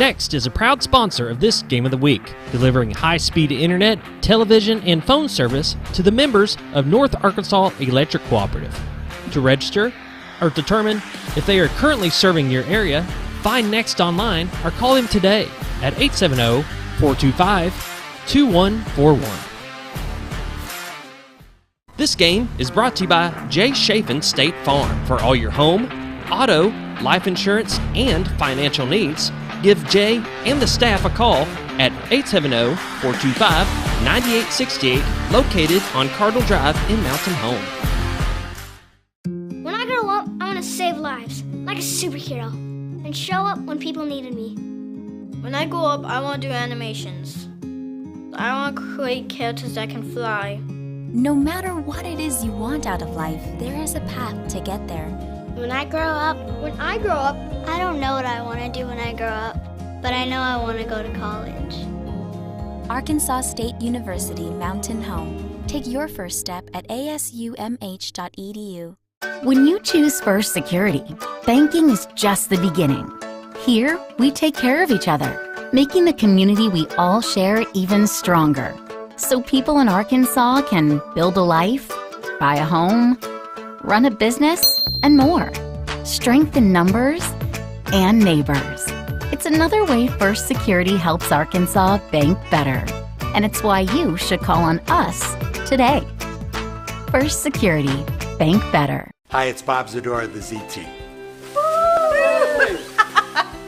Next is a proud sponsor of this Game of the Week, delivering high-speed internet, television, and phone service to the members of North Arkansas Electric Cooperative. To register or determine if they are currently serving your area, find Next online or call them today at 870-425-2141. This game is brought to you by Jay Chafin State Farm. For all your home, auto, life insurance, and financial needs, give Jay and the staff a call at 870-425-9868, located on Cardinal Drive in Mountain Home. When I grow up, I want to save lives, like a superhero, and show up when people needed me. When I grow up, I want to do animations. I want to create characters that can fly. No matter what it is you want out of life, there is a path to get there. When I grow up, I don't know what I want to do when I grow up, but I know I want to go to college. Arkansas State University Mountain Home. Take your first step at asumh.edu. When you choose First Security, banking is just the beginning. Here, we take care of each other, making the community we all share even stronger. So people in Arkansas can build a life, buy a home, run a business, and more. Strength in numbers and neighbors. It's another way First Security helps Arkansas bank better. And it's why you should call on us today. First Security, bank better. Hi, it's Bob Zadora of the Z Team.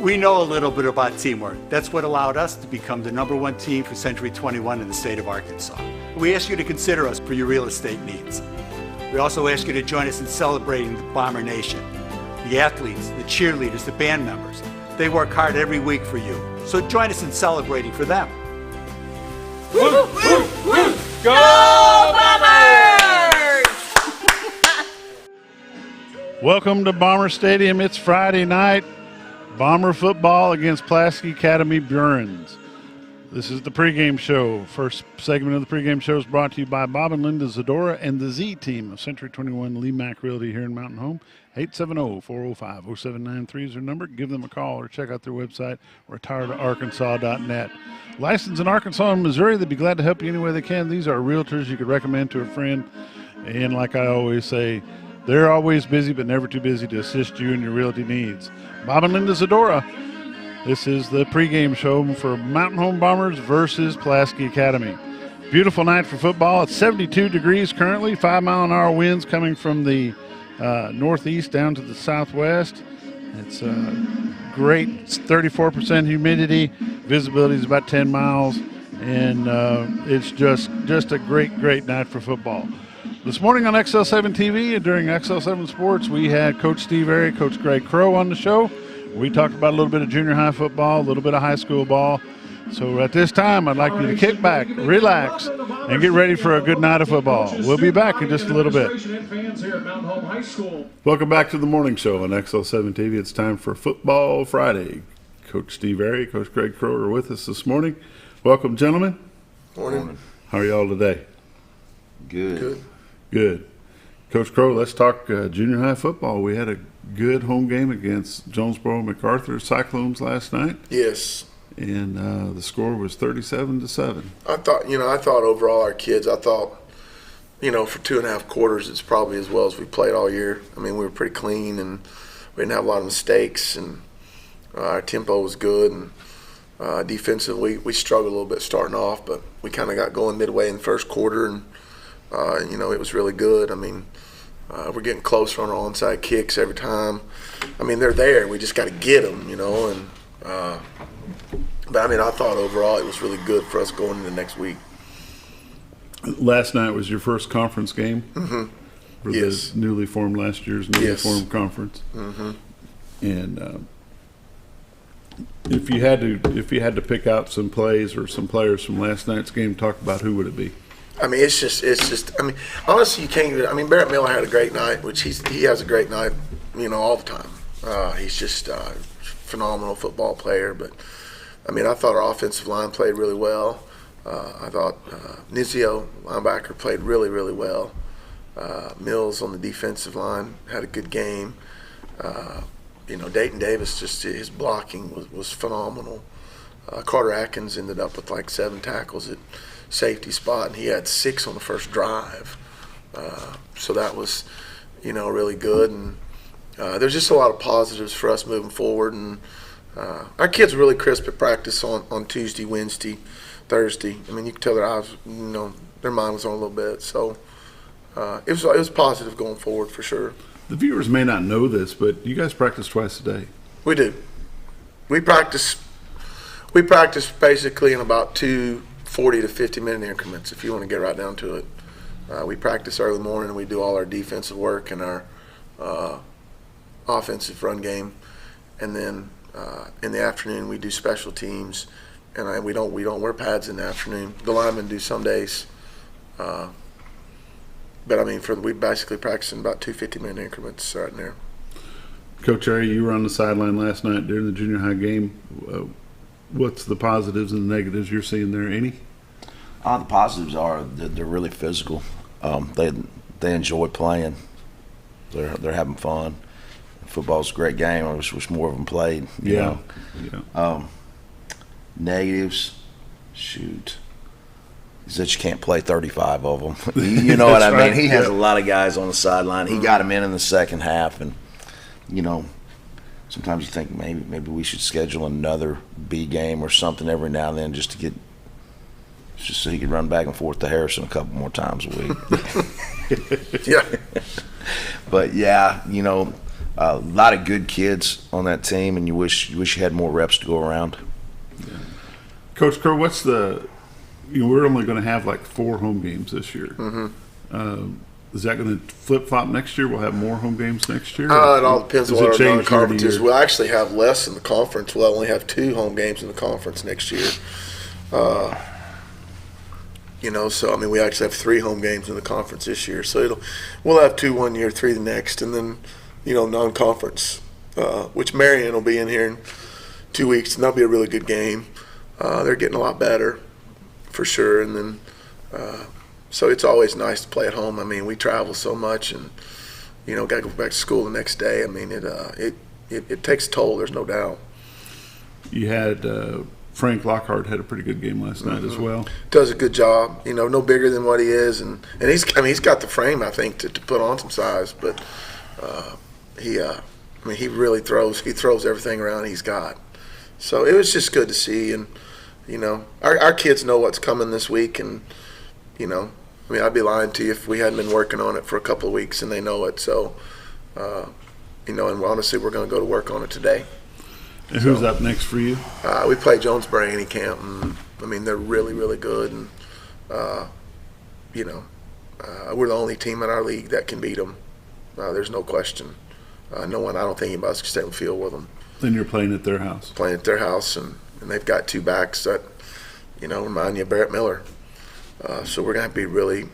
We know a little bit about teamwork. That's what allowed us to become the #1 team for Century 21 in the state of Arkansas. We ask you to consider us for your real estate needs. We also ask you to join us in celebrating the Bomber Nation. The athletes, the cheerleaders, the band members, they work hard every week for you. So join us in celebrating for them. Woo, woo, woo. Go Bombers! Welcome to Bomber Stadium. It's Friday night. Bomber football against Pulaski Academy Bruins. This is the pregame show. First segment of the pregame show is brought to you by Bob and Linda Zadora and the Z Team of Century 21 Lee Mack Realty here in Mountain Home. 870-405-0793 is their number. Give them a call or check out their website, retiredarkansas.net. Licensed in Arkansas and Missouri, they'd be glad to help you any way they can. These are realtors you could recommend to a friend. And like I always say, they're always busy, but never too busy to assist you in your realty needs. Bob and Linda Zadora. This is the pregame show for Mountain Home Bombers versus Pulaski Academy. Beautiful night for football. It's 72 degrees currently, 5-mile-an-hour winds coming from the northeast down to the southwest. It's great, 34% humidity. Visibility is about 10 miles, and it's just a great night for football. This morning on XL7 TV and during XL7 Sports, we had Coach Steve Airy, Coach Greg Crow on the show. We talked about a little bit of junior high football, a little bit of high school ball. So at this time, I'd like you to kick back, relax, and get ready for a good night of football. We'll be back in just a little bit. Welcome back to the morning show on XL7 TV. It's time for Football Friday. Coach Steve Airy, Coach Greg Crow are with us this morning. Welcome, gentlemen. Morning. How are y'all today? Good. Good. Coach Crow, let's talk junior high football. We had a good home game against Jonesboro MacArthur Cyclones last night. Yes. And the score was 37-7. I thought overall our kids, for 2.5 quarters, it's probably as well as we played all year. I mean, we were pretty clean and we didn't have a lot of mistakes, and our tempo was good. And defensively, we struggled a little bit starting off, but we kind of got going midway in the first quarter, and it was really good. I mean, we're getting closer on our onside kicks every time. I mean, they're there. We just got to get them, But, I thought overall it was really good for us going into next week. Last night was your first conference game for Yes. the newly formed last year's newly formed conference. Mm-hmm. And if you had to pick out some plays or some players from last night's game, talk about who would it be? It's just. Honestly, you can't even. Barrett Miller had a great night, which he has a great night, all the time. He's just a phenomenal football player. But I thought our offensive line played really well. I thought Nizio, linebacker, played really, really well. Mills on the defensive line had a good game. Dayton Davis, just his blocking was phenomenal. Carter Atkins ended up with like 7 tackles at safety spot, and he had 6 on the first drive. So that was, really good. And there's just a lot of positives for us moving forward. And our kids were really crisp at practice on Tuesday, Wednesday, Thursday. I mean, you could tell their eyes, their mind was on a little bit. So it was positive going forward for sure. The viewers may not know this, but you guys practice twice a day. We do. We practice basically in about 2 40 to 50-minute increments, if you want to get right down to it. We practice early morning, and we do all our defensive work and our offensive run game, and then in the afternoon we do special teams, and we don't wear pads in the afternoon. The linemen do some days, but I mean, we basically practice in about 2 50-minute increments right in there. Coach Ari, you were on the sideline last night during the junior high game. What's the positives and the negatives you're seeing there? Any? The positives are that they're really physical. They enjoy playing. They're having fun. Football's a great game. I wish more of them played. You know? Negatives, shoot, is that you can't play 35 of them. You know what I mean? Right. He has a lot of guys on the sideline. He got them in the second half, and sometimes you think maybe we should schedule another B game or something every now and then just so he could run back and forth to Harrison a couple more times a week. Yeah. But yeah, a lot of good kids on that team, and you wish you had more reps to go around. Yeah. Coach Kerr, what's we're only going to have like 4 home games this year. Mm-hmm. Is that going to flip-flop next year? We'll have more home games next year? It all depends on what our non-conference is. We'll actually have less in the conference. We'll only have 2 home games in the conference next year. So I mean, we actually have 3 home games in the conference this year. So we'll have 2 one year, 3 the next, and then non-conference, which Marion will be in here in 2 weeks, and that'll be a really good game. They're getting a lot better, for sure. And then so it's always nice to play at home. I mean, we travel so much, and got to go back to school the next day. I mean, it takes a toll. There's no doubt. You had Frank Lockhart had a pretty good game last night as well. Does a good job. No bigger than what he is, and he's got the frame, I think, to put on some size. But he really throws. He throws everything around he's got. So it was just good to see, and our kids know what's coming this week, and I'd be lying to you if we hadn't been working on it for a couple of weeks, and they know it. So and honestly, we're going to go to work on it today. And who's up next for you? We play Jonesboro Annie Camp, and I mean, they're really, really good, and we're the only team in our league that can beat them. There's no question. No one, I don't think anybody can stay on the field with them. Then you're playing at their house. Playing at their house, and they've got 2 backs that, remind you of Barrett Miller. So we're going to have to be really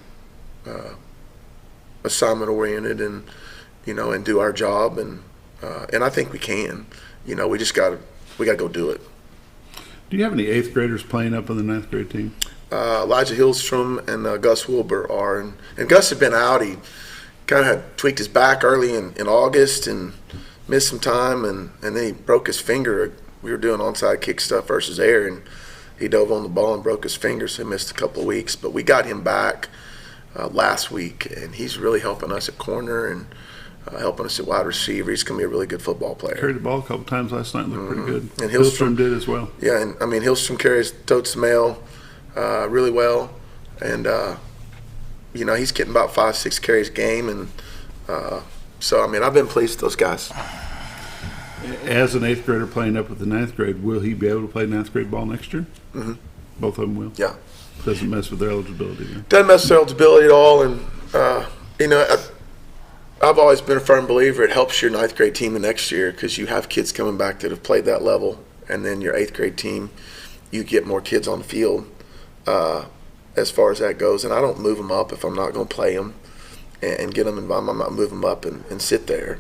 assignment oriented, and and do our job, and I think we can. We got to go do it. Do you have any 8th graders playing up on the 9th grade team? Elijah Hillstrom and Gus Wilbur are, and Gus had been out. He kind of had tweaked his back early in August and missed some time, and then he broke his finger. We were doing onside kick stuff versus air, and he dove on the ball and broke his finger, so he missed a couple of weeks. But we got him back last week, and he's really helping us at corner and helping us at wide receiver. He's going to be a really good football player. Carried the ball a couple times last night, looked pretty good. And Hillstrom did as well. Yeah, and I mean, Hillstrom totes the mail really well, and he's getting about 5-6 carries a game, and so I mean, I've been pleased with those guys. As an 8th grader playing up with the 9th grade, will he be able to play 9th grade ball next year? Mm-hmm. Both of them will? Yeah. Doesn't mess with their eligibility then? Doesn't mess with their eligibility at all, and I've always been a firm believer it helps your 9th grade team the next year, because you have kids coming back that have played that level, and then your 8th grade team, you get more kids on the field as far as that goes. And I don't move them up if I'm not going to play them and get them involved. I'm not moving them up and sit there.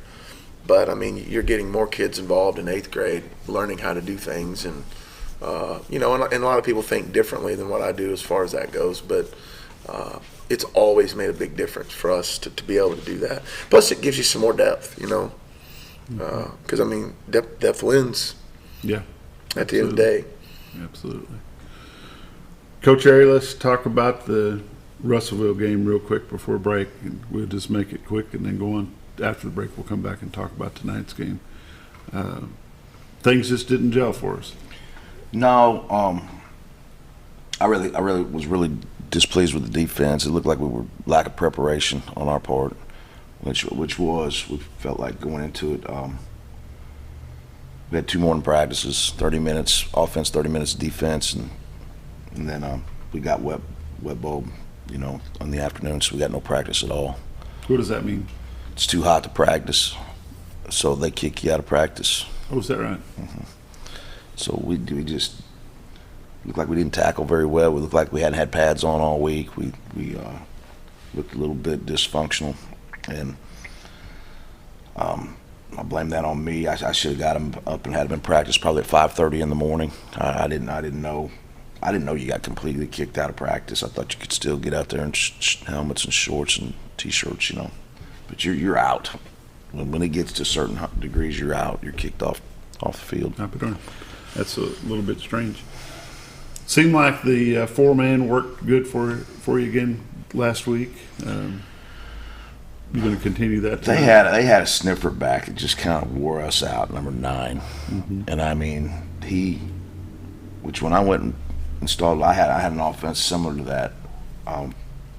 But, I mean, you're getting more kids involved in 8th grade, learning how to do things. And, and a lot of people think differently than what I do as far as that goes. But it's always made a big difference for us to be able to do that. Plus, it gives you some more depth, Because, depth wins. Yeah. At the end of the day. Absolutely. Coach Airy, let's talk about the Russellville game real quick before break. And we'll just make it quick and then go on. After the break, we'll come back and talk about tonight's game. Things just didn't gel for us. No, I really was really displeased with the defense. It looked like we were lack of preparation on our part, which we felt like going into it. We had 2 morning practices, 30 minutes offense, 30 minutes defense, and then we got wet bulb, on the afternoon, so we got no practice at all. What does that mean? It's too hot to practice, so they kick you out of practice. Oh, is that right? Mm-hmm. So we just looked like we didn't tackle very well. We looked like we hadn't had pads on all week. We looked a little bit dysfunctional, and I blame that on me. I should have got him up and had him in practice probably at 5:30 in the morning. I didn't know you got completely kicked out of practice. I thought you could still get out there in helmets and shorts and t-shirts, but you're out. When it gets to certain degrees, you're out. You're kicked off the field. That's a little bit strange. Seemed like the 4-man worked good for you again last week. You're going to continue that? They had a sniffer back that just kind of wore us out, number 9. Mm-hmm. And which when I went and installed, I had an offense similar to that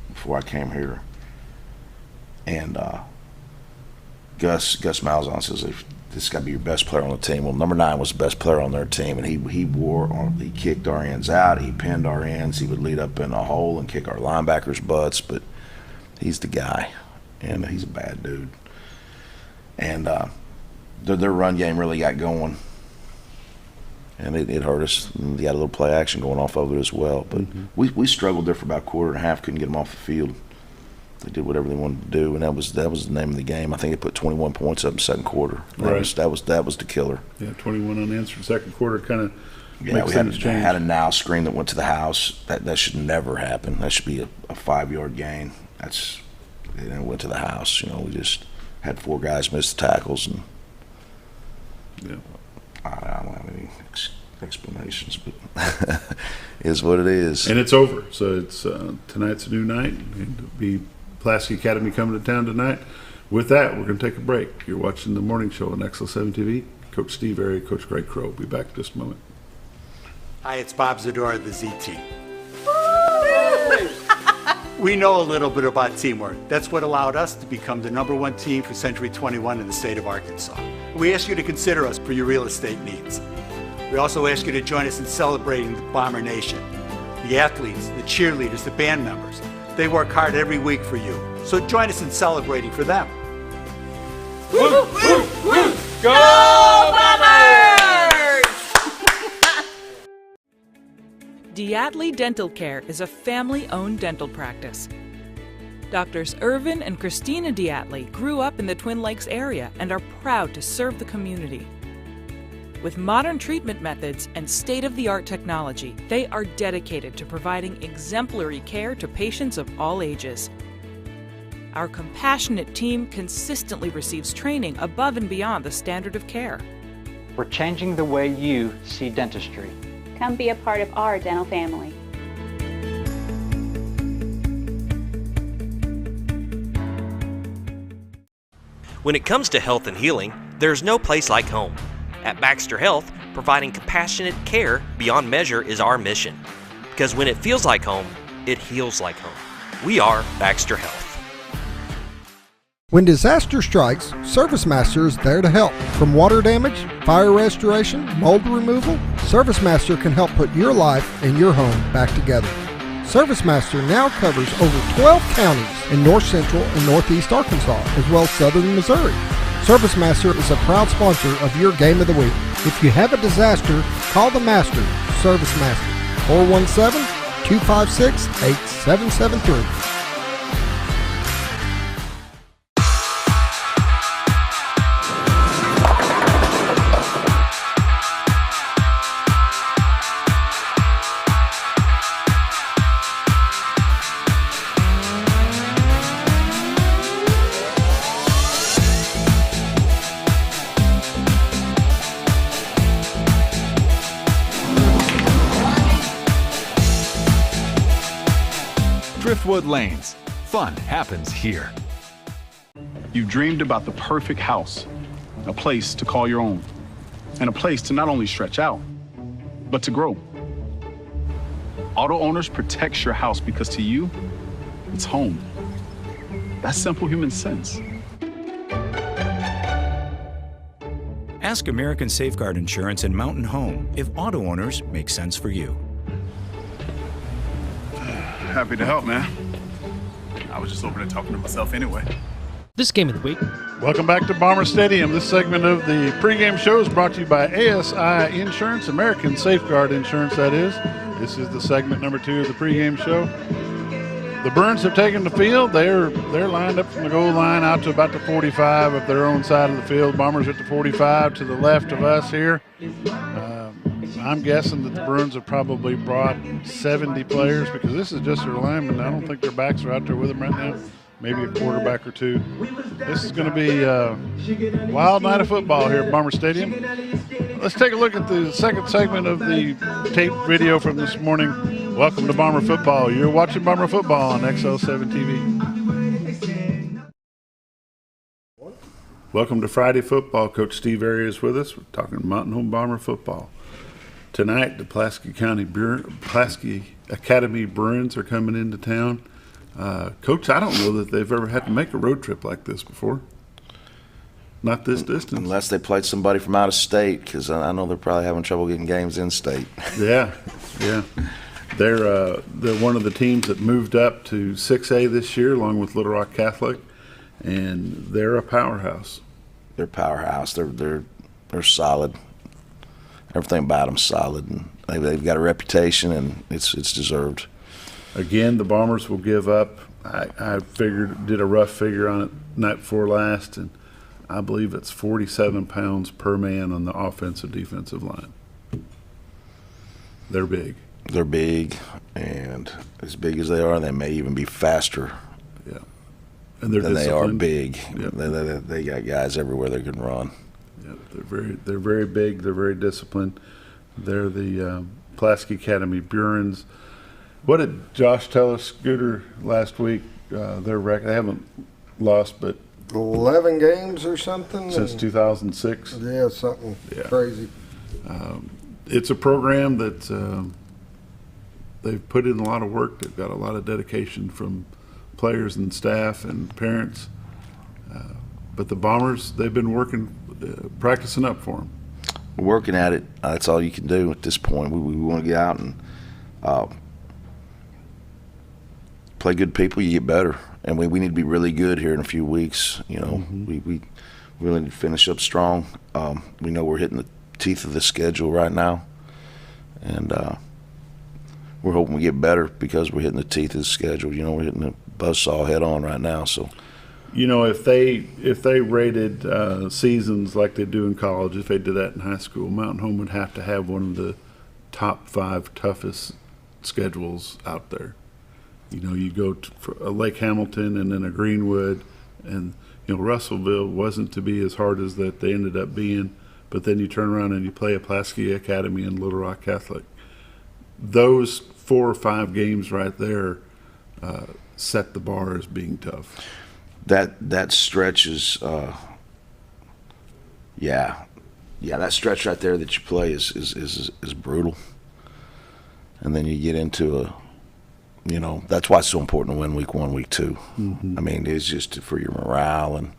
before I came here. And Gus Malzahn says, if this got to be your best player on the team. Well, number 9 was the best player on their team, and he kicked our ends out, he pinned our ends, he would lead up in a hole and kick our linebackers' butts, but he's the guy. And he's a bad dude. And their run game really got going. And it hurt us. And they got a little play action going off of it as well. But we struggled there for about a quarter and a half, couldn't get them off the field. They did whatever they wanted to do, and that was the name of the game. I think they put 21 points up in the second quarter. That was the killer. Yeah, 21 unanswered. Second quarter kind of we had a now screen that went to the house. That should never happen. That should be a 5-yard gain. And it went to the house. We just had 4 guys miss the tackles, and I don't have any explanations, but it is what it is. And it's over. So it's tonight's a new night. It'll be Pulaski Academy coming to town tonight. With that, we're going to take a break. You're watching the morning show on XL7 TV. Coach Steve Airy, Coach Greg Crow. We'll be back in just a moment. Hi, it's Bob Zadora of the Z Team. We know a little bit about teamwork. That's what allowed us to become the #1 team for Century 21 in the state of Arkansas. We ask you to consider us for your real estate needs. We also ask you to join us in celebrating the Bomber Nation. The athletes, the cheerleaders, the band members, they work hard every week for you. So join us in celebrating for them. Woo, woo, woo! Go Bombers! Diatley Dental Care is a family-owned dental practice. Doctors Irvin and Christina Diatley grew up in the Twin Lakes area and are proud to serve the community. With modern treatment methods and state-of-the-art technology, they are dedicated to providing exemplary care to patients of all ages. Our compassionate team consistently receives training above and beyond the standard of care. We're changing the way you see dentistry. Come be a part of our dental family. When it comes to health and healing, there's no place like home. At Baxter Health, providing compassionate care beyond measure is our mission. Because when it feels like home, it heals like home. We are Baxter Health. When disaster strikes, ServiceMaster is there to help. From water damage, fire restoration, mold removal, ServiceMaster can help put your life and your home back together. ServiceMaster now covers over 12 counties in north central and northeast Arkansas, as well as southern Missouri. ServiceMaster is a proud sponsor of your Game of the Week. If you have a disaster, call the Master, ServiceMaster, 417-256-8773. Driftwood Lanes. Fun happens here. You've dreamed about the perfect house, a place to call your own, and a place to not only stretch out, but to grow. Auto Owners protects your house because to you, it's home. That's simple human sense. Ask American Safeguard Insurance and Mountain Home if Auto Owners make sense for you. Happy to help, man. I was just over there talking to myself anyway. This game of the week. Welcome back to Bomber Stadium. This segment of the pregame show is brought to you by ASI Insurance, American Safeguard Insurance, that is. This is the segment number 2 of the pregame show. The Bruins have taken the field. They're lined up from the goal line out to about the 45 of their own side of the field. Bombers at the 45 to the left of us here. I'm guessing that the Bruins have probably brought 70 players because this is just their linemen. I don't think their backs are out there with them right now. Maybe a quarterback or two. This is going to be a wild night of football here at Bomber Stadium. Let's take a look at the second segment of the tape video from this morning. Welcome to Bomber Football. You're watching Bomber Football on XL7 TV. Welcome to Friday Football. Coach Steve Arias with us. We're talking Mountain Home Bomber Football. Tonight, the Pulaski Academy Bruins are coming into town. Coach, I don't know that they've ever had to make a road trip like this before. Not this distance. Unless they played somebody from out of state, because I know they're probably having trouble getting games in state. Yeah. They're one of the teams that moved up to 6A this year, along with Little Rock Catholic, and they're a powerhouse. They're a powerhouse. They're solid. Everything about them's solid, and they've got a reputation, and it's deserved. Again, the Bombers will give up. I did a rough figure on it night before last, and I believe it's 47 pounds per man on the offensive defensive line. They're big. They're big, and as big as they are, they may even be faster. Yeah, and they're than they are big. Yep. They got guys everywhere they can run. Yeah, they're very big. They're very disciplined. They're the Pulaski Academy Bruins. What did Josh tell us, Scooter, last week? Their record, they haven't lost, but 11 games or something since 2006. Yeah, something crazy. It's a program that they've put in a lot of work. They've got a lot of dedication from players and staff and parents. But the Bombers, they've been working, practicing up for them. We're working at it. That's all you can do at this point. We want to get out and play good people. You get better, and we need to be really good here in a few weeks. You know, we really need to finish up strong. We know we're hitting the teeth of the schedule right now, and we're hoping we get better because we're hitting the teeth of the schedule. You know, we're hitting the buzzsaw head on right now. So, you know, if they rated seasons like they do in college, if they did that in high school, Mountain Home would have to have one of the top 5 toughest schedules out there. You know, you go to a Lake Hamilton and then a Greenwood, and you know Russellville wasn't to be as hard as that they ended up being. But then you turn around and you play a Pulaski Academy and Little Rock Catholic. Those 4 or 5 games right there set the bar as being tough. That stretch is, that stretch right there that you play is brutal. And then you get into that's why it's so important to win week 1, week 2. I mean, it's just for your morale, and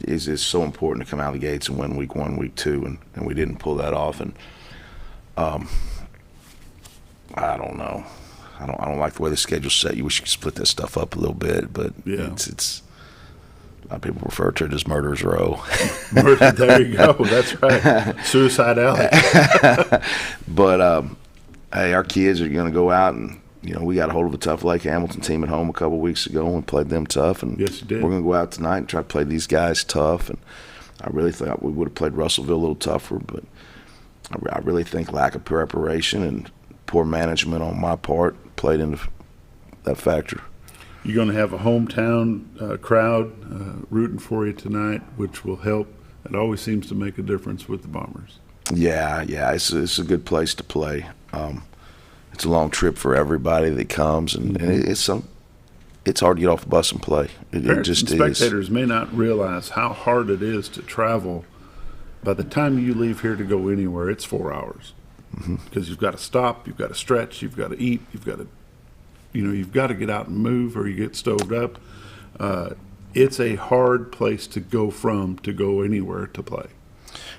it's so important to come out of the gates and win week 1, week 2, and we didn't pull that off. And I don't know. I don't like the way the schedule's set. You wish you could split that stuff up a little bit, but it's a lot of people refer to it as Murder's Row. There you go. That's right. Suicide Alley. But hey, our kids are going to go out and. You know, we got a hold of a tough Lake Hamilton team at home a couple of weeks ago and played them tough. And yes, you did. We're going to go out tonight and try to play these guys tough. And I really thought we would have played Russellville a little tougher, but I really think lack of preparation and poor management on my part played into that factor. You're going to have a hometown crowd rooting for you tonight, which will help. It always seems to make a difference with the Bombers. Yeah, it's a good place to play. It's a long trip for everybody that comes, and it's it's hard to get off the bus and play. It just and is. spectators may not realize how hard it is to travel. By the time you leave here to go anywhere, it's 4 hours. Because you've got to stop, you've got to stretch, you've got to eat, you've got to get out and move, or you get stoved up. It's a hard place to go anywhere to play.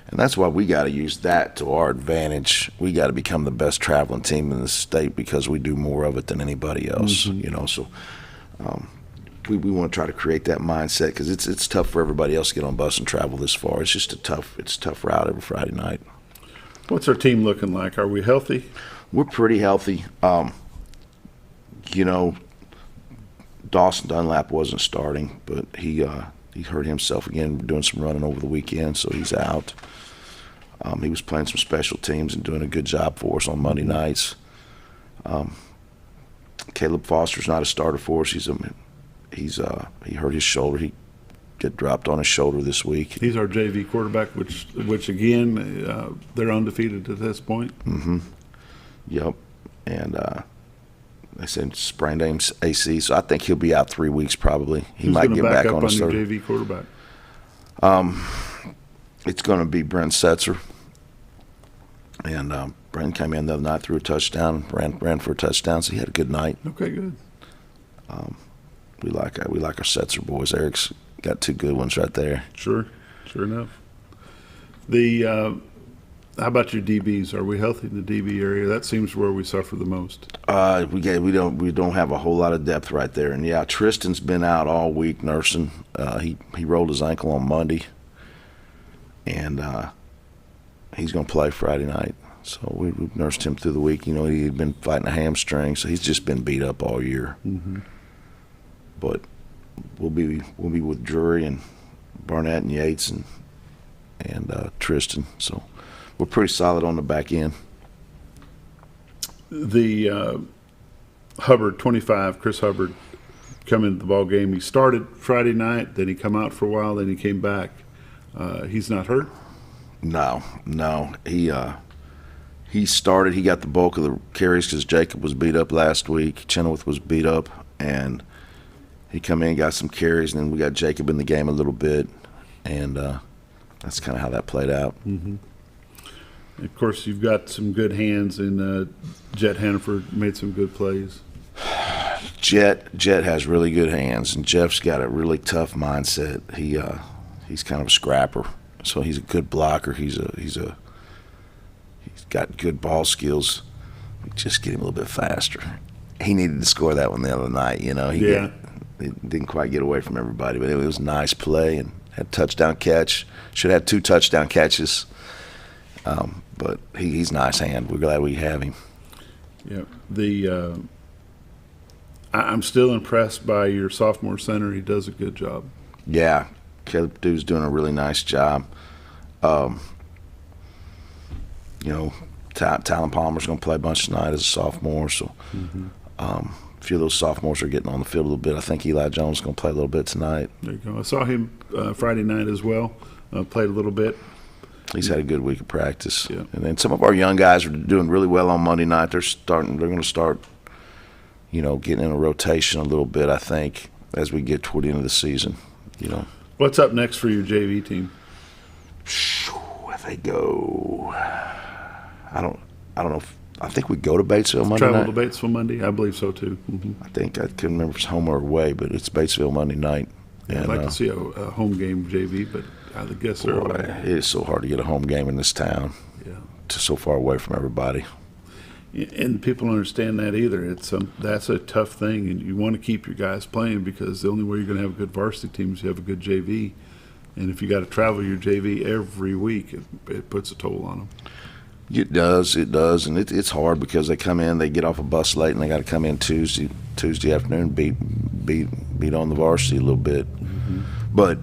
And that's why we got to use that to our advantage. We got to become the best traveling team in the state because we do more of it than anybody else. So we want to try to create that mindset because it's tough for everybody else to get on a bus and travel this far. It's just a tough route every Friday night. What's our team looking like? Are we healthy? We're pretty healthy. Dawson Dunlap wasn't starting, but he hurt himself again doing some running over the weekend, so he's out. He was playing some special teams and doing a good job for us on Monday nights. Caleb Foster's not a starter for us. He hurt his shoulder. He got dropped on his shoulder this week. He's our JV quarterback, which again, they're undefeated at this point. Yep, and they said sprained AC, so I think he'll be out 3 weeks probably. He might get back on his third. Your JV quarterback? It's going to be Brent Setzer. And Brent came in the other night, threw a touchdown, ran for a touchdown, so he had a good night. Okay, good. We like our Setzer boys. Eric's got 2 good ones right there. Sure enough. How about your DBs? Are we healthy in the DB area? That seems where we suffer the most. We don't have a whole lot of depth right there. And yeah, Tristan's been out all week nursing. He rolled his ankle on Monday, and he's going to play Friday night. So we nursed him through the week. He'd been fighting a hamstring, so he's just been beat up all year. But we'll be with Drury and Barnett and Yates and Tristan. So we're pretty solid on the back end. The Hubbard 25, Chris Hubbard, come into the ball game. He started Friday night, then he come out for a while, then he came back. He's not hurt? No. He started. He got the bulk of the carries because Jacob was beat up last week. Chenoweth was beat up, and he come in and got some carries, and then we got Jacob in the game a little bit, and that's kind of how that played out. Of course, you've got some good hands, and Jet Hannaford made some good plays. Jet has really good hands, and Jeff's got a really tough mindset. He's kind of a scrapper, so he's a good blocker. He's got good ball skills. We just get him a little bit faster. He needed to score that one the other night. He didn't quite get away from everybody, but it was a nice play and had a touchdown catch. Should have 2 touchdown catches. But he's nice hand. We're glad we have him. Yeah. I'm still impressed by your sophomore center. He does a good job. Yeah, Caleb Dude's doing a really nice job. Talon Palmer's going to play a bunch tonight as a sophomore, so a few of those sophomores are getting on the field a little bit. I think Eli Jones is going to play a little bit tonight. There you go. I saw him Friday night as well. Played a little bit. He's had a good week of practice. Yeah. And then some of our young guys are doing really well on Monday night. They're going to start, getting in a rotation a little bit, I think, as we get toward the end of the season. What's up next for your JV team? If they go, I don't know. I think we go to Batesville Monday night. Travel to Batesville Monday? I believe so, too. I think I couldn't remember if it's home or away, but it's Batesville Monday night. Yeah, I'd like to see a home game JV, but I guess they're away. It is so hard to get a home game in this town. Yeah. So far away from everybody. And people don't understand that either. That's a tough thing, and you want to keep your guys playing because the only way you're going to have a good varsity team is you have a good JV. And if you got to travel your JV every week, it puts a toll on them. It does, and it's hard because they come in, they get off a bus late, and they got to come in Tuesday afternoon, beat on the varsity a little bit. But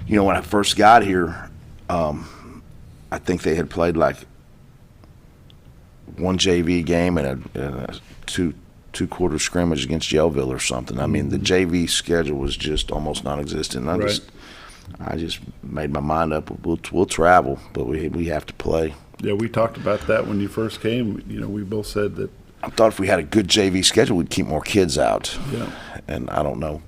when I first got here, I think they had played like one JV game and a two-quarter scrimmage against Yellville or something. I mean, the JV schedule was just almost non-existent. I just made my mind up. We'll travel, but we have to play. Yeah, we talked about that when you first came. We both said that I thought if we had a good JV schedule, we'd keep more kids out. Yeah. And I don't know.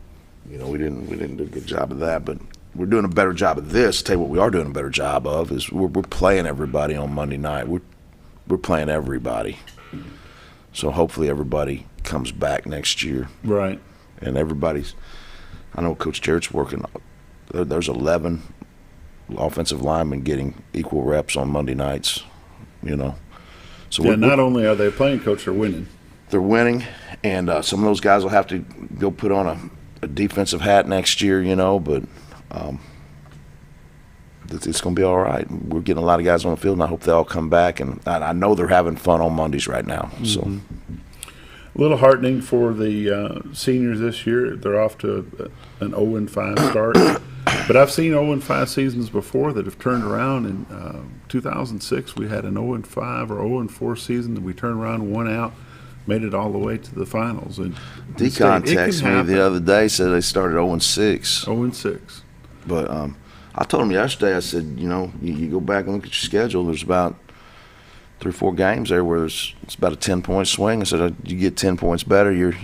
You know, we didn't do a good job of that, but we're doing a better job of this. I'll tell you what we are doing a better job of is we're playing everybody on Monday night. We're playing everybody. So hopefully everybody comes back next year. Right. And I know Coach Jarrett's working. There's 11 offensive linemen getting equal reps on Monday nights, you know. So yeah, not only are they playing, Coach, they're winning. They're winning, and some of those guys will have to go put on a defensive hat next year, you know, but it's going to be all right. We're getting a lot of guys on the field, and I hope they all come back. And I know they're having fun on Mondays right now. Mm-hmm. So, a little heartening for the seniors this year. They're off to an 0-5 start. But I've seen 0-5 seasons before that have turned around. In 2006, we had an 0-5 or 0-4 season that we turned around, won out, made it all the way to the finals. And Decon texted me the other day, said they started 0-6. 0-6. But I told him yesterday, I said, you know, you go back and look at your schedule, there's about 3 or 4 games there where it's about a 10-point swing. I said, you get 10 points better, you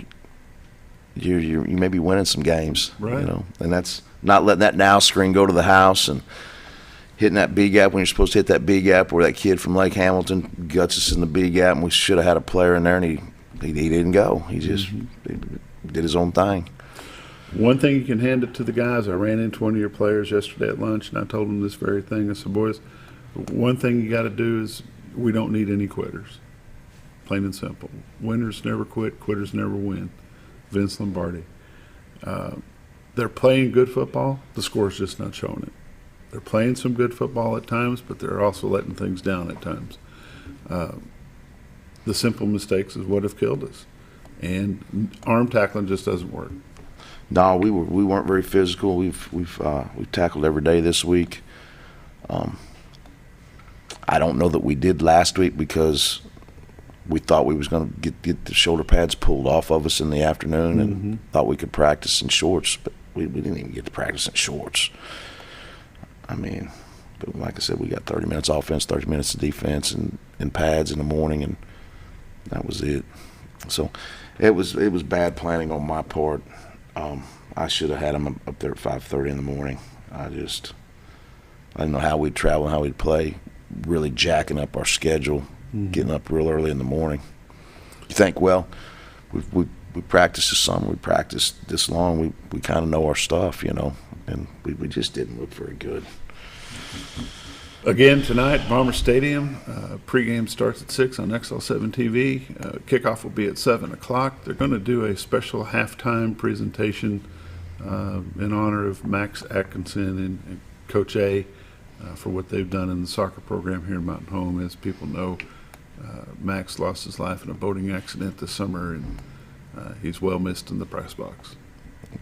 may be winning some games. Right. You know, and that's not letting that now screen go to the house and hitting that B gap when you're supposed to hit that B gap where that kid from Lake Hamilton guts us in the B gap, and we should have had a player in there, and he didn't go. He just did his own thing. One thing you can hand it to the guys, I ran into one of your players yesterday at lunch, and I told them this very thing. I said, boys, one thing you got to do is we don't need any quitters. Plain and simple. Winners never quit, quitters never win. Vince Lombardi. They're playing good football. The score's just not showing it. They're playing some good football at times, but they're also letting things down at times. The simple mistakes is what have killed us. And arm tackling just doesn't work. No, we weren't very physical. We've tackled every day this week. I don't know that we did last week because we thought we was going to get the shoulder pads pulled off of us in the afternoon and thought we could practice in shorts, but we didn't even get to practice in shorts. I mean, but like I said, we got 30 minutes offense, 30 minutes of defense, and pads in the morning, and that was it. So it was bad planning on my part. I should have had him up there at 5:30 in the morning. I didn't know how we'd travel and how we'd play, really jacking up our schedule, getting up real early in the morning. You think, well, we practiced this summer, we practiced this long, we kind of know our stuff, you know, and we just didn't look very good. Again, tonight, Bomber Stadium. Pregame starts at 6 on XL7 TV. Kickoff will be at 7 o'clock. They're going to do a special halftime presentation in honor of Max Atkinson and Coach A for what they've done in the soccer program here in Mountain Home. As people know, Max lost his life in a boating accident this summer, and he's well missed in the press box.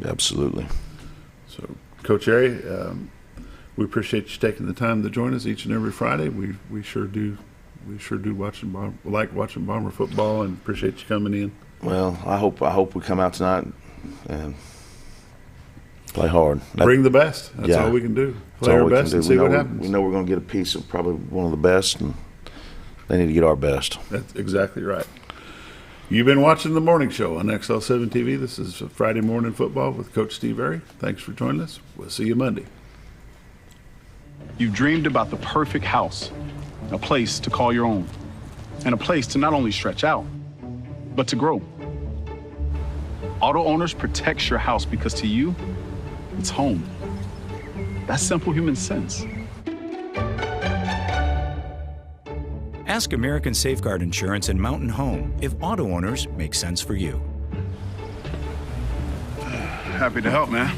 Absolutely. So, Coach Airy, we appreciate you taking the time to join us each and every Friday. We sure do. We sure do like watching Bomber football, and appreciate you coming in. Well, I hope we come out tonight and play hard. Bring the best. That's all we can do. Play our best and see what happens. We know we're going to get a piece of probably one of the best, and they need to get our best. That's exactly right. You've been watching The Morning Show on XL7 TV. This is Friday Morning Football with Coach Steve Airy. Thanks for joining us. We'll see you Monday. You've dreamed about the perfect house, a place to call your own, and a place to not only stretch out, but to grow. Auto Owners protects your house because to you, it's home. That's simple human sense. Ask American Safeguard Insurance and Mountain Home if auto owners make sense for you. Happy to help, man.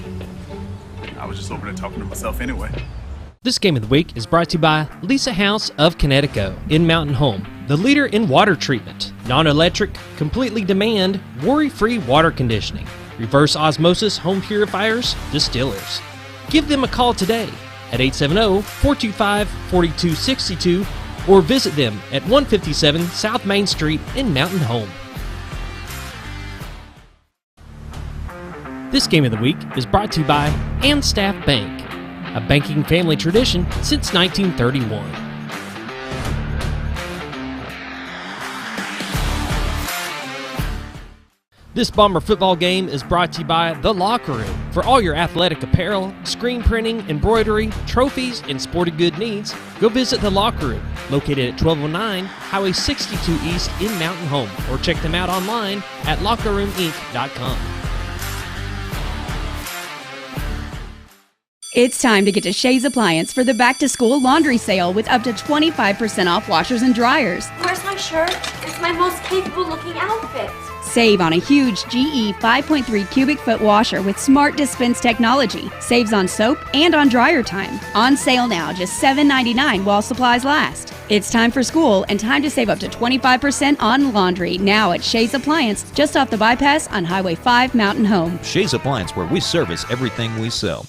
I was just over there talking to myself anyway. This Game of the Week is brought to you by Lisa House of Connecticut in Mountain Home, the leader in water treatment, non-electric, completely demand, worry-free water conditioning, reverse osmosis home purifiers, distillers. Give them a call today at 870-425-4262 or visit them at 157 South Main Street in Mountain Home. This Game of the Week is brought to you by Staff Bank, a banking family tradition since 1931. This Bomber football game is brought to you by The Locker Room. For all your athletic apparel, screen printing, embroidery, trophies, and sporting good needs, go visit The Locker Room, located at 1209 Highway 62 East in Mountain Home, or check them out online at lockerroominc.com. It's time to get to Shea's Appliance for the back-to-school laundry sale with up to 25% off washers and dryers. Where's my shirt? It's my most capable-looking outfit. Save on a huge GE 5.3 cubic foot washer with smart dispense technology. Saves on soap and on dryer time. On sale now, just $7.99 while supplies last. It's time for school and time to save up to 25% on laundry now at Shea's Appliance, just off the bypass on Highway 5 Mountain Home. Shea's Appliance, where we service everything we sell.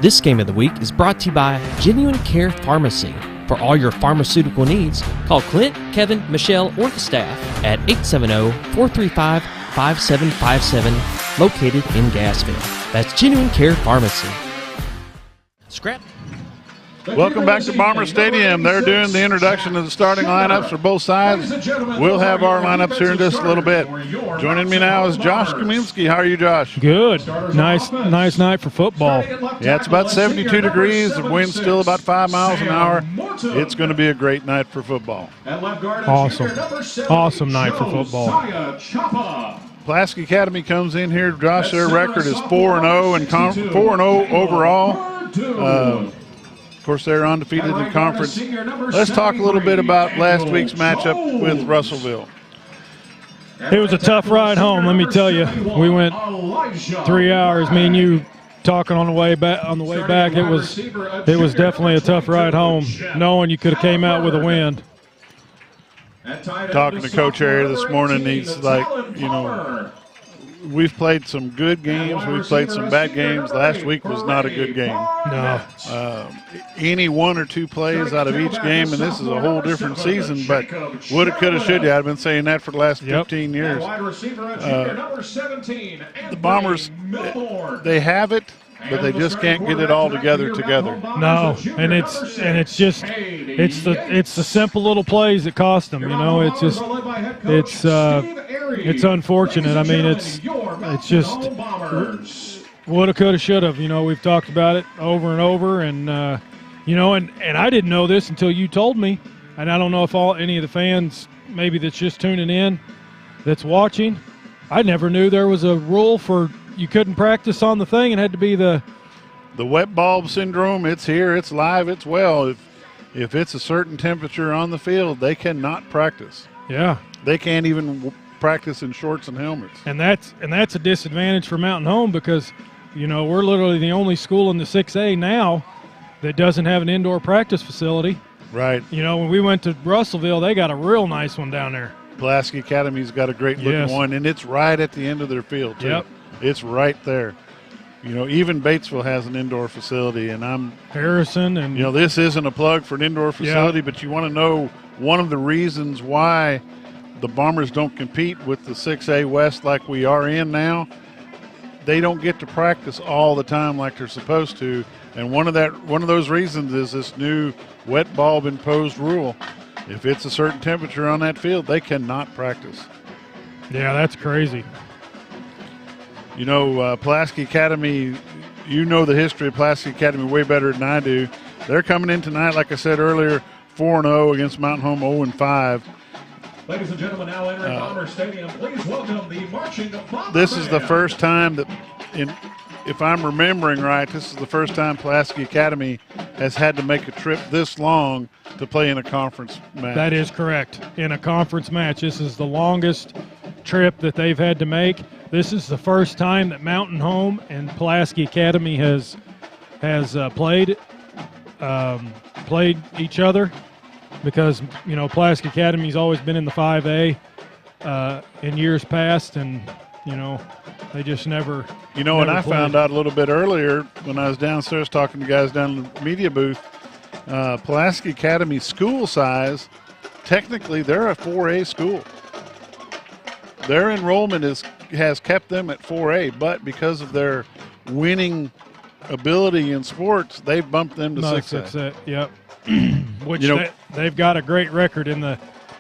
This game of the week is brought to you by Genuine Care Pharmacy. For all your pharmaceutical needs, call Clint, Kevin, Michelle, or the staff at 870-435-5757, located in Gassville. That's Genuine Care Pharmacy. Scrap. Welcome back to Bomber Stadium. They're doing the introduction of the starting lineups for both sides. We'll have our lineups here in just a little bit. Joining me now is Josh Kaminsky. How are you, Josh? Good. Nice night for football. Yeah, it's about 72 degrees. The wind's still about 5 miles an hour. It's going to be a great night for football. Awesome night for football. Pulaski Academy comes in here. Josh, their record is 4-0 and 4-0 overall. Of course, they're undefeated in conference. Let's talk a little bit about last week's matchup with Russellville. It was a tough ride home, let me tell you. We went 3 hours, me and you talking on the way back. It was definitely a tough ride home, knowing you could have came out with a win. Talking to Coach Area this morning, he's like, we've played some good games. We've played some bad games. Last week was not a good game. No. Any one or two plays out of each game, and this is a whole different season, but woulda, coulda, shoulda. I've been saying that for the last 15 years. The Bombers, they have it, but they just can't get it all together. No, and it's the simple little plays that cost them. It's unfortunate. I mean, it's just woulda, coulda, shoulda. We've talked about it over and over, and and I didn't know this until you told me, and I don't know if any of the fans maybe that's just tuning in, that's watching. I never knew there was a rule for you couldn't practice on the thing. It had to be the wet bulb syndrome. It's here. It's live. It's well. If it's a certain temperature on the field, they cannot practice. Yeah, they can't even practice in shorts and helmets. And that's a disadvantage for Mountain Home because, we're literally the only school in the 6A now that doesn't have an indoor practice facility. Right. When we went to Russellville, they got a real nice one down there. Pulaski Academy's got a great looking one, and it's right at the end of their field, too. Yep. It's right there. Even Batesville has an indoor facility, and Harrison and this isn't a plug for an indoor facility, but you want to know one of the reasons why the Bombers don't compete with the 6A West like we are in now. They don't get to practice all the time like they're supposed to, and one of those reasons is this new wet bulb imposed rule. If it's a certain temperature on that field, they cannot practice. Yeah, that's crazy. Pulaski Academy, the history of Pulaski Academy way better than I do. They're coming in tonight, like I said earlier, 4-0 against Mountain Home 0-5. Ladies and gentlemen, now entering Bomber Stadium, please welcome the marching Bomber This is the first time that, if I'm remembering right, this is the first time Pulaski Academy has had to make a trip this long to play in a conference match. That is correct. In a conference match, this is the longest trip that they've had to make. This is the first time that Mountain Home and Pulaski Academy has played each other. Because, Pulaski Academy's always been in the 5A in years past, and, they just never and I found out a little bit earlier when I was downstairs talking to guys down in the media booth, Pulaski Academy school size, technically they're a 4A school. Their enrollment has kept them at 4A, but because of their winning ability in sports, they've bumped them to 6A. 6A, yep. Which they've got a great record in the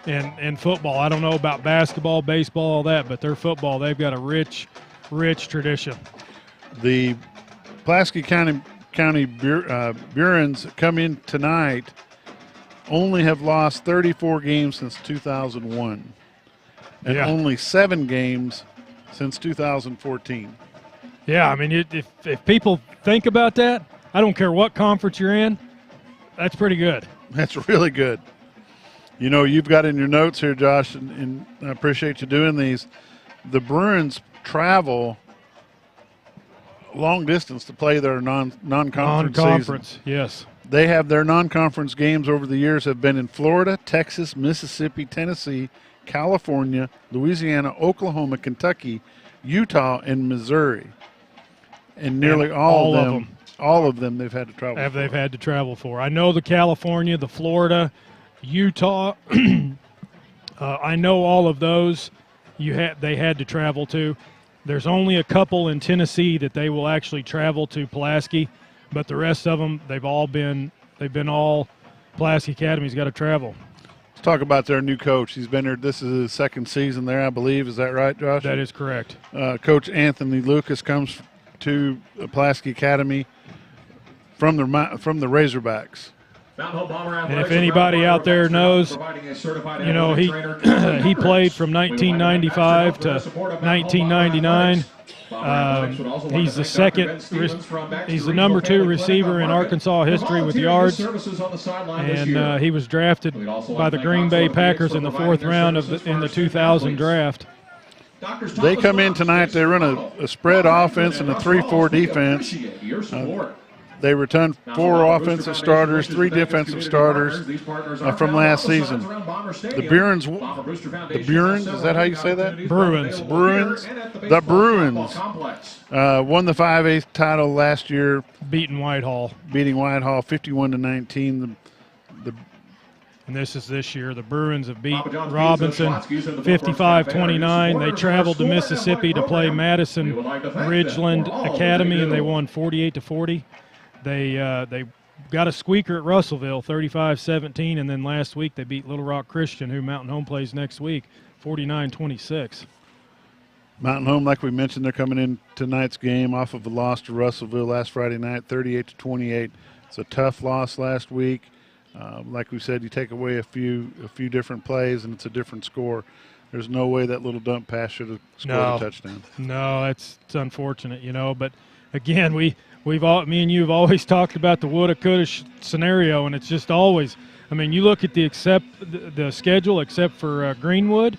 in football. I don't know about basketball, baseball, all that, but their football, they've got a rich tradition. The Pulaski County Bruins come in tonight, only have lost 34 games since 2001 and only 7 games since 2014. Yeah, I mean, if people think about that, I don't care what conference you're in, that's pretty good. That's really good. You know, you've got in your notes here, Josh, and I appreciate you doing these. The Bruins travel long distance to play their non-conference season. Yes. They have their non-conference games over the years have been in Florida, Texas, Mississippi, Tennessee, California, Louisiana, Oklahoma, Kentucky, Utah, and Missouri. And nearly all of them they've had to travel for. They've had to travel for. I know the California, the Florida, Utah. I know all of those they had to travel to. There's only a couple in Tennessee that they will actually travel to Pulaski, but the rest of them, they've been all Pulaski Academy's got to travel. Let's talk about their new coach. He's been there. This is his second season there, I believe. Is that right, Josh? That is correct. Coach Anthony Lucas comes to Pulaski Academy from the Razorbacks. And if anybody out there knows, you know, he played from 1995 to 1999. He's the number 2 receiver in Arkansas history with yards, and he was drafted by the Green Bay Packers in the 4th round in the 2000 draft. They come in tonight. They run a spread offense and a 3-4 defense. They return 4 offensive starters, 3 defensive starters from last season. The Bruins, is that how you say that? Bruins. The Bruins won the 5A title last year. Beating Whitehall 51-19. And this year. The Bruins have beat Robinson 55-29. They traveled to Mississippi to play Madison Ridgeland Academy, and they won 48-40. They got a squeaker at Russellville, 35-17, and then last week they beat Little Rock Christian, who Mountain Home plays next week, 49-26. Mountain Home, like we mentioned, they're coming in tonight's game off of a loss to Russellville last Friday night, 38-28. It's a tough loss last week. Like we said, you take away a few different plays, and it's a different score. There's no way that little dump pass should have scored a touchdown. No, it's unfortunate, you know. But again, me and you have always talked about the woulda, coulda scenario, and it's just always. I mean, you look at the schedule, except for Greenwood,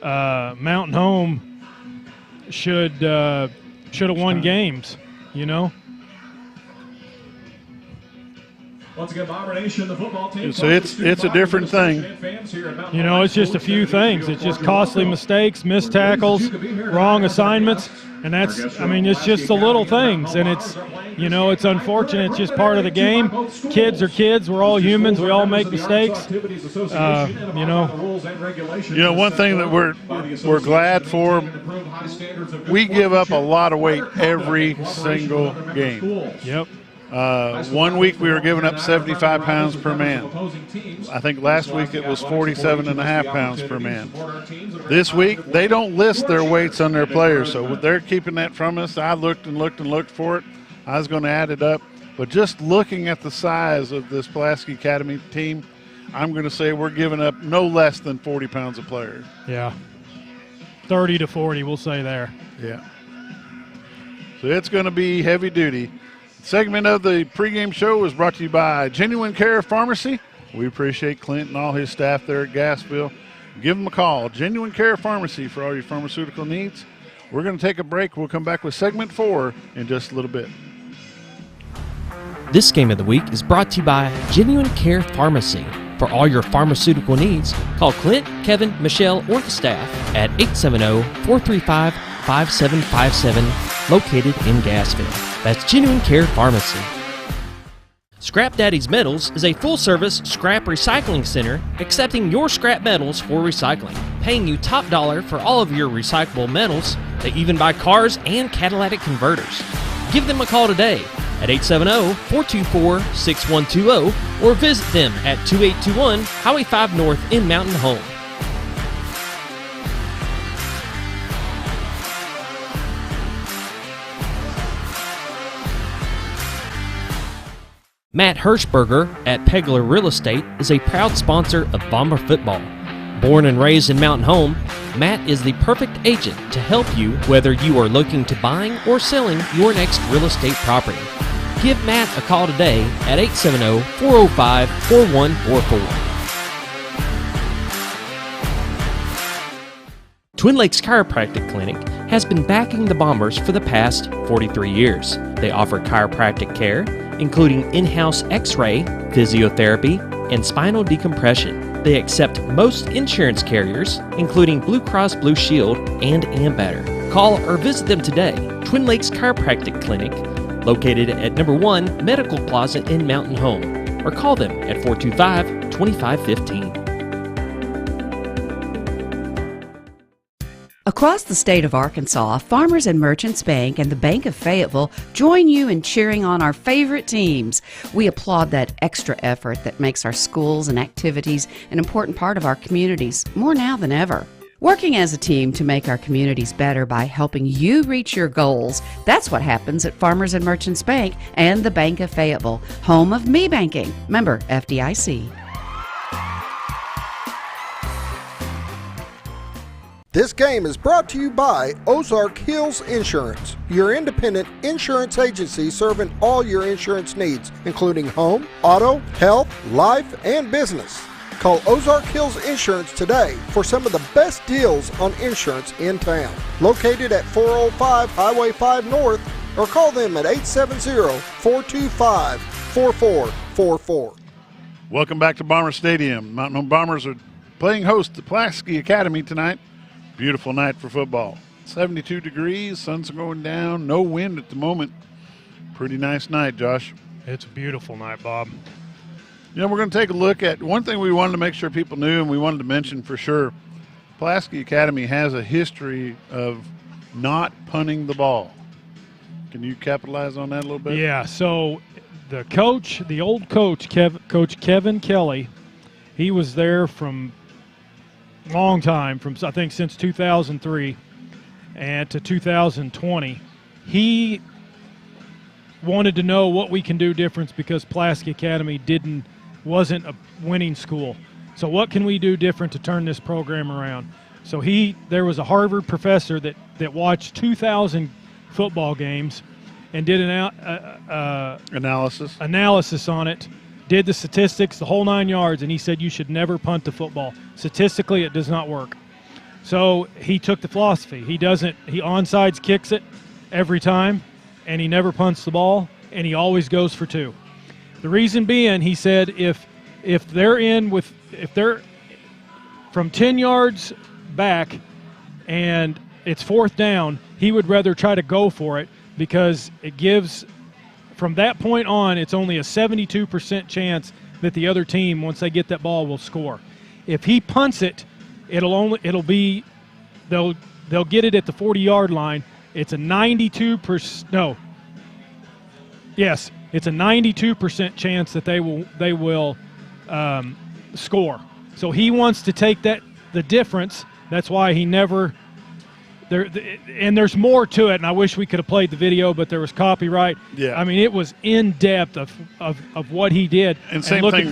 Mountain Home should have won games, you know. Once again, Bomber Nation, the football team. So it's a different thing. You know, it's just a few things. It's just costly mistakes, missed tackles, wrong assignments, and it's just the little things. And it's, you know, it's unfortunate. It's just part of the game. Kids are kids. We're all humans. We all make mistakes. You know, one thing that we're glad for, we give up a lot of weight every single game. Yep. 1 week we were giving up 75 pounds per man. I think last week it was 47.5 pounds per man. This week they don't list their weights on their players, so they're keeping that from us. I looked for it. I was going to add it up, but just looking at the size of this Pulaski Academy team, I'm going to say we're giving up no less than 40 pounds a player. Yeah, 30 to 40, we'll say there. Yeah. So it's going to be heavy duty. Segment of the pregame show is brought to you by Genuine Care Pharmacy. We appreciate Clint and all his staff there at Gassville. Give them a call. Genuine Care Pharmacy for all your pharmaceutical needs. We're going to take a break. We'll come back with segment 4 in just a little bit. This game of the week is brought to you by Genuine Care Pharmacy. For all your pharmaceutical needs, call Clint, Kevin, Michelle, or the staff at 870-435-5757, located in Gassville. That's Genuine Care Pharmacy. Scrap Daddy's Metals is a full-service scrap recycling center accepting your scrap metals for recycling, paying you top dollar for all of your recyclable metals. They even buy cars and catalytic converters. Give them a call today at 870-424-6120 or visit them at 2821 Highway 5 North in Mountain Home. Matt Hirschberger at Pegler Real Estate is a proud sponsor of Bomber football. Born and raised in Mountain Home, Matt is the perfect agent to help you whether you are looking to buying or selling your next real estate property. Give Matt a call today at 870-405-4144. Twin Lakes Chiropractic Clinic has been backing the Bombers for the past 43 years. They offer chiropractic care, including in-house x-ray, physiotherapy, and spinal decompression. They accept most insurance carriers, including Blue Cross Blue Shield and Ambetter. Call or visit them today. Twin Lakes Chiropractic Clinic, located at number 1 Medical Plaza in Mountain Home, or call them at 425-2515. Across the state of Arkansas, Farmers and Merchants Bank and the Bank of Fayetteville join you in cheering on our favorite teams. We applaud that extra effort that makes our schools and activities an important part of our communities, more now than ever. Working as a team to make our communities better by helping you reach your goals, that's what happens at Farmers and Merchants Bank and the Bank of Fayetteville, home of Me Banking, member FDIC. This game is brought to you by Ozark Hills Insurance, your independent insurance agency serving all your insurance needs, including home, auto, health, life, and business. Call Ozark Hills Insurance today for some of the best deals on insurance in town. Located at 405 Highway 5 North, or call them at 870-425-4444. Welcome back to Bomber Stadium. Mountain Home Bombers are playing host to Pulaski Academy tonight. Beautiful night for football. 72 degrees, sun's going down, no wind at the moment. Pretty nice night, Josh. It's a beautiful night, Bob. You know, we're going to take a look at one thing we wanted to make sure people knew, and we wanted to mention for sure. Pulaski Academy has a history of not punting the ball. Can you capitalize on that a little bit? Yeah, so the coach, the old coach, Coach Kevin Kelly, he was there from long time, from I think since 2003 and to 2020. He wanted to know what we can do different because Pulaski Academy wasn't a winning school. So what can we do different to turn this program around? So there was a Harvard professor that watched 2,000 football games and did an analysis on it. Did the statistics, the whole 9 yards, and he said you should never punt the football. Statistically, it does not work. So he took the philosophy. He onside kicks it every time, and he never punts the ball, and he always goes for 2. The reason being, he said, if they're from 10 yards back and it's 4th down, he would rather try to go for it because it gives. From that point on, it's only a 72% chance that the other team, once they get that ball, will score. If he punts it, they'll get it at the 40-yard line. It's a 92%. It's a 92% chance that they will score. So he wants to take the difference. That's why he never. And there's more to it, and I wish we could have played the video, but there was copyright. Yeah. I mean, it was in depth of what he did. And same thing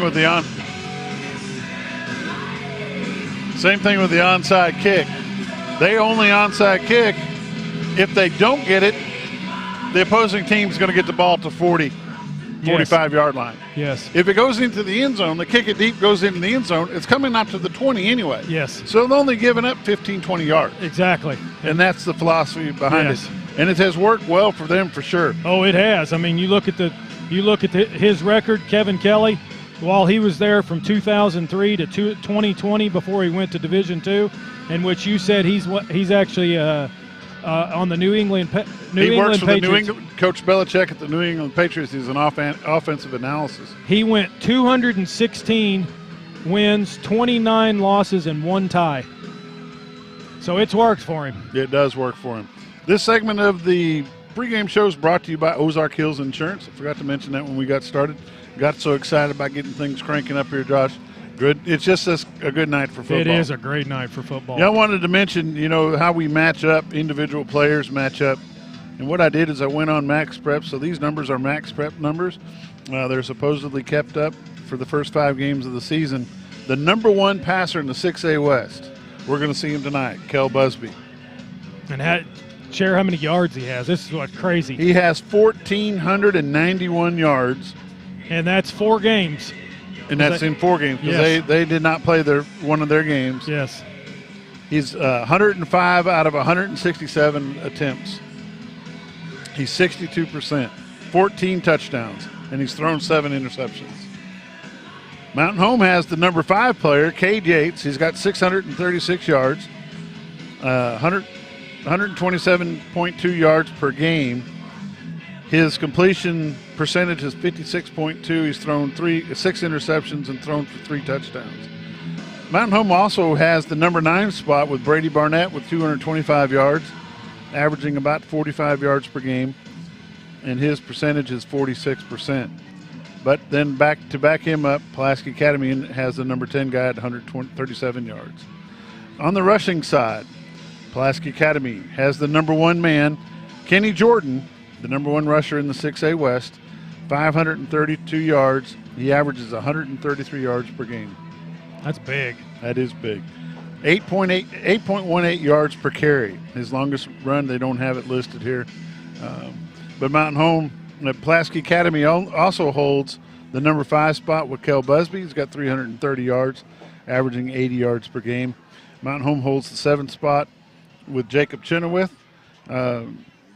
with the onside kick. They only onside kick if they don't get it. The opposing team is going to get the ball to 45-yard line. Yes. If it goes into the end zone, the kick it deep goes into the end zone, it's coming out to the 20 anyway. Yes. So they're only giving up 15, 20 yards. Exactly. And that's the philosophy behind it. And it has worked well for them for sure. Oh, it has. I mean, you look at his record, Kevin Kelly, while he was there from 2003 to 2020 before he went to Division II, in which you said he's actually on the New England Patriots. He works for the New England. Coach Belichick at the New England Patriots. He's an offensive analysis. He went 216 wins, 29 losses, and 1 tie. So it's worked for him. It does work for him. This segment of the pregame show is brought to you by Ozark Hills Insurance. I forgot to mention that when we got started. Got so excited about getting things cranking up here, Josh. Good. It's just a good night for football. It is a great night for football. Yeah, I wanted to mention, how we match up, individual players match up. And what I did is I went on Max Prep. So these numbers are Max Prep numbers. They're supposedly kept up for the first 5 games of the season. The number 1 passer in the 6A West, we're going to see him tonight, Kel Busby. And share how many yards he has. This is what's crazy. He has 1,491 yards. And that's 4 games. And that's in 4 games because they did not play one of their games. Yes. He's 105 out of 167 attempts. He's 62%, 14 touchdowns, and he's thrown 7 interceptions. Mountain Home has the number 5 player, Cade Yates. He's got 636 yards, 127.2 yards per game. His completion percentage is 56.2. He's thrown 6 interceptions and thrown for 3 touchdowns. Mountain Home also has the number 9 spot with Brady Barnett with 225 yards, averaging about 45 yards per game, and his percentage is 46%. But then to back him up, Pulaski Academy has the number 10 guy at 137 yards. On the rushing side, Pulaski Academy has the number 1 man, Kenny Jordan, the number 1 rusher in the 6A West, 532 yards. He averages 133 yards per game. That's big. That is big. 8.18 yards per carry. His longest run, they don't have it listed here. But Mountain Home, Pulaski Academy also holds the number 5 spot with Kel Busby. He's got 330 yards, averaging 80 yards per game. Mountain Home holds the 7th spot with Jacob Chenoweth.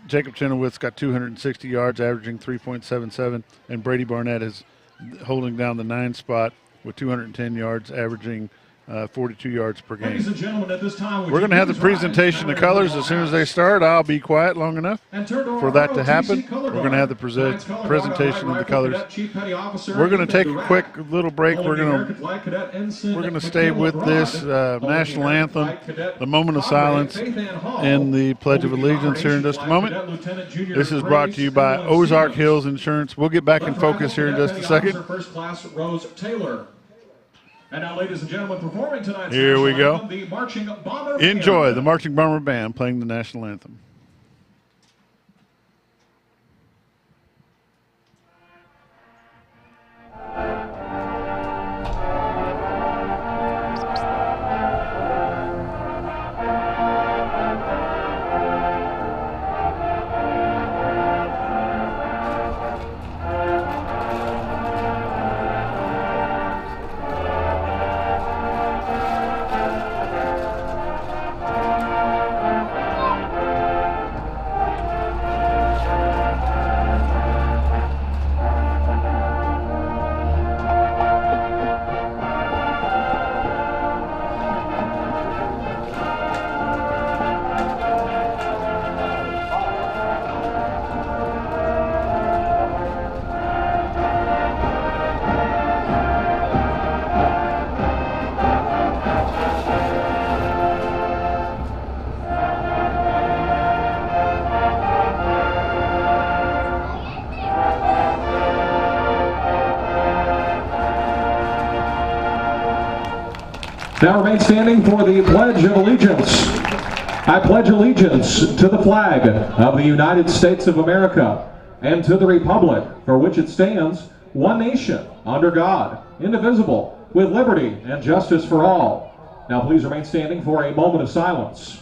Jacob Chenoweth's got 260 yards, averaging 3.77, and Brady Barnett is holding down the 9th spot with 210 yards, averaging 42 yards per game. Ladies and gentlemen, at this time, we're going to have the presentation of colors as soon as they start. I'll be quiet long enough for that to happen. We're going to have the presentation of the colors. We're going to take a quick little break. We're going to stay with this national anthem, the moment of silence, and the Pledge of Allegiance here in just a moment. This is brought to you by Ozark Hills Insurance. We'll get back in focus here in just a second. First class Rose Taylor. And now, ladies and gentlemen, performing tonight's here we go. Anthem, the Marching Bomber Enjoy Band. the Marching Bomber Band playing the national anthem. Now remain standing for the Pledge of Allegiance. I pledge allegiance to the flag of the United States of America and to the republic for which it stands, one nation, under God, indivisible, with liberty and justice for all. Now please remain standing for a moment of silence.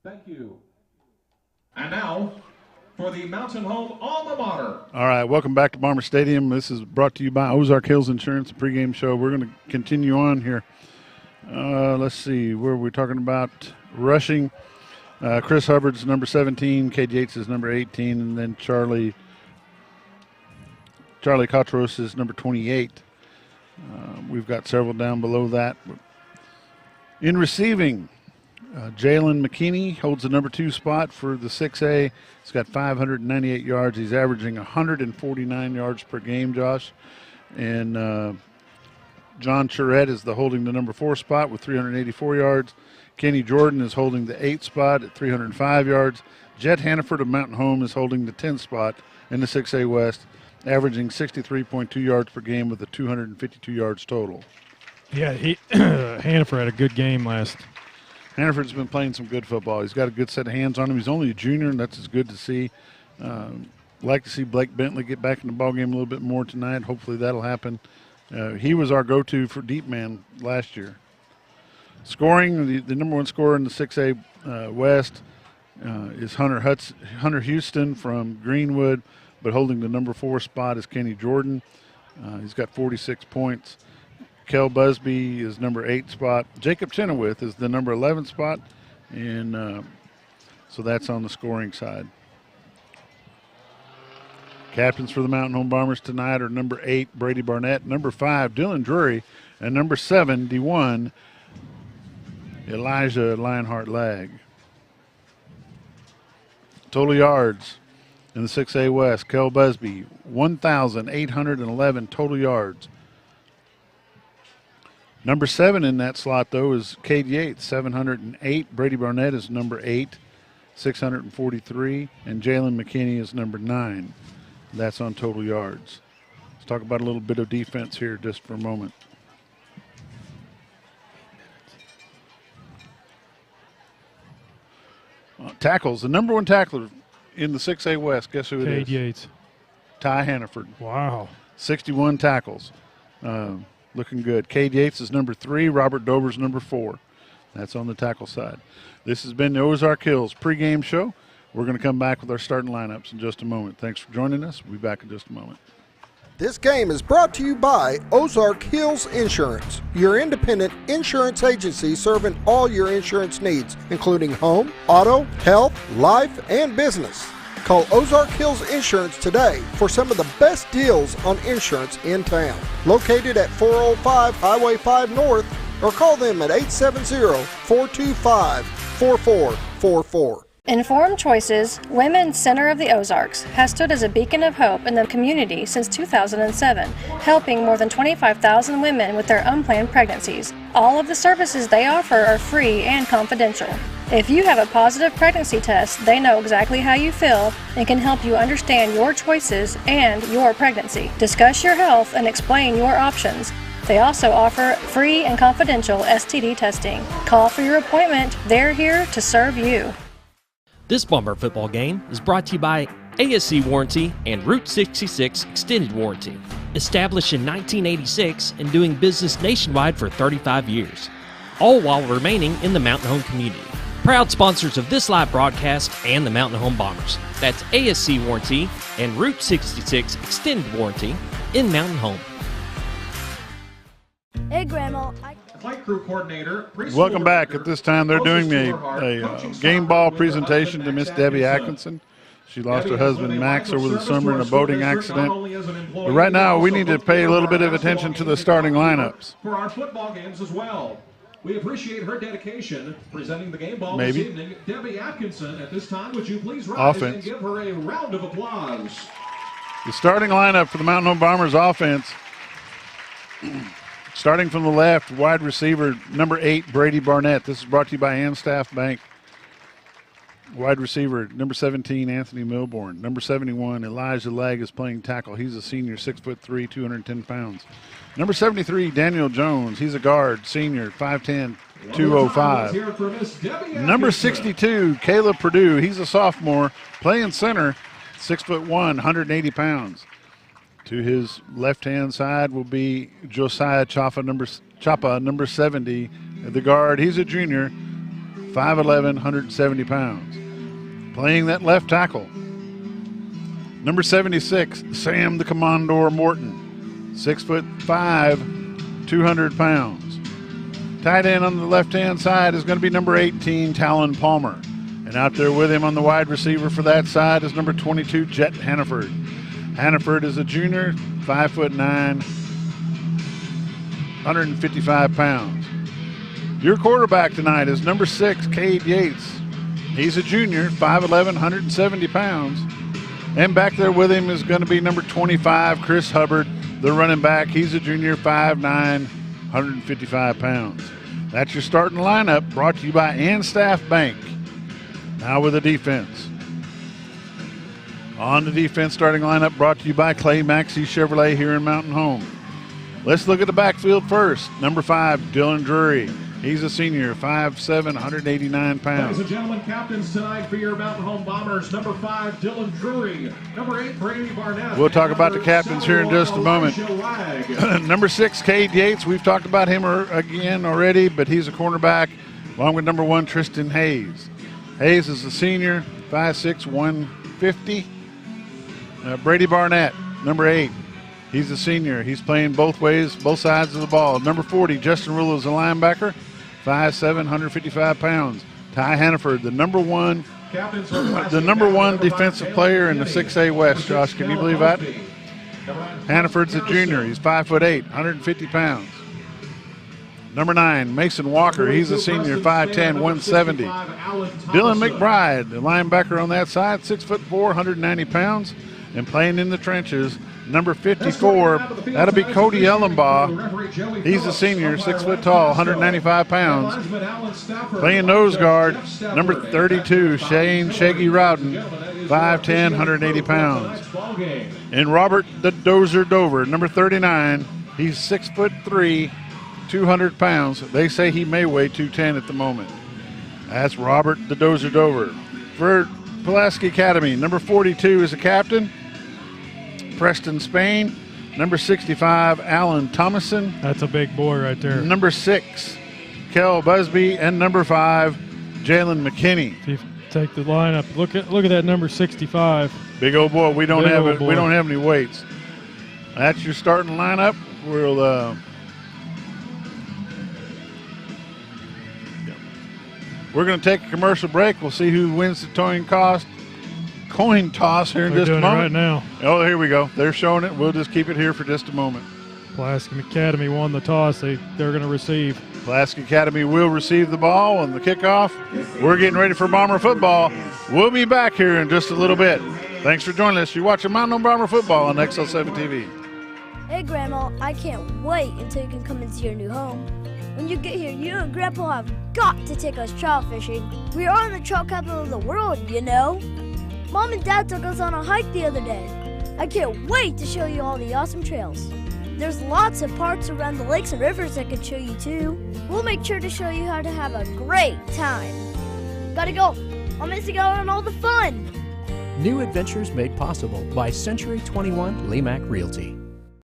Thank you. And now, for the Mountain Home alma mater. All right, welcome back to Bomber Stadium. This is brought to you by Ozark Hills Insurance, a pregame show. We're going to continue on here. Let's see, where we're talking about rushing. Chris Hubbard's number 17, Cade Yates is number 18, and then Charlie Cotros is number 28. We've got several down below that. In receiving, Jalen McKinney holds the number 2 spot for the 6A. He's got 598 yards. He's averaging 149 yards per game, Josh. And John Charette is holding the number 4 spot with 384 yards. Kenny Jordan is holding the 8th spot at 305 yards. Jet Hannaford of Mountain Home is holding the 10th spot in the 6A West, averaging 63.2 yards per game with 252 yards total. Yeah, Hannaford had a good game last. Hannaford's been playing some good football. He's got a good set of hands on him. He's only a junior, and that's as good to see. Like to see Blake Bentley get back in the ballgame a little bit more tonight. Hopefully that'll happen. He was our go-to for deep man last year. Scoring, the number 1 scorer in the 6A West is Hunter Houston from Greenwood, but holding the number 4 spot is Kenny Jordan. He's got 46 points. Kel Busby is number 8 spot. Jacob Chenoweth is the number 11 spot, and so that's on the scoring side. Captains for the Mountain Home Bombers tonight are number 8, Brady Barnett, number 5, Dylan Drury, and number 7, D1, Elijah Lionheart-Lag. Total yards in the 6A West, Kel Busby, 1,811 total yards. Number 7 in that slot, though, is Cade Yates, 708. Brady Barnett is number 8, 643. And Jalen McKinney is number 9. That's on total yards. Let's talk about a little bit of defense here just for a moment. Tackles. The number 1 tackler in the 6A West, guess who it is? Cade Yates. Ty Hannaford. Wow. 61 tackles. Looking good. Cade Yates is number 3. Robert Dover's number 4. That's on the tackle side. This has been the Ozark Hills pregame show. We're going to come back with our starting lineups in just a moment. Thanks for joining us. We'll be back in just a moment. This game is brought to you by Ozark Hills Insurance, your independent insurance agency serving all your insurance needs, including home, auto, health, life, and business. Call Ozark Hills Insurance today for some of the best deals on insurance in town. Located at 405 Highway 5 North, or call them at 870-425-4444. Informed Choices, Women's Center of the Ozarks, has stood as a beacon of hope in the community since 2007, helping more than 25,000 women with their unplanned pregnancies. All of the services they offer are free and confidential. If you have a positive pregnancy test, they know exactly how you feel and can help you understand your choices and your pregnancy. Discuss your health and explain your options. They also offer free and confidential STD testing. Call for your appointment. They're here to serve you. This Bomber football game is brought to you by ASC Warranty and Route 66 Extended Warranty. Established in 1986 and doing business nationwide for 35 years, all while remaining in the Mountain Home community. Proud sponsors of this live broadcast and the Mountain Home Bombers. That's ASC Warranty and Route 66 Extended Warranty in Mountain Home. Hey, Grandma. Flight crew coordinator. Welcome back. At this time, they're doing a game ball presentation to Miss Debbie Atkinson. She lost her husband, Max, over the summer in a boating accident. But right now, we need to pay a little bit of attention to the starting lineups. For our football games as well. We appreciate her dedication presenting the game ball Maybe. this evening. Debbie Atkinson, at this time, would you please rise and give her a round of applause? The starting lineup for the Mountain Home Bombers offense. Starting from the left, wide receiver, number 8, Brady Barnett. This is brought to you by Anstaff Bank. Wide receiver, number 17, Anthony Milborn. Number 71, Elijah Legg is playing tackle. He's a senior, 6'3", 210 pounds. Number 73, Daniel Jones. He's a guard, senior, 5'10", 205. Number 62, Caleb Purdue. He's a sophomore, playing center, 6'1", 180 pounds. To his left-hand side will be Josiah Chapa, number 70, the guard. He's a junior, 5'11", 170 pounds. Playing that left tackle, number 76, Sam the Commodore Morton, 6'5", 200 pounds. Tight end on the left-hand side is going to be number 18, Talon Palmer. And out there with him on the wide receiver for that side is number 22, Jet Hannaford. Hannaford is a junior, 5'9", 155 pounds. Your quarterback tonight is number 6, Cade Yates. He's a junior, 5'11", 170 pounds. And back there with him is going to be number 25, Chris Hubbard, the running back. He's a junior, 5'9", 155 pounds. That's your starting lineup, brought to you by Staff Bank. Now with the defense. On the defense starting lineup, brought to you by Clay Maxey Chevrolet here in Mountain Home. Let's look at the backfield first. Number 5, Dylan Drury. He's a senior, 5'7", 189 pounds. Ladies and gentlemen, captains tonight for your Mountain Home Bombers. Number 5, Dylan Drury. Number 8, Brady Barnett. We'll talk about the captains here in just a moment. Number 6, Cade Yates. We've talked about him again already, but he's a cornerback, along with number 1, Tristan Hayes. Hayes is a senior, 5'6", 150. Brady Barnett, number 8. He's a senior. He's playing both ways, both sides of the ball. Number 40, Justin Rulo is a linebacker, 5'7", 155 pounds. Ty Hannaford, the number one defensive player in the 6A West. Josh, can you believe that? Hannaford's a junior. He's 5'8", 150 pounds. Number 9, Mason Walker. He's a senior, 5'10", 170. Dylan McBride, the linebacker on that side, 6'4", 190 pounds, and playing in the trenches. Number 54, that'll be Cody Ellenbaugh. He's a senior, 6 foot tall, 195 pounds. Playing nose guard, number 32, Shane Shaggy Rowden, 5'10", 180 pounds. And Robert the Dozer Dover, number 39, he's 6'3", 200 pounds. They say he may weigh 210 at the moment. That's Robert the Dozer Dover. For Pulaski Academy, number 42 is a captain, Preston Spain. Number 65, Alan Thomason. That's a big boy right there. Number 6, Kel Busby, and number 5, Jalen McKinney. If you take the lineup, look at that number 65. Big old boy. We don't have any weights. That's your starting lineup. We're going to take a commercial break. We'll see who wins the coin toss here in just a moment. Right now. Oh, here we go. They're showing it. We'll just keep it here for just a moment. Pulaski Academy won the toss. They're going to receive. Pulaski Academy will receive the ball on the kickoff. We're getting ready for Bomber football. We'll be back here in just a little bit. Thanks for joining us. You're watching Mountain Home Bomber football on XL7 TV. Hey, Grandma, I can't wait until you can come into your new home. When you get here, you and Grandpa have got to take us trout fishing. We are in the trout capital of the world, you know. Mom and Dad took us on a hike the other day. I can't wait to show you all the awesome trails. There's lots of parks around the lakes and rivers I could show you too. We'll make sure to show you how to have a great time. Gotta go. I'm missing out on all the fun. New adventures made possible by Century 21 Lemac Realty.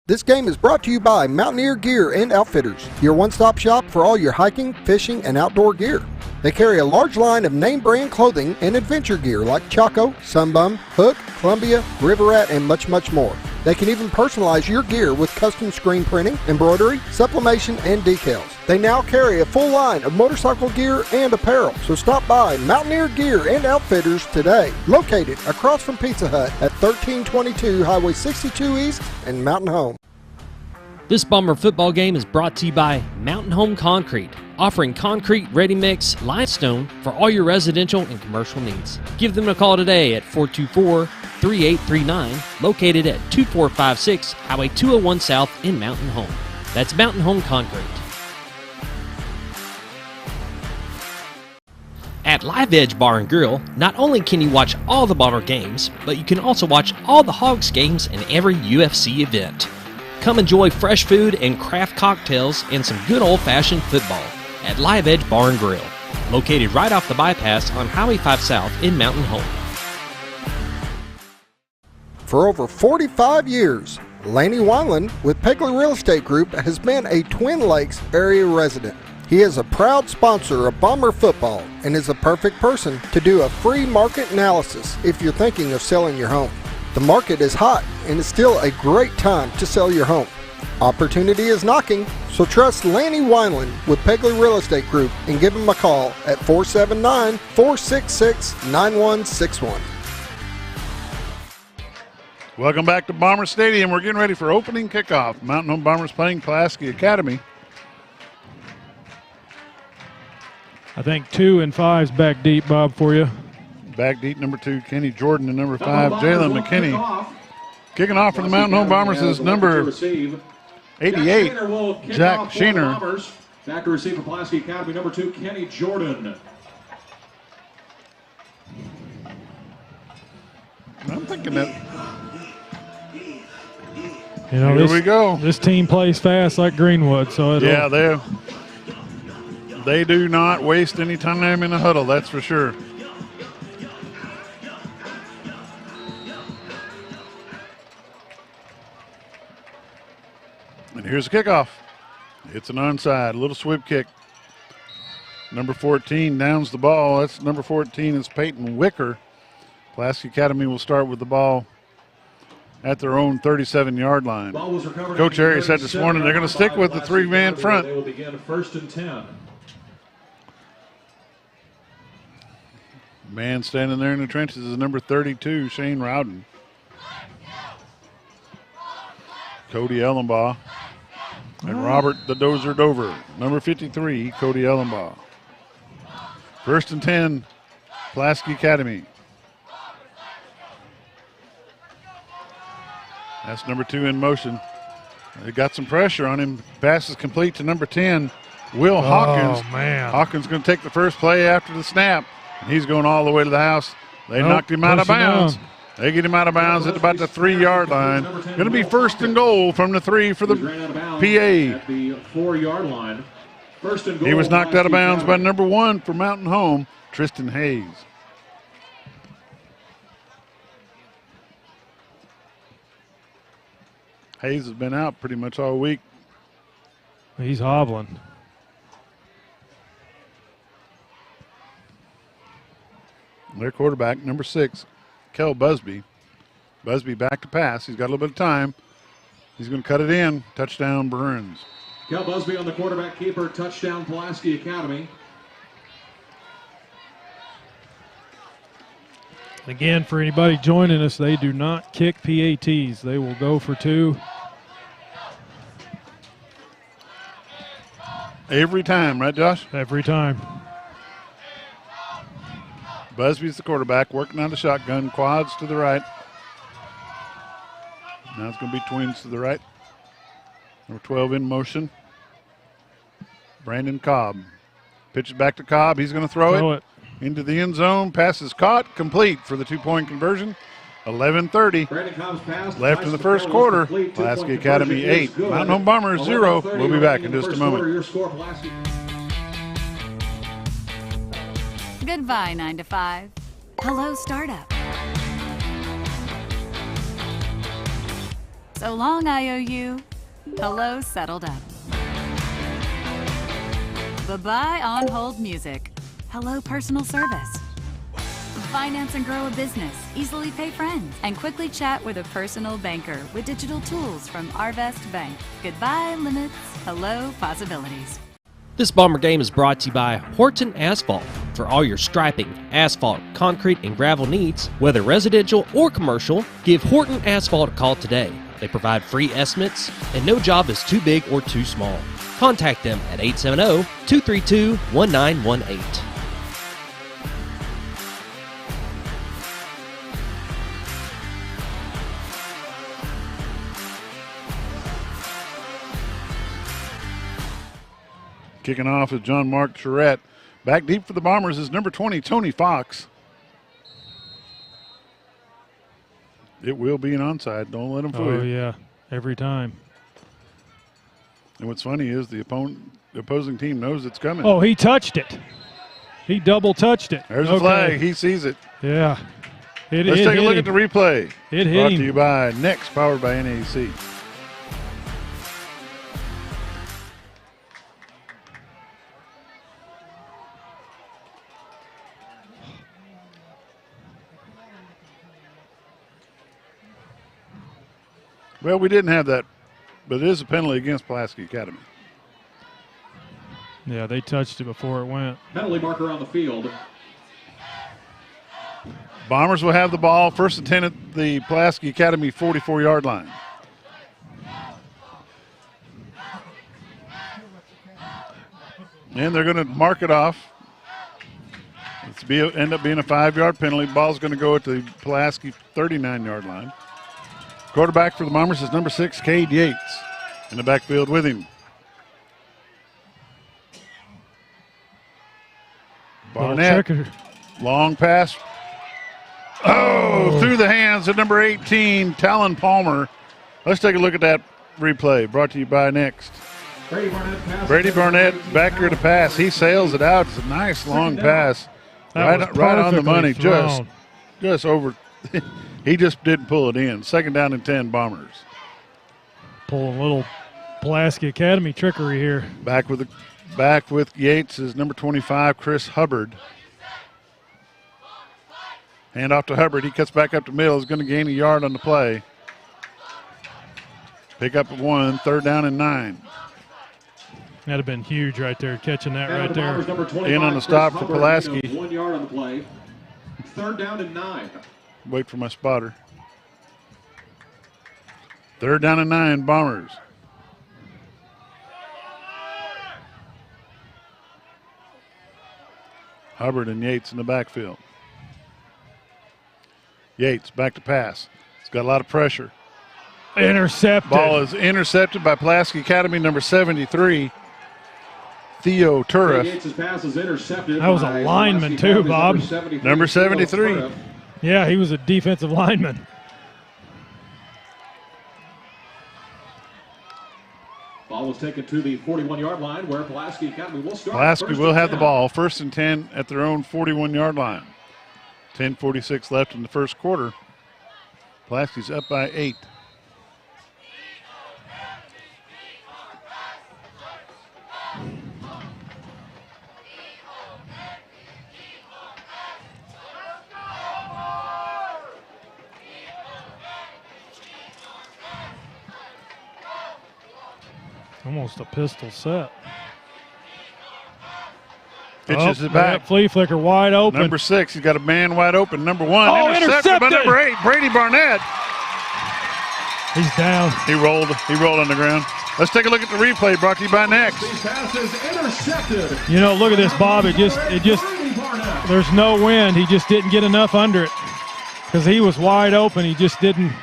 This game is brought to you by Mountaineer Gear and Outfitters, your one-stop shop for all your hiking, fishing, and outdoor gear. They carry a large line of name brand clothing and adventure gear like Chaco, Sunbum, Hook, Columbia, River Rat, and much, much more. They can even personalize your gear with custom screen printing, embroidery, sublimation, and decals. They now carry a full line of motorcycle gear and apparel, so stop by Mountaineer Gear and Outfitters today, located across from Pizza Hut at 1322 Highway 62 East in Mountain Home. This Bomber football game is brought to you by Mountain Home Concrete, offering concrete, ready-mix, limestone for all your residential and commercial needs. Give them a call today at 424-3839, located at 2456 Highway 201 South in Mountain Home. That's Mountain Home Concrete. At Live Edge Bar and Grill, not only can you watch all the Bomber games, but you can also watch all the Hogs games and every UFC event. Come enjoy fresh food and craft cocktails and some good old-fashioned football at Live Edge Bar and Grill, located right off the bypass on Highway 5 South in Mountain Home. For over 45 years, Laney Wineland with Pegler Real Estate Group has been a Twin Lakes area resident. He is a proud sponsor of Bomber football and is a perfect person to do a free market analysis if you're thinking of selling your home. The market is hot and it's still a great time to sell your home. Opportunity is knocking, so trust Laney Wineland with Pegler Real Estate Group and give him a call at 479-466-9161. Welcome back to Bomber Stadium. We're getting ready for opening kickoff. Mountain Home Bombers playing Pulaski Academy. I think 2 and 5's back deep, Bob, for you. Back deep, number 2, Kenny Jordan, and number 5, Jalen McKinney. Kicking off for the Mountain Home Bombers is number 88, Jack Sheener. Back to receive for Pulaski Academy, number 2, Kenny Jordan. I'm thinking that. You know, Here we go. This team plays fast like Greenwood, so yeah, they do not waste any time in the huddle. That's for sure. And here's a kickoff. It's an onside, a little sweep kick. Number 14 downs the ball. That's number 14 is Peyton Wicker. Pulaski Academy will start with the ball at their own 37-yard line. Coach Harry said this morning they're going to stick with the 3-man front. They will begin 1st and 10. Man standing there in the trenches is number 32, Shane Rowden. Cody Ellenbaugh. And Robert the Dozer Dover, number 53, Cody Ellenbaugh. 1st and 10, Pulaski Academy. That's number 2 in motion. They got some pressure on him. Pass is complete to number 10, Will Hawkins. Oh, man. Hawkins going to take the first play after the snap, and he's going all the way to the house. They knocked him out of bounds. They get him out of bounds at about the 3-yard line. Going to be 1st and goal from the 3 for the PA. At the 4-yard line. 1st and goal. He was knocked out of bounds by number 1 for Mountain Home, Tristan Hayes. Hayes has been out pretty much all week. He's hobbling. Their quarterback, number 6, Kel Busby. Busby back to pass. He's got a little bit of time. He's going to cut it in. Touchdown, Bruins. Kel Busby on the quarterback keeper. Touchdown, Pulaski Academy. Again, for anybody joining us, they do not kick PATs. They will go for 2. Every time, right, Josh? Every time. Busby's the quarterback, working on the shotgun, quads to the right. Now it's going to be twins to the right. Number 12 in motion. Brandon Cobb. Pitches back to Cobb. He's going to throw it into the end zone. Pass is caught, complete for the 2-point conversion. 11:30 left in the first quarter. Pulaski Academy 8. Mountain Home Bombers 0. We'll be back in just a moment. Goodbye, 9 to 5. Hello, startup. So long, IOU. Hello, settled up. Bye-bye, on hold music. Hello, personal service. Finance and grow a business, easily pay friends, and quickly chat with a personal banker with digital tools from Arvest Bank. Goodbye, limits. Hello, possibilities. This Bomber game is brought to you by Horton Asphalt. For all your striping, asphalt, concrete, and gravel needs, whether residential or commercial, give Horton Asphalt a call today. They provide free estimates, and no job is too big or too small. Contact them at 870-232-1918. Kicking off is John Mark Charette. Back deep for the Bombers is number 20, Tony Fox. It will be an onside. Don't let him fool you. Oh, yeah, every time. And what's funny is the opposing team knows it's coming. Oh, he touched it. He double touched it. There's a flag. He sees it. Yeah. Let's take a look at the replay. It hit Brought him. to you by Next, powered by NAC. Well, we didn't have that, but it is a penalty against Pulaski Academy. Yeah, they touched it before it went. Penalty marker on the field. Bombers will have the ball, 1st and 10 at the Pulaski Academy 44-yard line. And they're going to mark it off end up being a 5-yard penalty. Ball's going to go at the Pulaski 39-yard line. Quarterback for the Bombers is number 6, Cade Yates, in the backfield with him. Barnett, long pass. Oh, through the hands of number 18, Talon Palmer. Let's take a look at that replay, brought to you by Next. Brady Barnett back here to pass. He sails it out. It's a nice long pass. Right on the money. Just over. He just didn't pull it in. 2nd down and 10, Bombers. Pulling a little Pulaski Academy trickery here. Back with Yates is number 25, Chris Hubbard. Hand off to Hubbard. He cuts back up to middle. Is going to gain a yard on the play. Pick up 1, 3rd down and 9. That'd have been huge right there, catching that right there. In on the stop for Pulaski. 1 yard on the play. 3rd down and 9. Wait for my spotter. 3rd down and 9, Bombers. Hubbard and Yates in the backfield. Yates back to pass. He's got a lot of pressure. Intercepted. Ball is intercepted by Pulaski Academy, number 73, Theo Turriff. Yates' pass is intercepted. That was a lineman too, Bob. Number 73. Yeah, he was a defensive lineman. Ball was taken to the 41-yard line where Pulaski Academy will start. Pulaski will have the ball. 1st and 10 at their own 41-yard line. 10:46 left in the first quarter. Pulaski's up by 8. Almost a pistol set. Pitches it back. Flea flicker wide open. Number 6, he's got a man wide open. Number 1, intercepted by number 8, Brady Barnett. He's down. He rolled on the ground. Let's take a look at the replay brought to you by Next. These passes intercepted. You know, look at this, Bob. It just there's no wind. He just didn't get enough under it because he was wide open. He just didn't.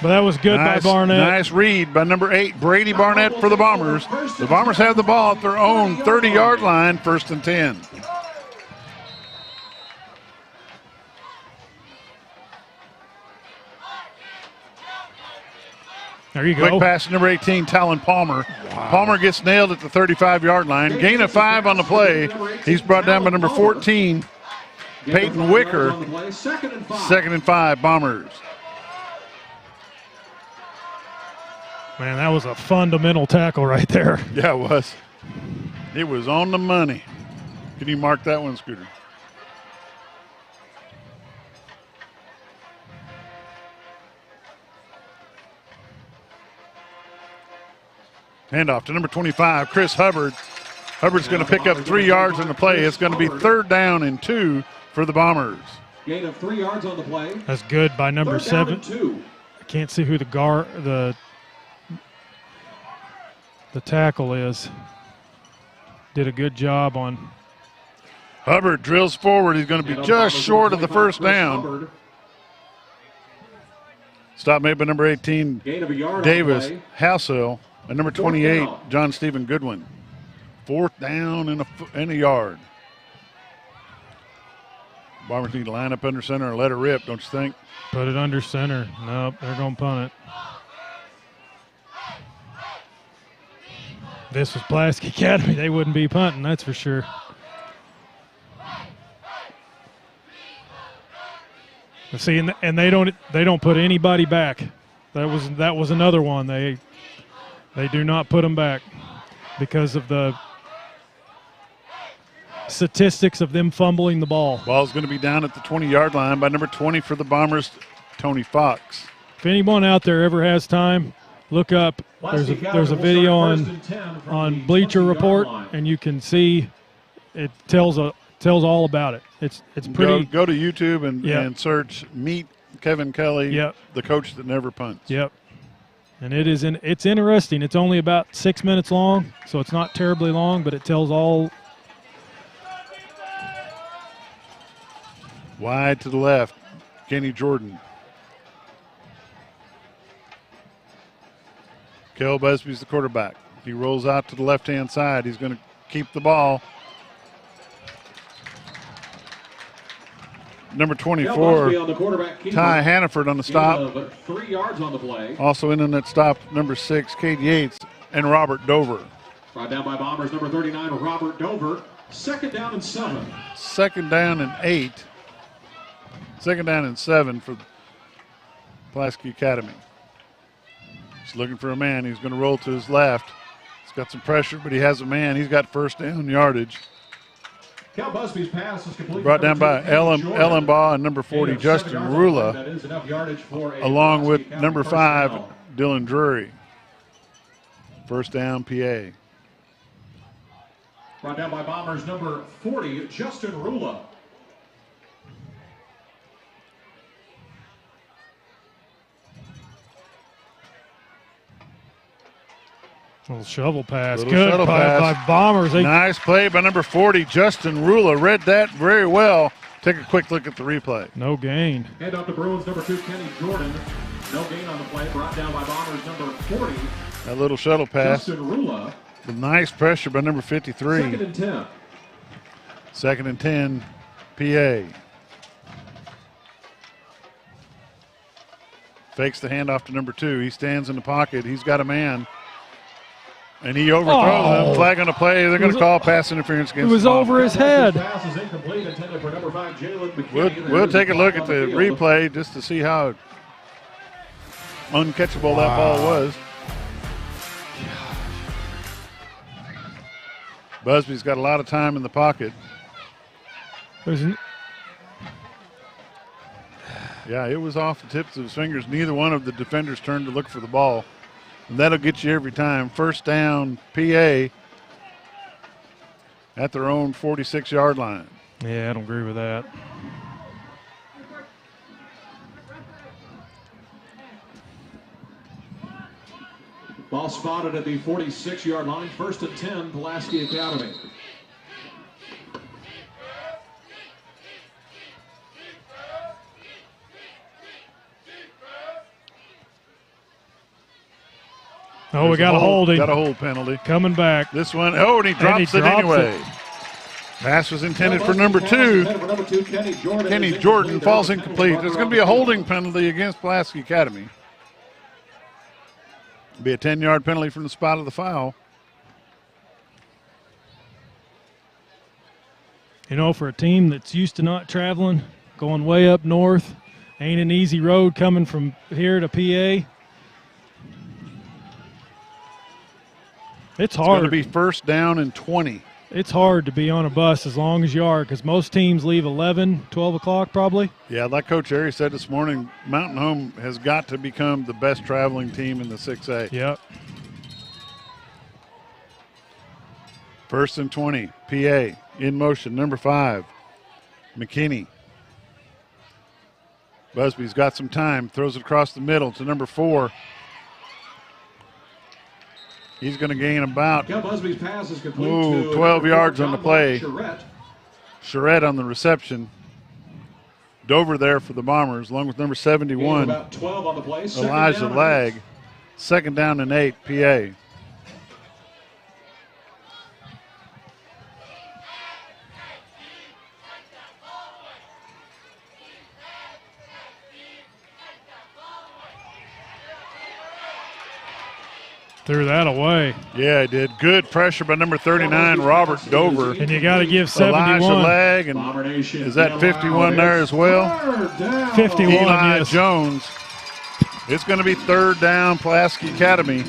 But that was good by Barnett. Nice read by number 8, Brady Barnett for the Bombers. The Bombers have the ball at their own 30-yard line, 1st and 10. There you go. Quick pass to number 18, Talon Palmer. Wow. Palmer gets nailed at the 35-yard line. Gain of 5 on the play. He's brought down by number 14, Peyton Wicker. 2nd and 5, Bombers. Man, that was a fundamental tackle right there. Yeah, it was. It was on the money. Can you mark that one, Scooter? Handoff to number 25, Chris Hubbard. Hubbard's going to pick up 3 yards on the play. It's going to be 3rd down and 2 for the Bombers. Gain of 3 yards on the play. That's good by number 7. I can't see who the tackle is. Did a good job on. Hubbard drills forward. He's going to be just short of the 1st down. Stop made by number 18, Davis Hassel, and number 28, John Stephen Goodwin. 4th down and a yard. Bombers need to line up under center and let it rip, don't you think? Put it under center. Nope, they're going to punt it. This was Pulaski Academy. They wouldn't be punting, that's for sure. See, and they don't put anybody back. That was another one. They do not put them back because of the statistics of them fumbling the ball. Ball's going to be down at the 20-yard line by number 20 for the Bombers, Tony Fox. If anyone out there ever has time, look up. There's a video on Bleacher Report, and you can see it tells all about it. It's pretty. Go to YouTube and search "Meet Kevin Kelly," the coach that never punts. Yep. And it's interesting. It's only about 6 minutes long, so it's not terribly long, but it tells all Wide to the left, Kenny Jordan. Kel Busby's the quarterback. He rolls out to the left-hand side. He's going to keep the ball. Number 24, Ty Hannaford on the stop. 3 yards on the play. Also in on that stop, number 6, Cade Yates and Robert Dover. Brought down by Bombers, number 39, Robert Dover. 2nd down and 7. 2nd down and 8. 2nd down and 7 for Pulaski Academy. He's looking for a man. He's going to roll to his left. He's got some pressure, but he has a man. He's got 1st down yardage. Cal Busby's pass is complete. Brought down by Ellen Baugh and number 40, Justin Rula, along with number 5, Dylan Drury. 1st down, PA. Brought down by Bombers, number 40, Justin Rula. Little shovel pass. Little Good shuttle by Bombers. Nice play by number 40, Justin Rula. Read that very well. Take a quick look at the replay. No gain. Hand off to Bruins, number 2, Kenny Jordan. No gain on the play. Brought down by Bombers, number 40. That little shuttle pass. Justin Rula. With nice pressure by number 53. 2nd and 10. 2nd and 10, PA. Fakes the handoff to number 2. He stands in the pocket. He's got a man. And he overthrows him. Flag on the play. They're going to call pass interference against him. It was over his head. Pass is incomplete, intended for number 5, Jalen McKinney. We'll take a look at the replay just to see how uncatchable that ball was. Busby's got a lot of time in the pocket. Yeah, it was off the tips of his fingers. Neither one of the defenders turned to look for the ball. And that'll get you every time. 1st down, PA at their own 46-yard line. Yeah, I don't agree with that. Ball spotted at the 46-yard line. 1st and 10, Pulaski Academy. Oh, we got a holding. Got a hold penalty. Coming back. This one, and he drops it anyway. Pass was intended for number 2. Kenny Jordan falls incomplete. There's going to be a holding penalty against Pulaski Academy. Be a 10-yard penalty from the spot of the foul. You know, for a team that's used to not traveling, going way up north, ain't an easy road coming from here to PA. It's hard. It's going to be 1st down and 20. It's hard to be on a bus as long as you are because most teams leave 11, 12 o'clock probably. Yeah, like Coach Airy said this morning, Mountain Home has got to become the best traveling team in the 6A. Yep. 1st and 20, PA in motion, number 5, McKinney. Busby's got some time, throws it across the middle to number 4. He's going to gain about 12 yards on the play. Charette on the reception. Dover there for the Bombers, along with number 71, Elijah Lag. 2nd down and 8, PA. Threw that away. Yeah, he did. Good pressure by number 39, Robert Dover. And you got to give 71. Elijah Lag, and is that 51 there as well? 51, Eli yes. Jones. It's going to be 3rd down, Pulaski Academy.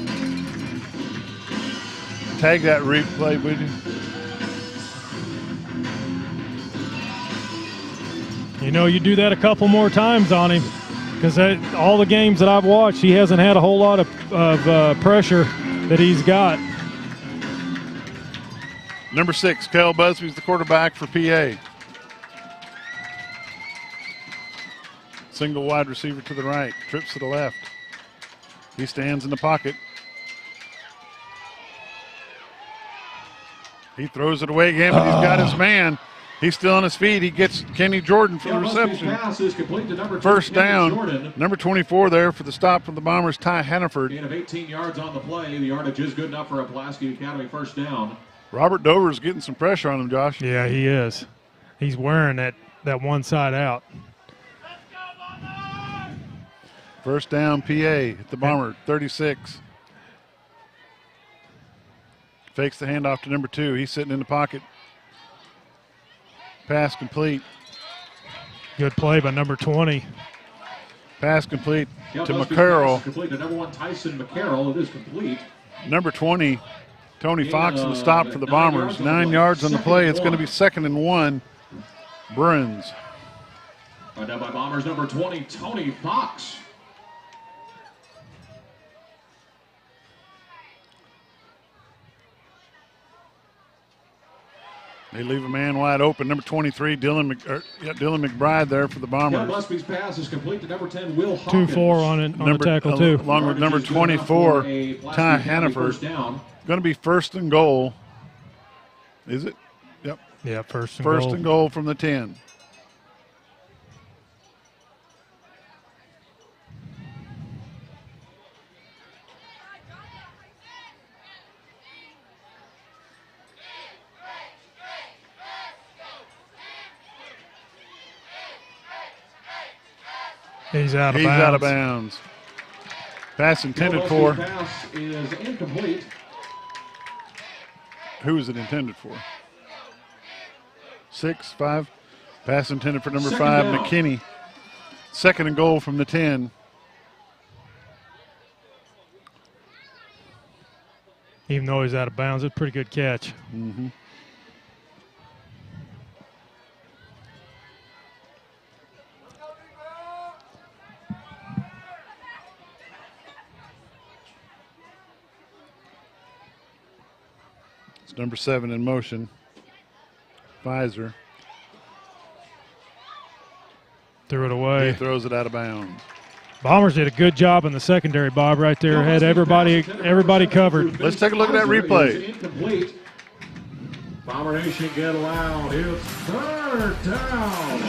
Tag that replay, would you? You know, you do that a couple more times on him. Because all the games that I've watched, he hasn't had a whole lot of pressure that he's got. Number 6, Kel Busby's the quarterback for PA. Single wide receiver to the right, trips to the left. He stands in the pocket. He throws it away again, but he's got his man. He's still on his feet. He gets Kenny Jordan for the reception. Pass is complete to number 2, First Kenny down. Jordan. Number 24 there for the stop from the Bombers, Ty Hannaford. Gain of 18 yards on the play. The yardage is good enough for a Pulaski Academy first down. Robert Dover's getting some pressure on him, Josh. Yeah, he is. He's wearing that one side out. First down, PA at the Bomber, 36. Fakes the handoff to number 2. He's sitting in the pocket. Pass complete. Good play by number 20. Pass complete to Busby's McCarroll. pass is complete to number 1, Tyson McCarroll. It is complete. Number 20, Tony Fox on the stop for the Bombers. 9 yards on the play. It's going to be 2nd and 1. Bruins. Brought down by Bombers number 20, Tony Fox. They leave a man wide open. Number 23, Dylan McBride there for the Bombers. Busby's pass is complete to number 10, Will Hawkins. 2-4 on the tackle, too. Along with number 24, Ty Hannaford. Going to be 1st and goal. Is it? Yep. Yeah, first and goal. First and goal from the 10. He's out of bounds. Pass intended for. Pass is incomplete. Who is it intended for? 6-5. Pass intended for number 5, McKinney. 2nd and goal from the 10. Even though he's out of bounds, it's a pretty good catch. Mm-hmm. Number 7 in motion. Pfizer. Threw it away. He throws it out of bounds. Bombers did a good job in the secondary, Bob, right there. Had everybody covered. Let's take a look at that replay. Incomplete. Bomber Nation get loud. It's 3rd down.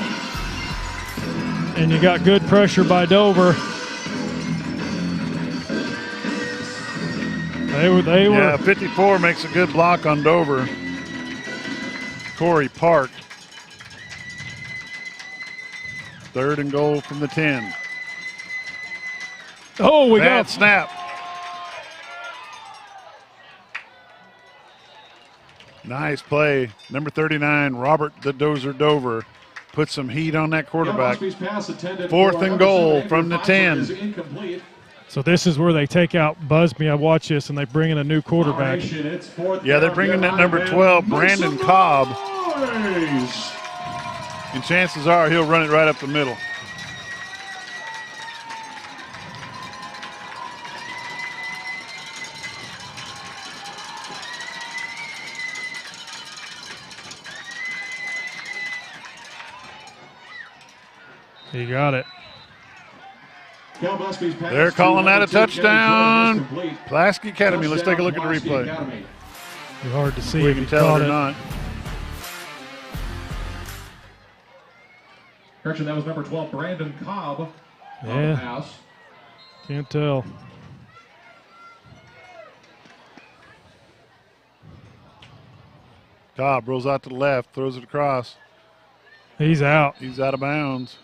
And you got good pressure by Dover. They were. Yeah, 54 makes a good block on Dover. Corey Park. 3rd and goal from the 10. Oh, we Bad got snap. Nice play. Number 39, Robert the Dozer Dover. Put some heat on that quarterback. 4th and goal from the 10. So this is where they take out Busby. I watch this, and they bring in a new quarterback. Yeah, they're bringing that number 12, Brandon Cobb. And chances are he'll run it right up the middle. He got it. They're calling that a touchdown. Pulaski Academy. Let's take a look at the replay. It's hard to see we if can he tell caught it or it. not. Correction, that was number 12, Brandon Cobb. Yeah. Pass. Can't tell. Cobb rolls out to the left, throws it across. He's out. He's out of bounds.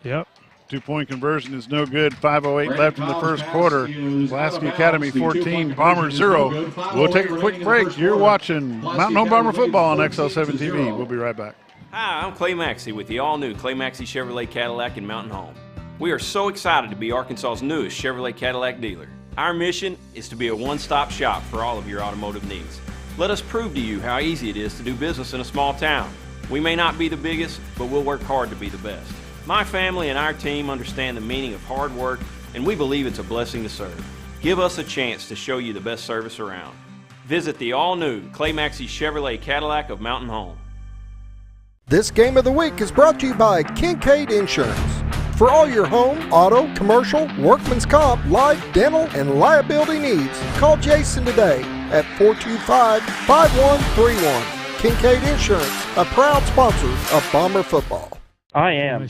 Yep. 2-point conversion is no good. 5:08 left in the first quarter. Pulaski Academy 14, Bombers 0. We'll take a quick break. You're watching Mountain Home Bomber football on XL7 TV. We'll be right back. Hi, I'm Clay Maxey with the all-new Clay Maxey Chevrolet Cadillac in Mountain Home. We are so excited to be Arkansas's newest Chevrolet Cadillac dealer. Our mission is to be a one-stop shop for all of your automotive needs. Let us prove to you how easy it is to do business in a small town. We may not be the biggest, but we'll work hard to be the best. My family and our team understand the meaning of hard work, and we believe it's a blessing to serve. Give us a chance to show you the best service around. Visit the all-new Clay Maxey Chevrolet Cadillac of Mountain Home. This game of the week is brought to you by Kincaid Insurance. For all your home, auto, commercial, workman's comp, life, dental, and liability needs, call Jason today at 425-5131. Kincaid Insurance, a proud sponsor of Bomber football. I am.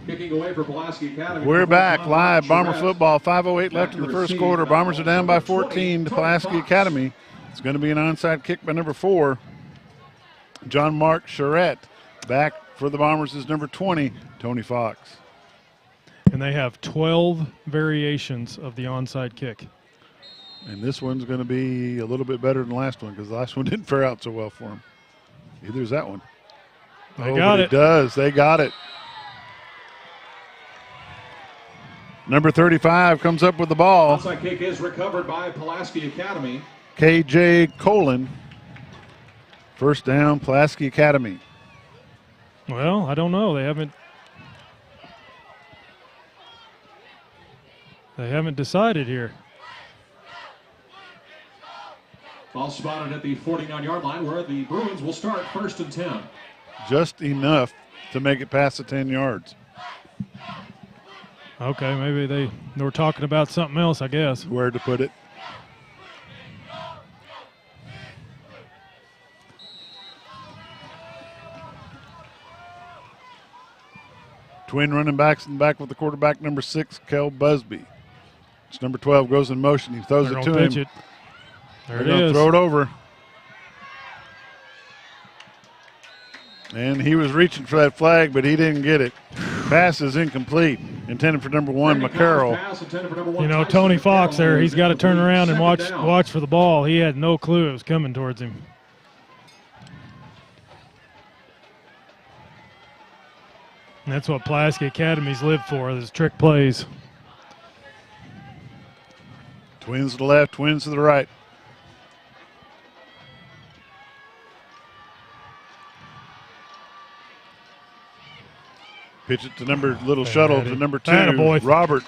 Kicking away for Pulaski Academy. We're back live. Bomber football, 5:08 left in the first quarter. Bombers are down by 14 to Pulaski Academy. It's going to be an onside kick by number 4, John Mark Charette. Back for the Bombers is number 20, Tony Fox. And they have 12 variations of the onside kick. And this one's going to be a little bit better than the last one because the last one didn't fare out so well for them. Either is that one. They got it. It does. They got it. Number 35 comes up with the ball. Onside kick is recovered by Pulaski Academy. KJ Colin. First down, Pulaski Academy. Well, I don't know. They haven't decided here. Ball spotted at the 49-yard line where the Bruins will start 1st and 10. Just enough to make it past the 10 yards. Okay, maybe they were talking about something else, I guess. Where to put it. Twin running backs in the back with the quarterback, number 6, Kel Busby. It's number 12, goes in motion. He throws it to him. It. There They're it is. Throw it over. And he was reaching for that flag, but he didn't get it. Pass is incomplete. Intended for number 1, McCarroll. You know, Tony Fox there, he's got to turn around and watch for the ball. He had no clue it was coming towards him. And that's what Pulaski Academies live for, is trick plays. Twins to the left, twins to the right. Pitch it to little shuttle to number 2, Attaboy. Robert.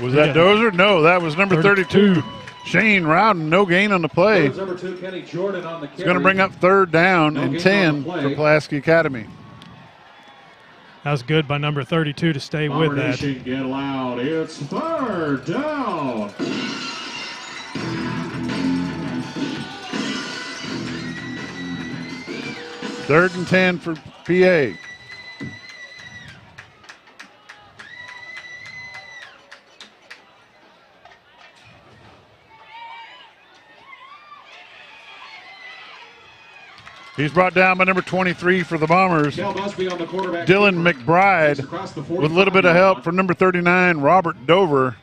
Was that Dozer? No, that was number 32. Shane Rowden, no gain on the play. Number 2, Kenny Jordan on the carry. It's going to bring up 3rd down and 10 for Pulaski Academy. That was good by number 32 to stay with that. Get loud. It's 3rd down. Third and 10 for PA. He's brought down by number 23 for the Bombers, Dylan McBride, with a little bit of help from number 39, Robert Dover.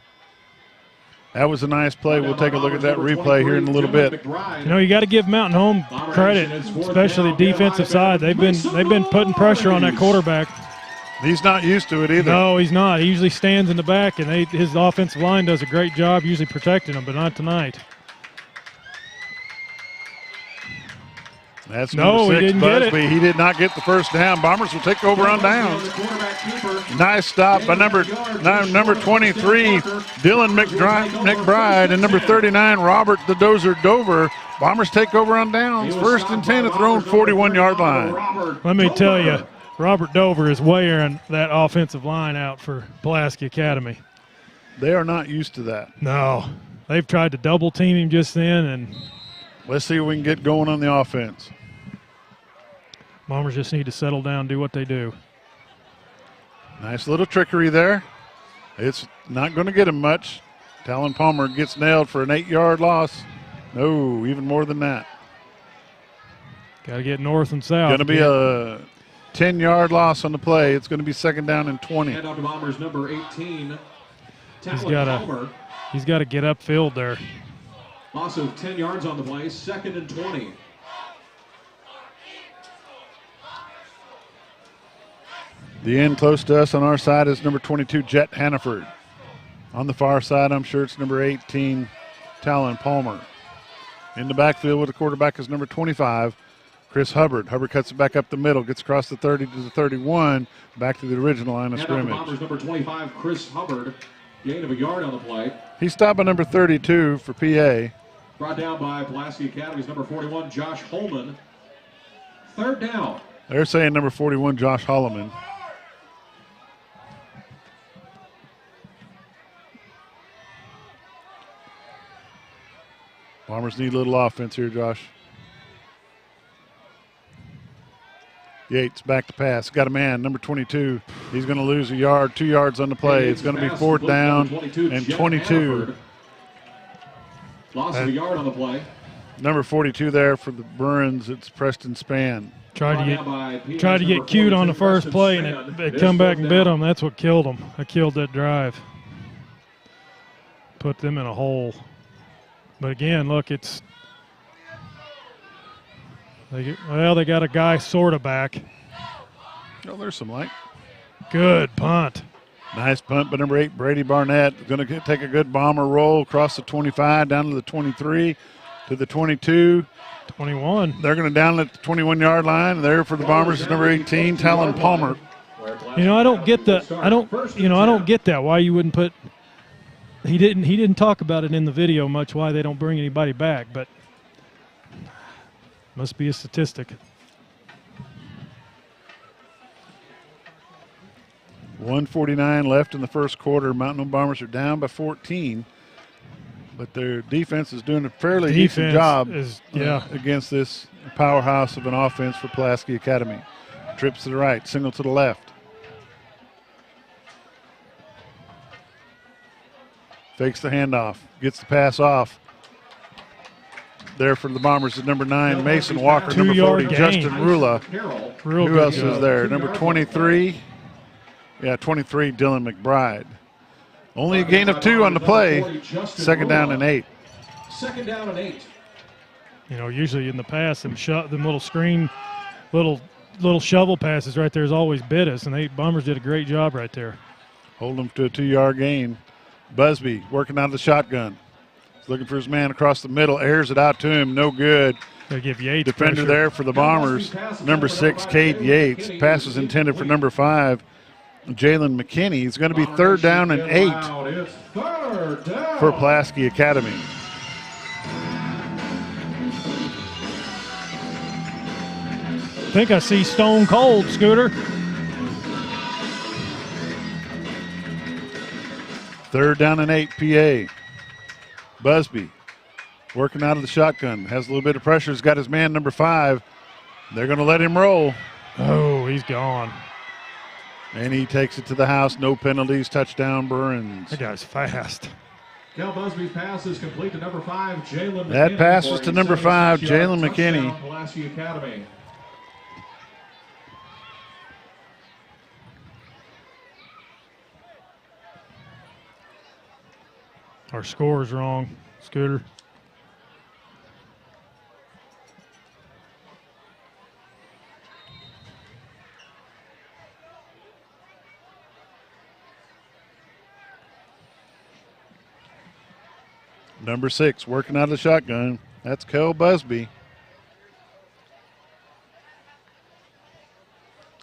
That was a nice play. We'll take a look at that replay here in a little bit. You know, you got to give Mountain Home credit, especially defensive side. They've been putting pressure on that quarterback. He's not used to it either. No, he's not. He usually stands in the back, and his offensive line does a great job usually protecting him, but not tonight. That's number 6, he didn't Busby. get it. He did not get the first down. Bombers will take over on downs. Nice stop by number 23, Dylan McBride, and number 39, Robert the Dozer Dover. Bombers take over on downs. 1st and 10 at their own 41-yard line. Let me tell you, Robert Dover is wearing that offensive line out for Pulaski Academy. They are not used to that. No. They've tried to double team him just then, and let's see if we can get going on the offense. Bombers just need to settle down, do what they do. Nice little trickery there. It's not going to get him much. Talon Palmer gets nailed for an 8-yard loss. No, even more than that. Got to get north and south. Going to be a 10-yard loss on the play. It's going to be 2nd down and 20. Hand off to Bombers number 18, He's Talon Palmer. got to get upfield there. Loss of 10 yards on the play, 2nd and 20. The end close to us on our side is number 22, Jet Hannaford. On the far side, I'm sure it's number 18, Talon Palmer. In the backfield with the quarterback is number 25, Chris Hubbard. Hubbard cuts it back up the middle, gets across the 30 to the 31, back to the original line of scrimmage. Bombers number 25, Chris Hubbard. Gain of a yard on the play. He stopped by number 32 for PA. Brought down by Pulaski Academy's number 41, Josh Holman. 3rd down. They're saying number 41, Josh Holloman. Bombers need a little offense here, Josh. Yates back to pass. Got a man, number 22. He's going to lose a yard, 2 yards on the play. It's going to be 4th down and 22. Loss of a yard on the play. Number 42 there for the Bruins. It's Preston Spann. Tried to get cute on the first play, and it come back and bit them. That's what killed them. That killed that drive. Put them in a hole. But again, look, they got a guy sort of back. Oh, there's some light. Good punt. Nice punt by number 8, Brady Barnett. Going to take a good bomber roll across the 25, down to the 23, to the 22. 21. They're going to down at the 21-yard line. There for the Bombers is number 18, Talon Palmer. I don't get that. Why you wouldn't put? He didn't talk about it in the video much. Why they don't bring anybody back, but must be a statistic. 1:49 left in the first quarter. Mountain Home Bombers are down by 14. But their defense is doing a fairly decent job against this powerhouse of an offense for Pulaski Academy. Trips to the right, single to the left. Fakes the handoff, gets the pass off. There for the Bombers is number 9, Mason Walker, number 40, Justin Rula. Who else is there? Number 23. Yeah, 23, Dylan McBride. Only a gain of 2 on the play. 2nd down and 8. 2nd down and 8. Usually in the past, them little screen, little shovel passes right there has always bit us, and the Bombers did a great job right there. Hold them to a 2-yard gain. Busby working out of the shotgun. He's looking for his man across the middle, airs it out to him, no good. They give Yates defender pressure there for the Bombers. Number 6, Cade Yates. Pass was intended for number 5. Jalen McKinney. It's going to be 3rd down and 8 for Pulaski Academy. I think I see Stone Cold, Scooter. 3rd down and 8, PA. Busby working out of the shotgun. Has a little bit of pressure. He's got his man, number 5. They're going to let him roll. Oh, he's gone. And he takes it to the house. No penalties. Touchdown, Bruins. That guy's fast. Cal Busby's pass is complete to number 5, Jalen McKinney. That pass was to number 5, Jalen McKinney. Pulaski Academy. Our score is wrong, Scooter. Number 6, working out of the shotgun. That's Kel Busby.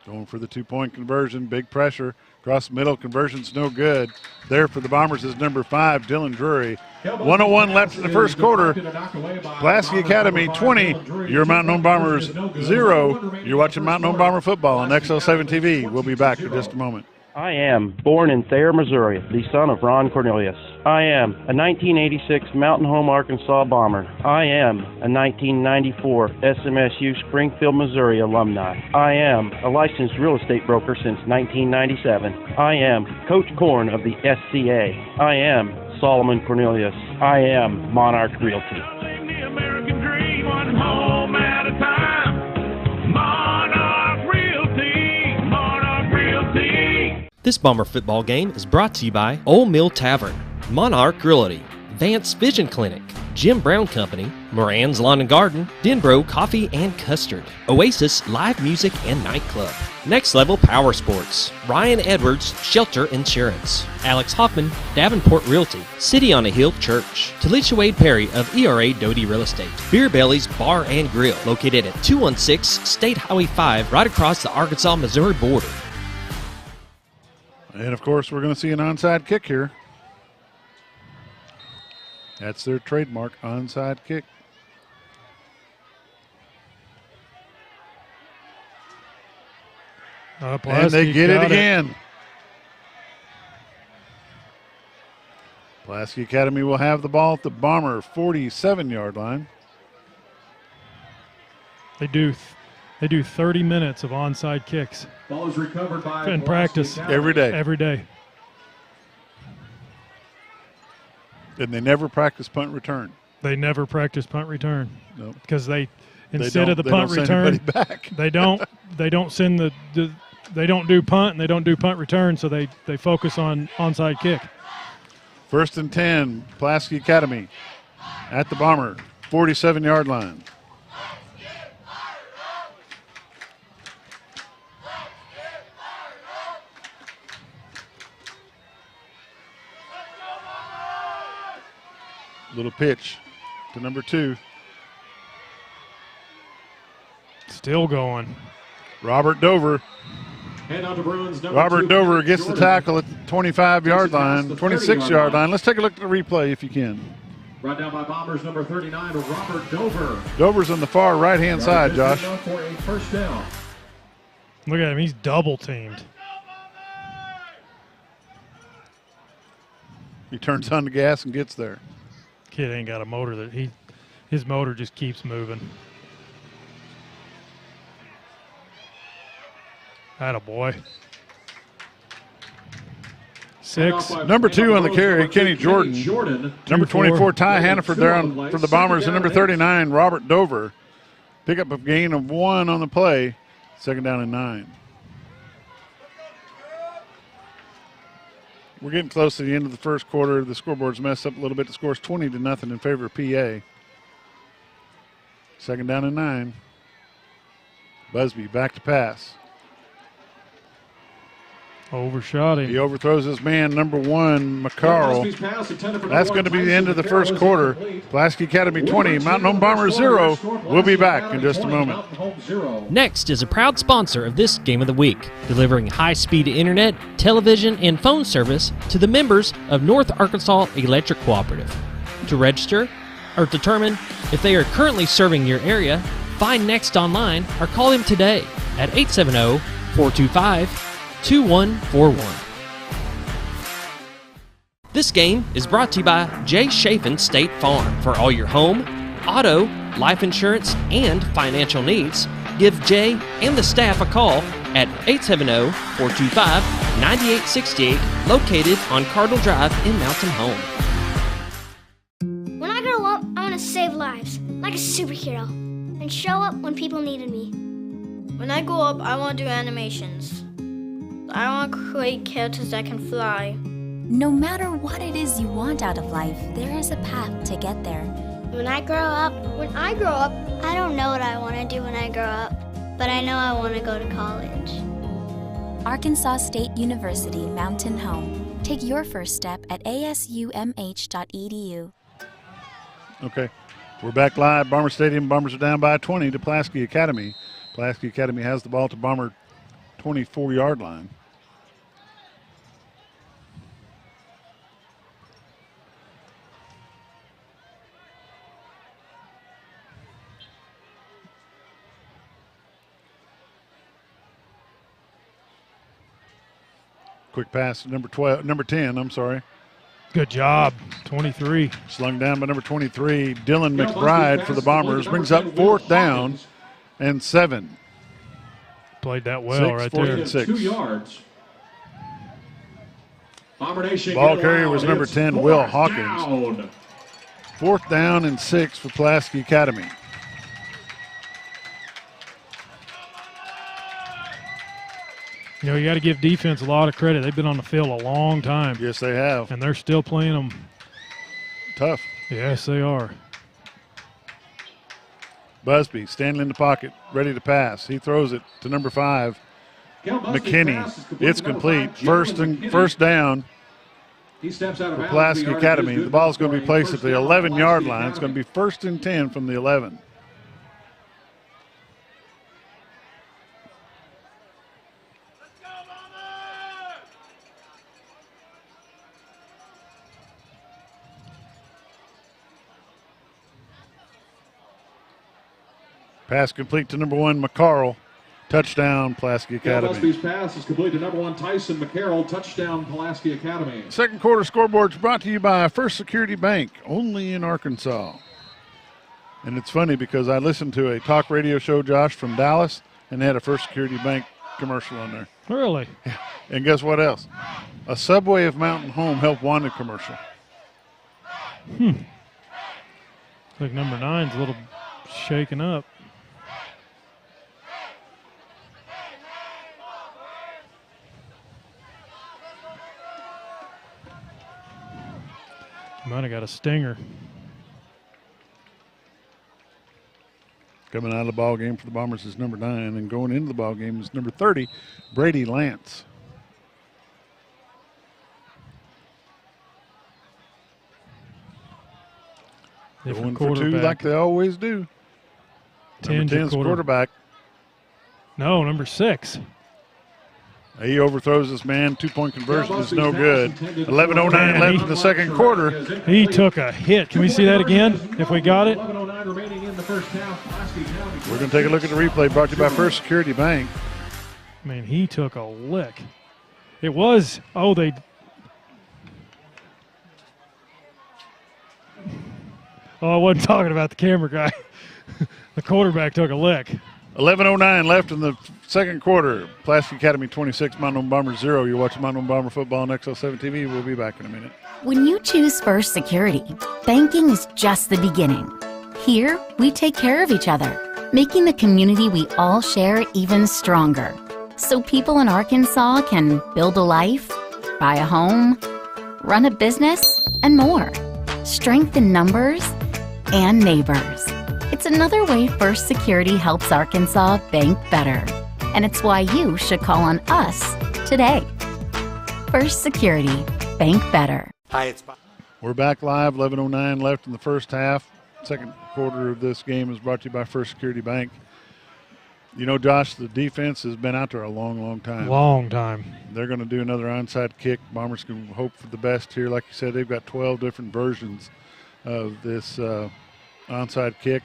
Going for the 2-point conversion. Big pressure. Across the middle, conversion's no good. There for the Bombers is number 5, Dylan Drury. 1:01 left in the first quarter. Pulaski Academy 20. Your Mountain Home Bombers 0. You're watching Mountain Home Bomber football on XL7 TV. We'll be back in just a moment. I am born in Thayer, Missouri, the son of Ron Cornelius. I am a 1986 Mountain Home Arkansas Bomber. I am a 1994 SMSU Springfield, Missouri alumni. I am a licensed real estate broker since 1997. I am Coach Korn of the SCA. I am Solomon Cornelius. I am Monarch Realty. The American dream, one home at a time. Monarch Realty, Monarch Realty. This Bomber football game is brought to you by Old Mill Tavern, Monarch Realty, Vance Vision Clinic, Jim Brown Company, Moran's Lawn and Garden, Denbro Coffee and Custard, Oasis Live Music and Nightclub, Next Level Power Sports, Ryan Edwards Shelter Insurance, Alex Hoffman Davenport Realty, City on a Hill Church, Talisha Wade Perry of ERA Doty Real Estate, Beer Belly's Bar and Grill, located at 216 State Highway 5, right across the Arkansas-Missouri border. And, of course, we're going to see an onside kick here. That's their trademark, onside kick. And they get it again. Pulaski Academy will have the ball at the Bomber 47-yard line. They do They do 30 minutes of onside kicks. Ball is recovered by in practice. Every day. Every day. And they never practice punt return. They never practice punt return. Nope. Because instead of the punt return, they don't send they don't do punt and they don't do punt return, so they focus on onside kick. 1st and 10, Pulaski Academy at the Bomber, 47-yard line. Little pitch to number 2. Still going. Robert Dover. Hand out to Bruins, Robert Dover gets the tackle at the 25-yard line, 26-yard line. Let's take a look at the replay if you can. Brought down by Bombers number 39, Robert Dover. Dover's on the far right-hand side, Josh. For a first down. Look at him. He's double teamed. He turns on the gas and gets there. Kid ain't got a motor his motor just keeps moving. Attaboy. 6. Number 2 on the carry, Kenny Jordan. Number 24, Ty Hannaford there for the Bombers. And number 39, Robert Dover. Pick up a gain of 1 on the play. 2nd down and 9. We're getting close to the end of the first quarter. The scoreboard's messed up a little bit. The score's 20-0 in favor of PA. 2nd down and 9. Busby back to pass. Overshot him. He overthrows his man, number 1, McCarroll. That's going to be the end of the first quarter. Pulaski Academy 20, Mountain Home Bombers 0. We'll be back in just a moment. Next is a proud sponsor of this Game of the Week, delivering high-speed internet, television, and phone service to the members of North Arkansas Electric Cooperative. To register or determine if they are currently serving your area, find Next online or call them today at 870-425-2141. This game is brought to you by Jay Chafin State Farm. For all your home, auto, life insurance, and financial needs, give Jay and the staff a call at 870-425-9868, located on Cardinal Drive in Mountain Home. When I grow up, I want to save lives, like a superhero, and show up when people needed me. When I grow up, I want to do animations. I want to create characters that can fly. No matter what it is you want out of life, there is a path to get there. When I grow up, I don't know what I want to do when I grow up, but I know I want to go to college. Arkansas State University Mountain Home. Take your first step at asumh.edu. Okay, we're back live. Bomber Stadium. Bombers are down by 20 to Pulaski Academy. Pulaski Academy has the ball to Bomber 24-yard line. Quick pass to number 10, I'm sorry. Good job, 23. Slung down by number 23, Dylan McBride for the Bombers. Brings up 4th down and 7. Played that well right there. 2 yards. Ball carrier was number 10, Will Hawkins. 4th down and 6 for Pulaski Academy. You know, you got to give defense a lot of credit. They've been on the field a long time. Yes, they have. And they're still playing them tough. Yes, they are. Busby standing in the pocket, ready to pass. He throws it to number 5, McKinney. It's complete. First down for Pulaski Academy. The ball's going to be placed at the 11-yard line. It's going to be 1st and 10 from the 11. Pass complete to number 1, McCarroll. Touchdown, Pulaski Academy. Busby's pass is complete to number 1, Tyson McCarroll. Touchdown, Pulaski Academy. Second quarter scoreboard is brought to you by First Security Bank, only in Arkansas. And it's funny because I listened to a talk radio show, Josh, from Dallas, and they had a First Security Bank commercial on there. Really? And guess what else? A Subway of Mountain Home Help Wanted commercial. Like number 9's a little shaken up. Might have got a stinger. Coming out of the ball game for the Bombers is number 9, and going into the ball game is number 30, Brady Lance. Going for 2 like they always do. Number 10's quarterback. No, number 6. He overthrows this man. 2-point conversion is no good. 11:09 left in the second quarter. He took a hit. Can we see that again if we got it? We're going to take a look at the replay brought to you by First Security Bank. I mean, he took a lick. It was, I wasn't talking about the camera guy. The quarterback took a lick. 11:09 left in the second quarter. Pulaski Academy 26, Mountain Home Bombers 0. You're watching Mountain Home Bomber football on XL7 TV. We'll be back in a minute. When you choose First Security, banking is just the beginning. Here, we take care of each other, making the community we all share even stronger. So people in Arkansas can build a life, buy a home, run a business, and more. Strength in numbers and neighbors. It's another way First Security helps Arkansas bank better. And it's why you should call on us today. First Security, bank better. Hi, it's Bob. We're back live. 11:09 left in the first half. Second quarter of this game is brought to you by First Security Bank. You know, Josh, the defense has been out there a long, long time. Long time. They're going to do another onside kick. Bombers can hope for the best here. Like you said, they've got 12 different versions of this onside kick.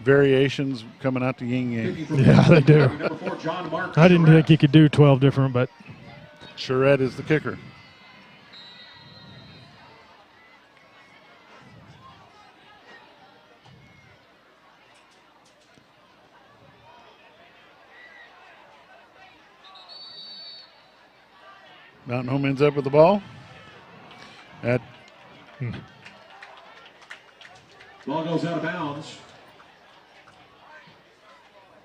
Variations coming out the yin-yang. Yeah, they do. I didn't think you could do 12 different, but. Charette is the kicker. Mountain Home ends up with the ball. Ball goes out of bounds.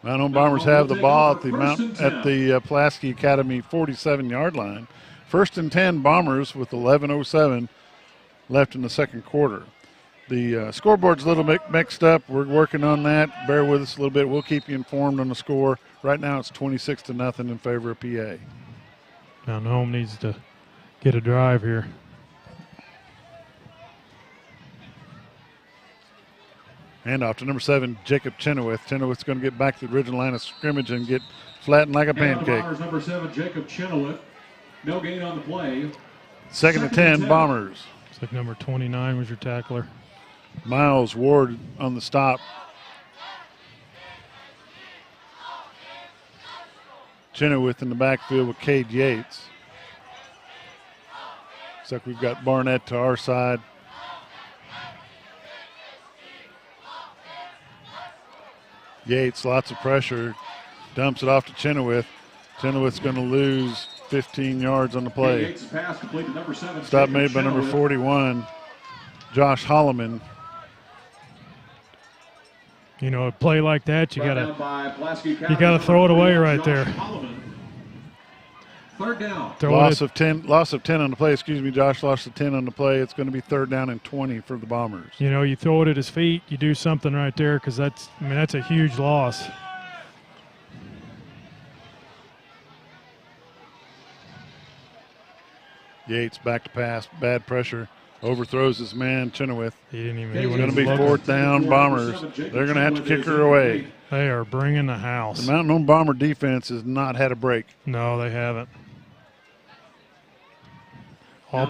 Mountain Home Bombers have the ball at the Pulaski Academy 47-yard line. 1st and 10 Bombers with 11:07 left in the second quarter. The scoreboard's a little mixed up. We're working on that. Bear with us a little bit. We'll keep you informed on the score. Right now it's 26-0 in favor of PA. Mountain Home needs to get a drive here. Handoff to number 7, Jacob Chenoweth. Chenoweth's going to get back to the original line of scrimmage and get flattened like a pancake. Bombers, number 7, Jacob Chenoweth. No gain on the play. 2nd and 10, Bombers. Looks like number 29 was your tackler. Miles Ward on the stop. Chenoweth in the backfield with Cade Yates. Looks like we've got Barnett to our side. Yates, lots of pressure, dumps it off to Chenoweth. Chenoweth's going to lose 15 yards on the play. Stop made by number 41, Josh Holloman. You know, a play like that, you gotta throw it away right there. Third down. Loss of 10 on the play. Excuse me, Josh lost of 10 on the play. It's going to be 3rd down and 20 for the Bombers. You know, you throw it at his feet, you do something right there because that's a huge loss. Yates back to pass, bad pressure, overthrows his man Chenoweth. He didn't even. It's going to be 4th down Bombers. They're going to have to kick her away. They are bringing the house. The Mountain Home Bomber defense has not had a break. No, they haven't. All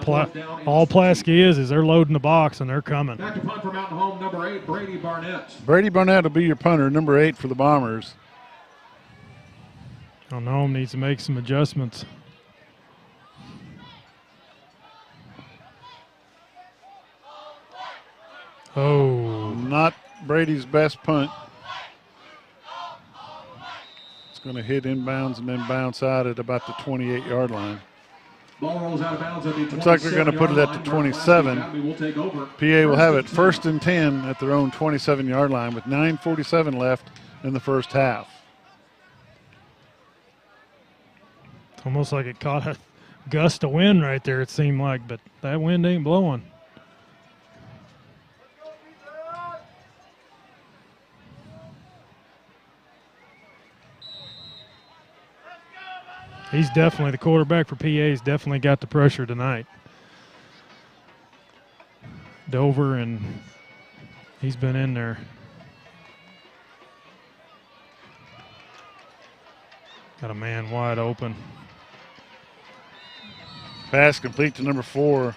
Pulaski is they're loading the box and they're coming. Back to punt for Mountain Home, number 8, Brady Barnett. Brady Barnett will be your punter, number 8 for the Bombers. Mountain Home needs to make some adjustments. Oh. Not Brady's best punt. going to hit inbounds and then bounce out at about the 28-yard line. Ball rolls out of bounds at the Looks like they're going to put it at the 27. PA will have it 1st and 10 at their own 27-yard line with 9:47 left in the first half. It's almost like it caught a gust of wind right there, it seemed like, but that wind ain't blowing. He's definitely, the quarterback for PA has definitely got the pressure tonight. Dover, and he's been in there. Got a man wide open. Pass complete to number 4.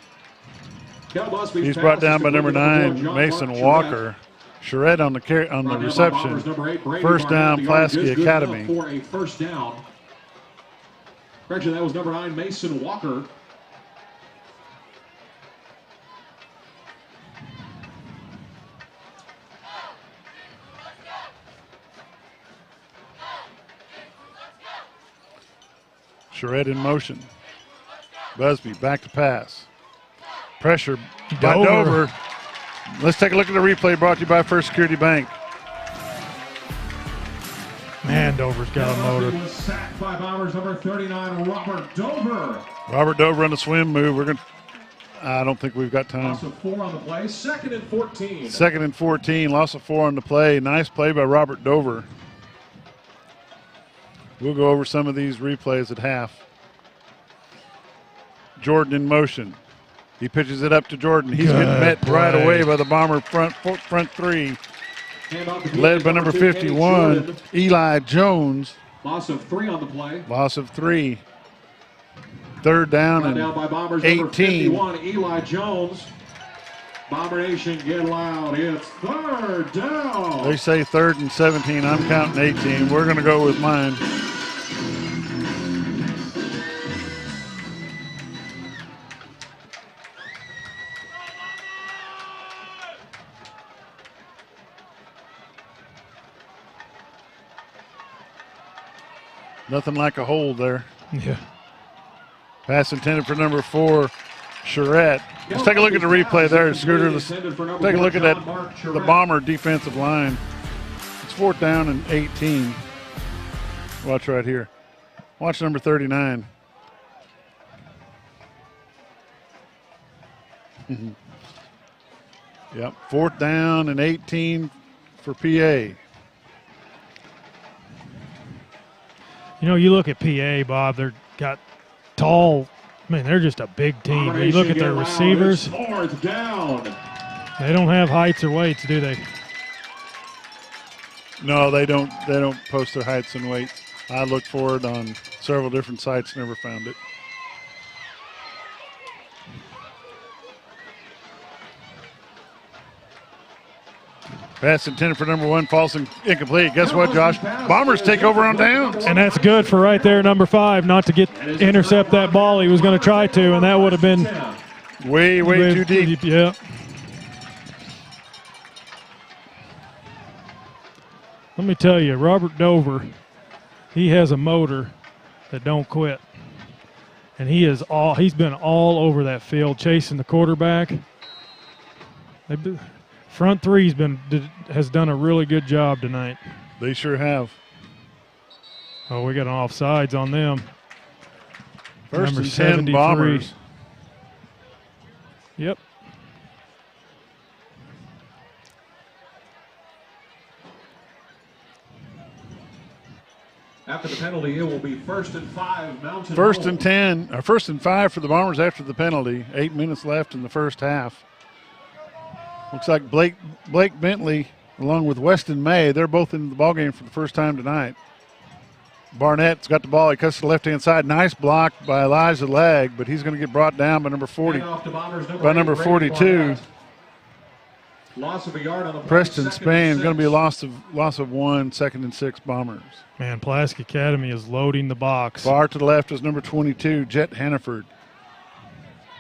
He's brought down by number 9, Mason Walker. Charette on the reception. First down, Pulaski Academy. For a first down. Correction, that was number 9, Mason Walker. Charette in motion. Busby back to pass. Pressure by Dover. Let's take a look at the replay brought to you by First Security Bank. Man, Dover's got a motor. Was sacked by Bombers number 39, Robert Dover. Robert Dover on the swim move. I don't think we've got time. Loss of 4 on the play. 2nd and 14. 2nd and 14. Loss of 4 on the play. Nice play by Robert Dover. We'll go over some of these replays at half. Jordan in motion. He pitches it up to Jordan. He's getting met right away by the Bomber front 3. Led by number 51, Eli Jones. Loss of 3 on the play. Loss of 3. 3rd down and by Bombers 18. Number 51, Eli Jones. Bomber Nation, get loud. It's 3rd down. They say 3rd and 17. I'm counting 18. We're going to go with mine. Nothing like a hold there. Yeah. Pass intended for number 4, Charette. Let's take a look at the replay there, Scooter. Let's take a look at the Bomber defensive line. It's 4th down and 18. Watch right here. Watch number 39. Yep, 4th down and 18 for PA. You know, you look at PA, Bob, they're got tall, they're just a big team. You look at their receivers, 4th down. They don't have heights or weights, do they? No, they don't post their heights and weights. I looked for it on several different sites, never found it. Pass intended for number 1, false and incomplete. Guess what, Josh? Bombers take over on downs. And that's good for right there, number 5, not to intercept that ball. He was going to try to, and that would have been way too deep. Yeah. Let me tell you, Robert Dover, he has a motor that don't quit. And he's been all over that field chasing the quarterback. Front 3 has done a really good job tonight. They sure have. Oh, we got an offsides on them. First number and 10 73. Bombers. Yep. After the penalty, it will be 1st and 5, Mountain First Home. and 10, or 1st and 5 for the Bombers after the penalty. 8 minutes left in the first half. Looks like Blake Bentley, along with Weston May, they're both in the ballgame for the first time tonight. Barnett's got the ball. He cuts to the left-hand side. Nice block by Elijah Legg, but he's going to get brought down by number 40. By number 42. Loss of a yard on the play. Preston Spain, going to be a loss of 1, 2nd and 6 Bombers. Man, Pulaski Academy is loading the box. Far to the left is number 22, Jet Hannaford.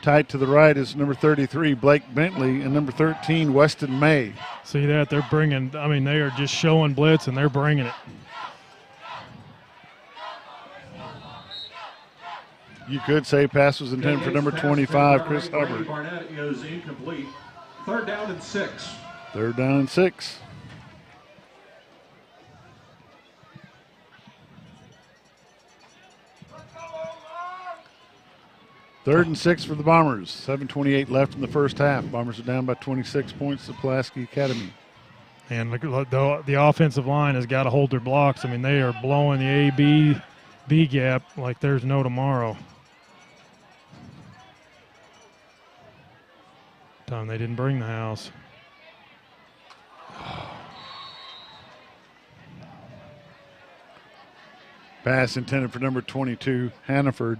Tight to the right is number 33, Blake Bentley, and number 13, Weston May. See that? They're bringing, they are just showing blitz, and they're bringing it. You could say pass was intended for number 25, Chris Brady Hubbard. Barnett is incomplete. 3rd down and 6. 3rd down and 6. Third and 6 for the Bombers. 7:28 left in the first half. Bombers are down by 26 points to Pulaski Academy. And look, the offensive line has got to hold their blocks. I mean, they are blowing the A-B gap like there's no tomorrow. Time they didn't bring the house. Pass intended for number 22, Hannaford.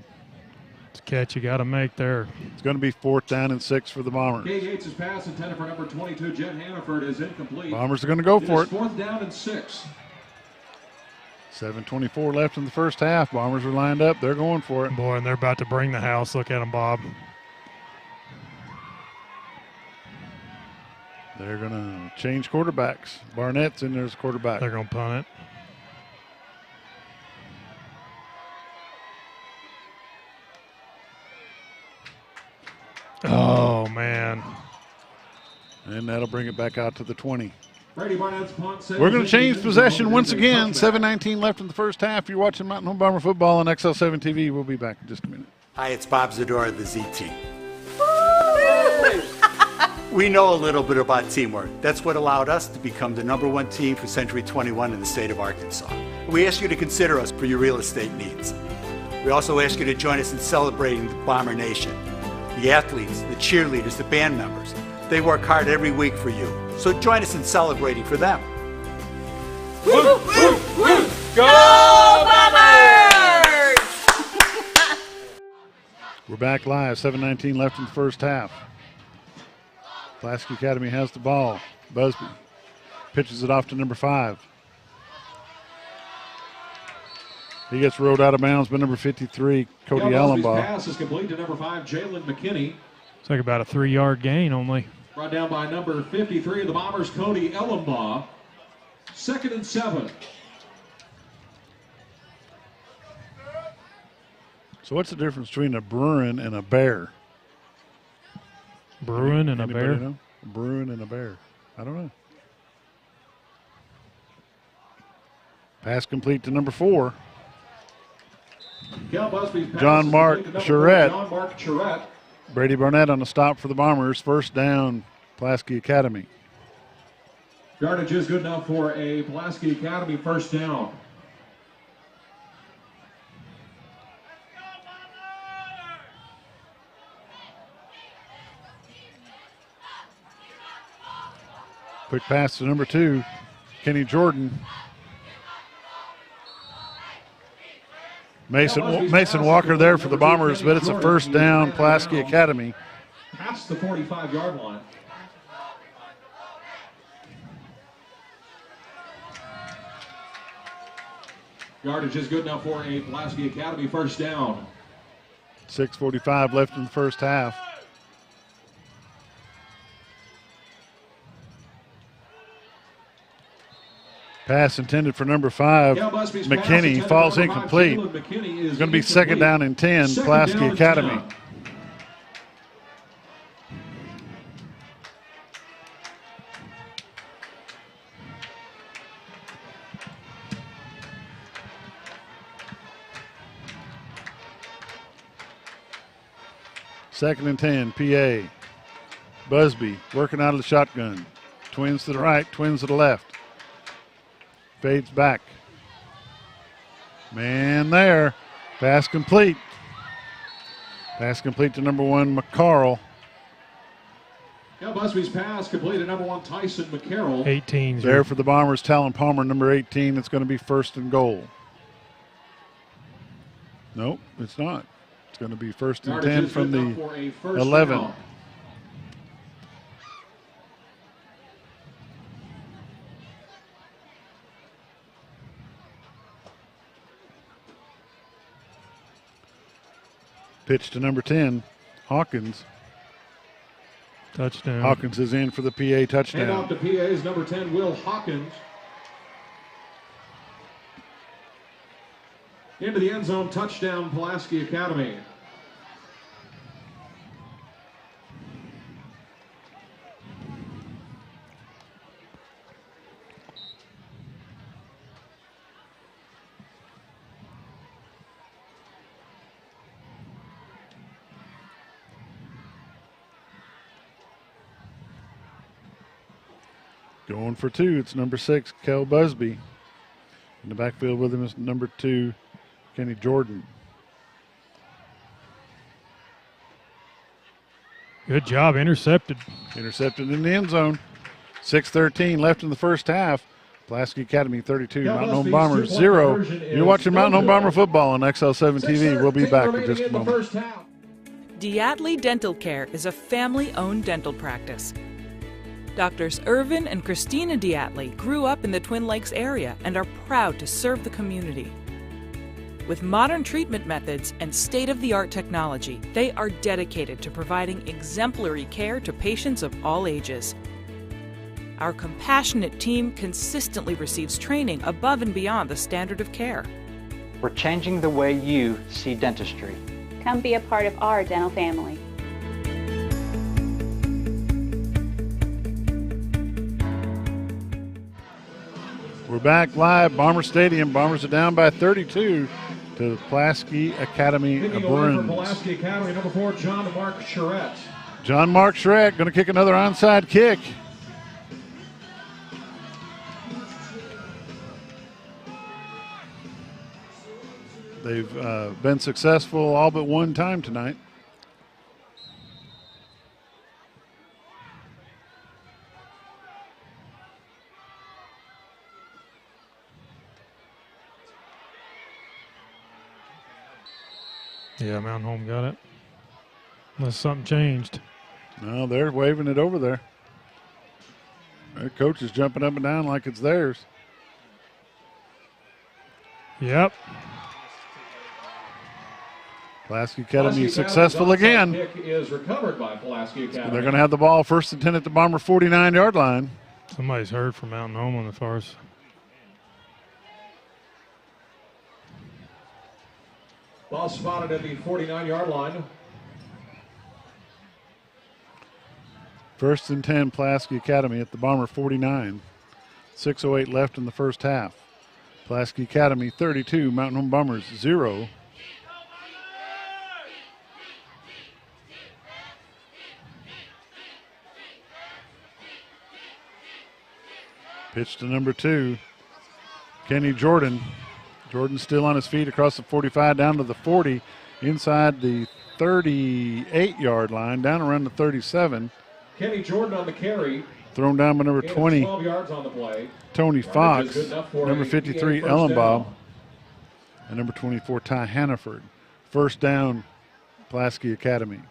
It's a catch you got to make there. It's going to be 4th down and 6 for the Bombers. Kay Yates' pass intended for number 22, Jen Hannaford, is incomplete. Bombers are going to go for it. 4th down and 6. 7:24 left in the first half. Bombers are lined up. They're going for it. Boy, and they're about to bring the house. Look at them, Bob. They're going to change quarterbacks. Barnett's in there as quarterback. They're going to punt it. Oh, man. And that'll bring it back out to the 20. Brady Barnett's punt. We're going to change possession once again. 7:19 left in the first half. You're watching Mountain Home Bomber football on XL7 TV. We'll be back in just a minute. Hi, it's Bob Zadora of the Z Team. We know a little bit about teamwork. That's what allowed us to become the #1 team for Century 21 in the state of Arkansas. We ask you to consider us for your real estate needs. We also ask you to join us in celebrating the Bomber Nation. The athletes, the cheerleaders, the band members, they work hard every week for you. So join us in celebrating for them. Woo, woo, woo. Go Bombers! We're back live. 7:19 left in the first half. Pulaski Academy has the ball. Busby pitches it off to number 5. He gets rode out of bounds by number 53, Cody Allenbaugh. Pass is complete to number 5, Jalen McKinney. It's like about a 3-yard gain only. Brought down by number 53 of the Bombers, Cody Ellenbaugh. 2nd and 7. So what's the difference between a Bruin and a Bear? Bruin and a Anybody bear? know? A Bruin and a Bear. I don't know. Pass complete to number 4. Cal Busby's pass John is Mark complete to number Charette. 4, John Mark Charette. Brady Barnett on the stop for the Bombers. 1st down, Pulaski Academy. Yardage is good enough for a Pulaski Academy 1st down. Quick pass to number 2, Kenny Jordan. Mason Walker there for the Bombers, but it's a 1st down, Pulaski Academy. Past the 45-yard line. Yardage is good enough for a Pulaski Academy 1st down. 6:45 left in the first half. Pass intended for number 5, McKinney, falls incomplete. It's going to be 2nd down and 10, Pulaski Academy. Second and 10, PA. Busby working out of the shotgun. Twins to the right, twins to the left. Fades back. Man there. Pass complete. Pass complete to number 1, McCarroll. Cal Busby's pass complete to number 1, Tyson McCarroll. 18. There for the Bombers, Talon Palmer, number 18. It's going to be 1st and goal. Nope, it's not. It's going to be 1st and 10 from the 11. Down. Pitch to number 10, Hawkins. Touchdown. Hawkins is in for the PA Hand touchdown. off to PA's number 10, Will Hawkins. Into the end zone, touchdown, Pulaski Academy. Going for two, it's number 6, Kel Busby. In the backfield with him is number 2, Kenny Jordan. Good job, intercepted. Intercepted in the end zone. 6:13 left in the first half. Pulaski Academy 32, Mountain Home Bombers 0. You're watching Mountain Home Bomber football on XL7 TV. We'll be back in just a moment. Diatley Dental Care is a family-owned dental practice. Doctors Irvin and Christina Diatley grew up in the Twin Lakes area and are proud to serve the community. With modern treatment methods and state-of-the-art technology, they are dedicated to providing exemplary care to patients of all ages. Our compassionate team consistently receives training above and beyond the standard of care. We're changing the way you see dentistry. Come be a part of our dental family. We're back live, Bomber Stadium. Bombers are down by 32 to the Pulaski Academy of Bruins. Pulaski Academy, number 4, John Mark Charette. John Mark Charette going to kick another onside kick. They've been successful all but one time tonight. Yeah, Mountain Home got it. Unless something changed. No, they're waving it over there. Their coach is jumping up and down like it's theirs. Yep. Pulaski Academy successful again. Kick is recovered by Pulaski Academy. So they're going to have the ball first and 10 at the Bomber 49-yard line. Somebody's heard from Mountain Home on the far side. Ball spotted at the 49-yard line. First and 10, Pulaski Academy at the Bomber 49. 6:08 left in the first half. Pulaski Academy 32, Mountain Home Bombers 0. Pitch to number 2, Kenny Jordan. Jordan still on his feet across the 45 down to the 40, inside the 38-yard line, down around the 37. Kenny Jordan on the carry. Thrown down by number 20, 12 yards on the play. Tony Fox, number 53, Ellenbaugh, and number 24, Ty Hannaford. First down, Pulaski Academy.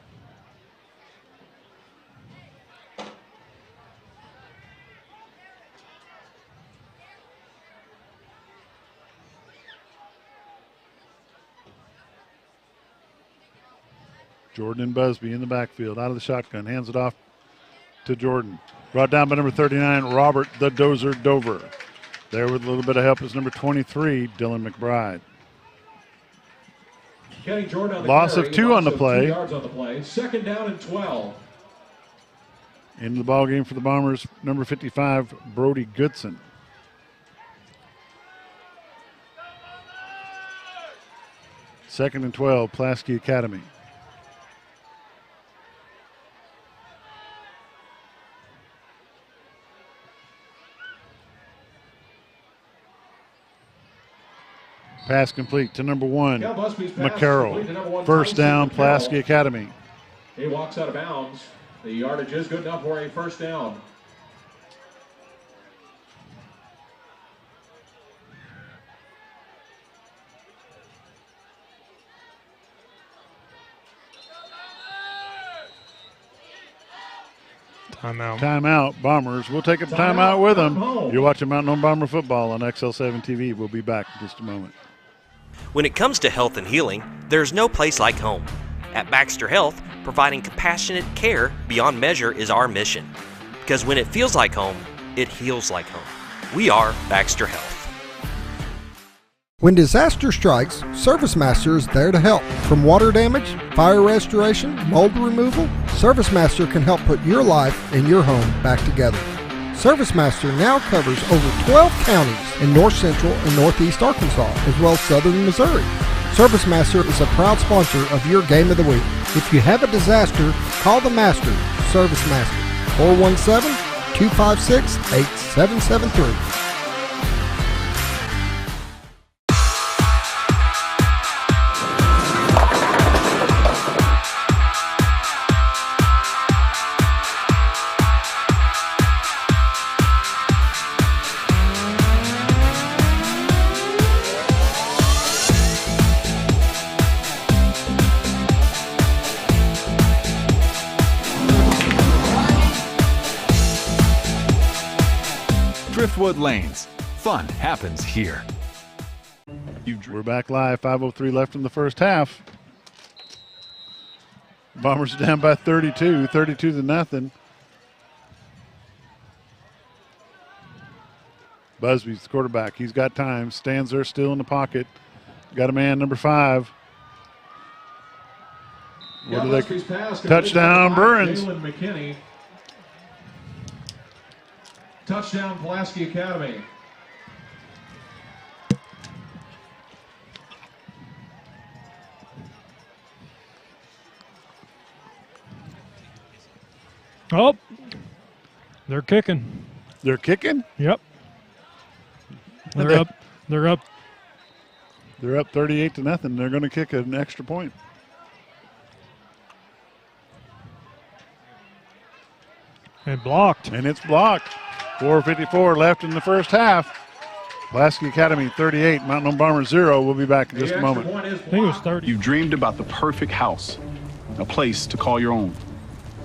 Jordan and Busby in the backfield, out of the shotgun, hands it off to Jordan. Brought down by number 39, Robert the Dozer Dover. There with a little bit of help is number 23, Dylan McBride. Kenny Jordan on the Loss carry. of 2 on the play. 2 yards on the play. Second down and 12. Into the ball game for the Bombers, number 55, Brody Goodson. Second and 12, Pulaski Academy. Pass complete to number 1, McCarroll. First down, Pulaski Academy. He walks out of bounds. The yardage is good enough for a first down. Timeout. Timeout, Bombers. We'll take a timeout with them. You're watching Mountain Home Bomber football on XL7 TV. We'll be back in just a moment. When it comes to health and healing, there's no place like home. At Baxter Health, providing compassionate care beyond measure is our mission. Because when it feels like home, it heals like home. We are Baxter Health. When disaster strikes, ServiceMaster is there to help. From water damage, fire restoration, mold removal, ServiceMaster can help put your life and your home back together. ServiceMaster now covers over 12 counties in north central and northeast Arkansas, as well as southern Missouri. ServiceMaster is a proud sponsor of your Game of the Week. If you have a disaster, call the Master, ServiceMaster, 256-8773. Driftwood Lanes. Fun happens here. We're back live. 5:03 left in the first half. Bombers are down by 32 to nothing. Busby's the quarterback. He's got time. Stands there still in the pocket. Got a man, number 5. What do they? Touchdown, Bruins. McKinney. Touchdown, Pulaski Academy. Oh, they're kicking. They're kicking? Yep. They're up. They're up. They're up 38 to nothing. They're going to kick an extra point. And blocked. And it's blocked. 4:54 left in the first half. Pulaski Academy 38, Mountain Home Bombers 0. We'll be back in just a moment. I think it was 30. You've dreamed about the perfect house, a place to call your own,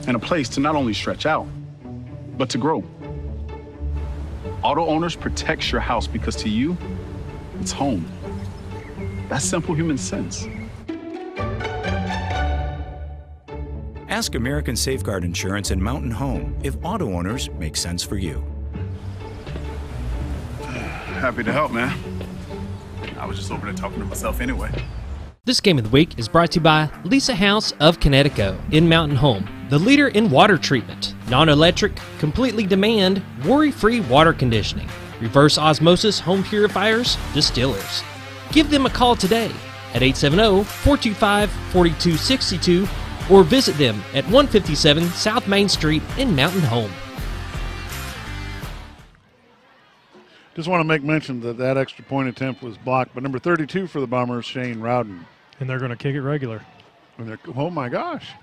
and a place to not only stretch out, but to grow. Auto Owners protects your house because to you, it's home. That's simple human sense. Ask American Safeguard Insurance and Mountain Home if auto owners make sense for you. Happy to help, man. I was just over there talking to myself anyway. This Game of the Week is brought to you by Lisa House of Connecticut in Mountain Home, the leader in water treatment, non-electric, completely demand, worry-free water conditioning, reverse osmosis home purifiers, distillers. Give them a call today at 870-425-4262 or visit them at 157 South Main Street in Mountain Home. Just want to make mention that that extra point attempt was blocked, but number 32 for the Bombers, Shane Rowden. And they're going to kick it regular. And oh my gosh.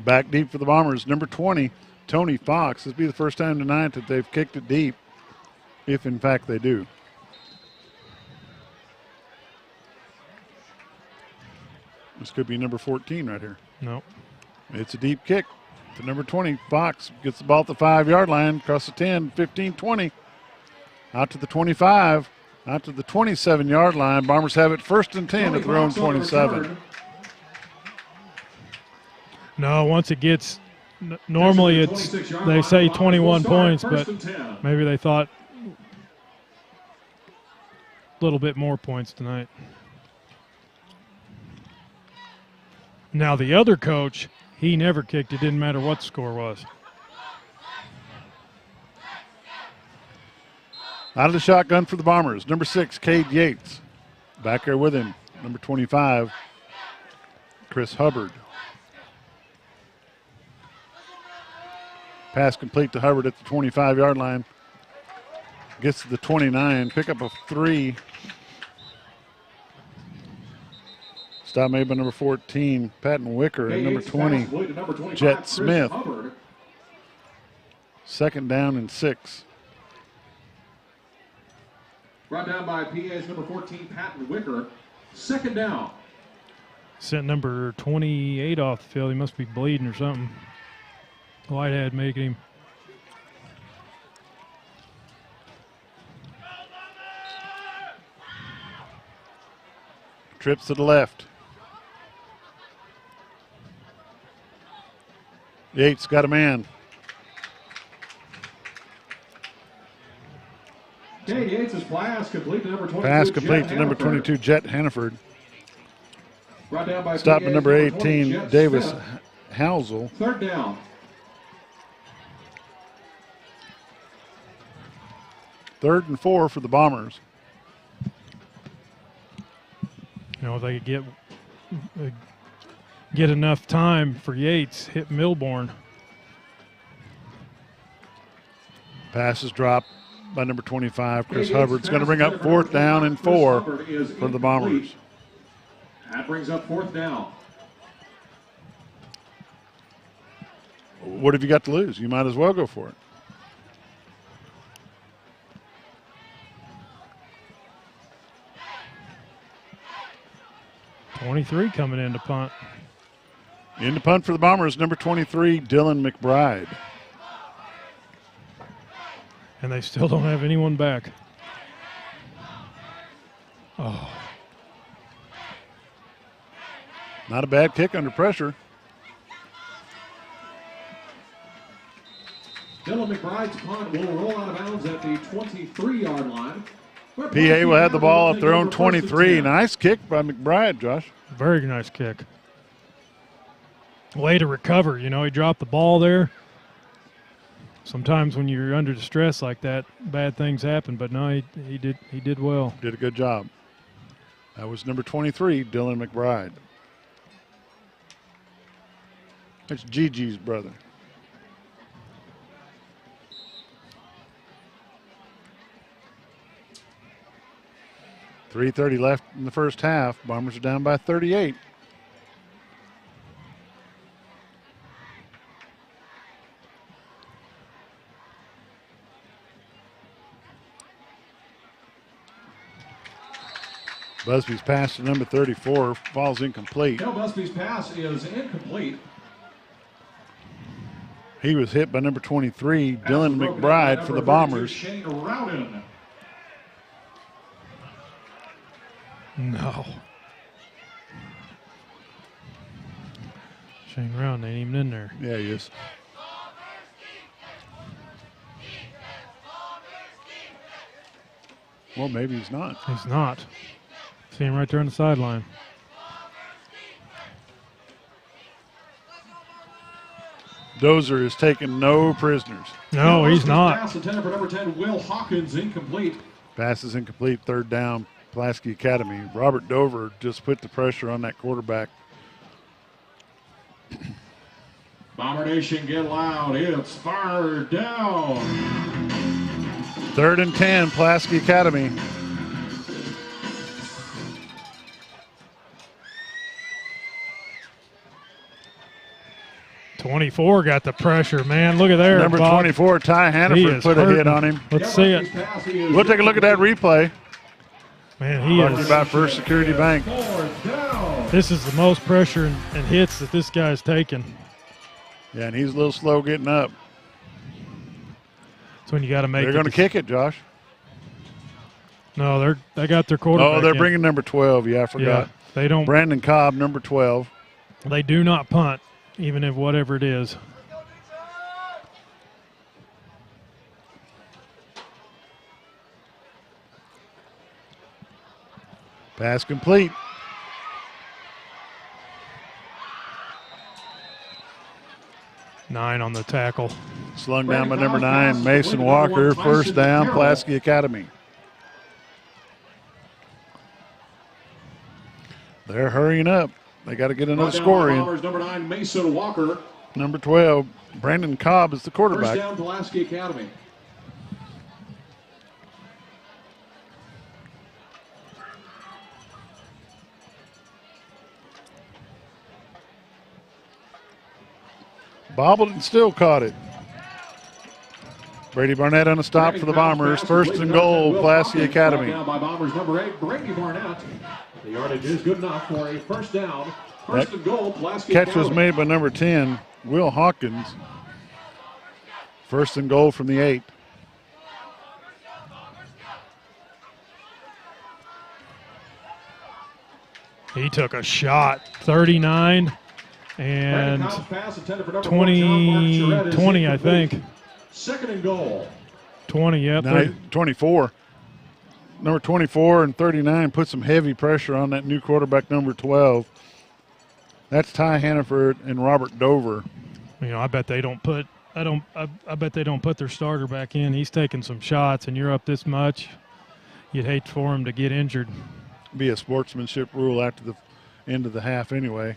Back deep for the Bombers, number 20, Tony Fox. This will be the first time tonight that they've kicked it deep, if in fact they do. This could be number 14 right here. No. It's a deep kick to number 20. Fox gets the ball at the 5-yard line, across the 10, 15, 20. Out to the 25, out to the 27-yard line. Bombers have it first and 10 at their own 27. No, once it gets, normally it's, they say 21 points, but maybe they thought a little bit more points tonight. Now the other coach, he never kicked. It didn't matter what the score was. Out of the shotgun for the Bombers, number 6, Cade Yates. Back there with him, number 25, Chris Hubbard. Pass complete to Hubbard at the 25-yard line. Gets to the 29, pick up a 3. Stop made by number 14, Patton Wicker, and number 20, Jet Smith. Second down and 6. Brought down by PA's number 14, Patton Wicker. Second down. Sent number 28 off the field. He must be bleeding or something. Whitehead making him. Trips to the left. Yates got a man. Yates' pass complete to number 22. Pass complete to number 22, Jet Hannaford. Stop at number 18, Davis Housel. Third down. Third and 4 for the Bombers. You know, if they could get enough time for Yates, hit Milborn. Pass is dropped by number 25, Chris Hubbard's going to bring up 4th down and 4 for the Bombers. That brings up 4th down. What have you got to lose? You might as well go for it. .23 coming in to punt. In to punt for the Bombers, number 23, Dylan McBride. And they still don't have anyone back. Oh. Not a bad kick under pressure. Dylan McBride's punt will roll out of bounds at the 23-yard line. PA will have the ball at their own 23. Nice kick by McBride, Josh. Very nice kick. Way to recover. You know, he dropped the ball there. Sometimes when you're under distress like that, bad things happen. But no, he did well. Did a good job. That was number 23, Dylan McBride. That's Gigi's brother. .330 left in the first half. Bombers are down by 38. Busby's pass to number 34 falls incomplete. Cal Busby's pass is incomplete. He was hit by number 23, Dylan McBride for the Bombers. Shane Rowden. No. Shane Rowden ain't even in there. Yeah, he is. Well, maybe he's not. He's not. See him right there on the sideline. Dozer is taking no prisoners. No, he's not. Pass intended for number 10, Will Hawkins, incomplete. Pass is incomplete, 3rd down, Pulaski Academy. Robert Dover just put the pressure on that quarterback. Bomber Nation, get loud. It's far down. 3rd and 10, Pulaski Academy. .24 got the pressure, man. Look at there. Number Bob. 24, Ty Hannaford, put a hit on him. Let's see it. We'll take a look at that replay. Man, he is. About First Security Bank. This is the most pressure and hits that this guy's taken. Yeah, and he's a little slow getting up. That's when you got to make. They're going to kick it, Josh. No, they got their quarterback. Oh, they're bringing number 12. Yeah, I forgot. Yeah, they don't. Brandon Cobb, number 12. They do not punt, even if whatever it is. Pass complete. Nine on the tackle. Slung down by number 9, Mason Walker. 1st down, Pulaski Academy. They're hurrying up. They got to get another score in. Number 9, Mason Walker. Number 12, Brandon Cobb is the quarterback. 1st down, Pulaski Academy. Bobbled and still caught it. Brady Barnett on a stop for the Bombers. 1st and goal, Pulaski Academy. Down by Bombers number 8, Brady Barnett. The yardage is good enough for a 1st down. 1st and goal, Pulaski Catch Academy. was made by number 10, Will Hawkins. 1st and goal from the 8. He took a shot. 39 and 20, I think. 2nd and goal. 20, yep. 24. Number 24 and 39 put some heavy pressure on that new quarterback, number 12. That's Ty Hannaford and Robert Dover. You know, I bet they don't put I bet they don't put their starter back in. He's taking some shots, and you're up this much. You'd hate for him to get injured. Be a sportsmanship rule after the end of the half anyway.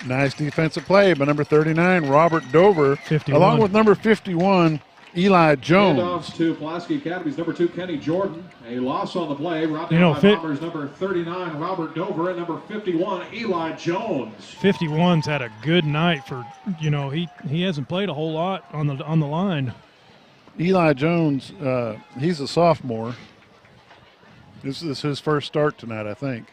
Nice defensive play by number 39, Robert Dover, 51. along with number 51, Eli Jones. Handoffs to Pulaski Academy's number 2, Kenny Jordan. A loss on the play. Brought You down know, by Bombers number 39, Robert Dover, and number 51, Eli Jones. 51's had a good night for, he hasn't played a whole lot on the line. Eli Jones, he's a sophomore. This is his first start tonight, I think.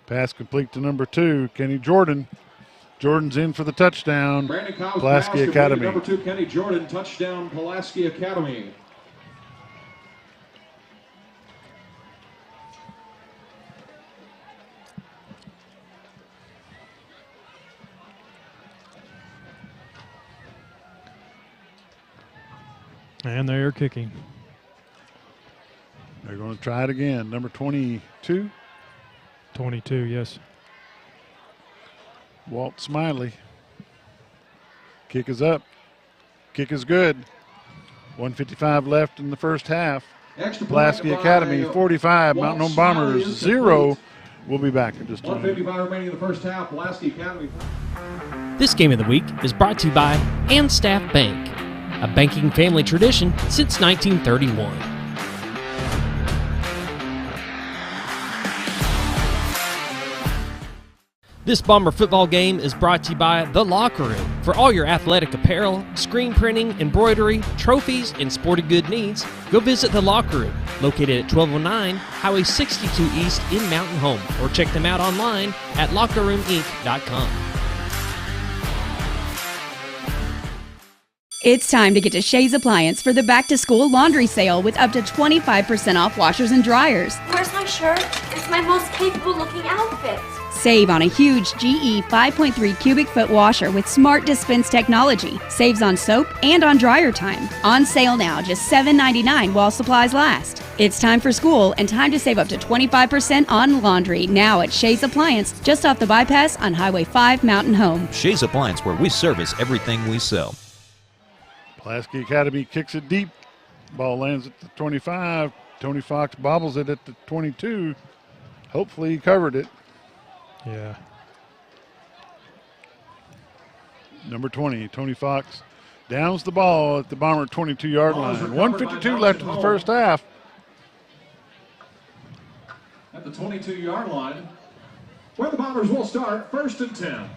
Pass complete to number 2, Kenny Jordan. Jordan's in for the touchdown. Brandon Cobb's Pulaski pass Academy. Number 2, Kenny Jordan, touchdown, Pulaski Academy. And they are kicking. They're going to try it again. Number 22. 22, yes. Walt Smiley. Kick is up. Kick is good. 1:55 left in the first half. Pulaski Academy 45, Mountain Home Bombers 0. We'll be back in just a minute. 1:55 remaining in the first half. Pulaski Academy. This game of the week is brought to you by Staff Bank, a banking family tradition since 1931. This Bomber football game is brought to you by The Locker Room. For all your athletic apparel, screen printing, embroidery, trophies, and sporting good needs, go visit The Locker Room, located at 1209 Highway 62 East in Mountain Home, or check them out online at lockerroominc.com. It's time to get to Shea's Appliance for the back-to-school laundry sale with up to 25% off washers and dryers. Where's my shirt? It's my most capable-looking outfit. Save on a huge GE 5.3 cubic foot washer with smart dispense technology. Saves on soap and on dryer time. On sale now, just $7.99 while supplies last. It's time for school and time to save up to 25% on laundry now at Shea's Appliance, just off the bypass on Highway 5 Mountain Home. Shea's Appliance, where we service everything we sell. Pulaski Academy kicks it deep. Ball lands at the 25. Tony Fox bobbles it at the 22. Hopefully he covered it. Yeah. Number 20, Tony Fox downs the ball at the Bomber 22-yard line. 1:52 left in the first half. At the 22-yard line, where the Bombers will start, 1st and 10.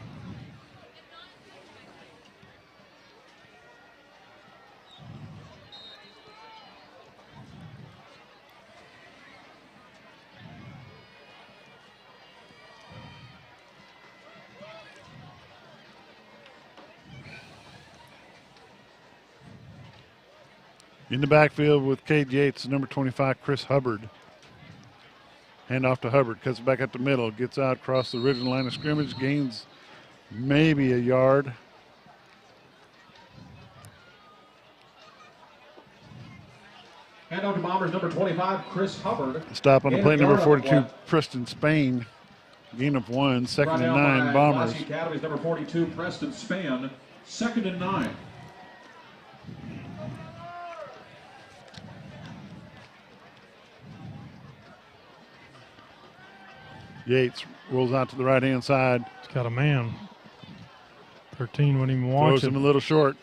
In the backfield with Cade Yates, number 25, Chris Hubbard. Hand off to Hubbard, cuts it back up the middle, gets out across the original line of scrimmage, gains maybe a yard. Hand off to Bombers number 25, Chris Hubbard. Stop on the play, number 42, One. Preston Spain. Gain of 1, 2nd Brought and down 9, by Bombers. Pulaski Academy's number 42, Preston Spann. 2nd and 9. Yates rolls out to the right-hand side. He's got a man. 13 wouldn't even watch Throws him a little short.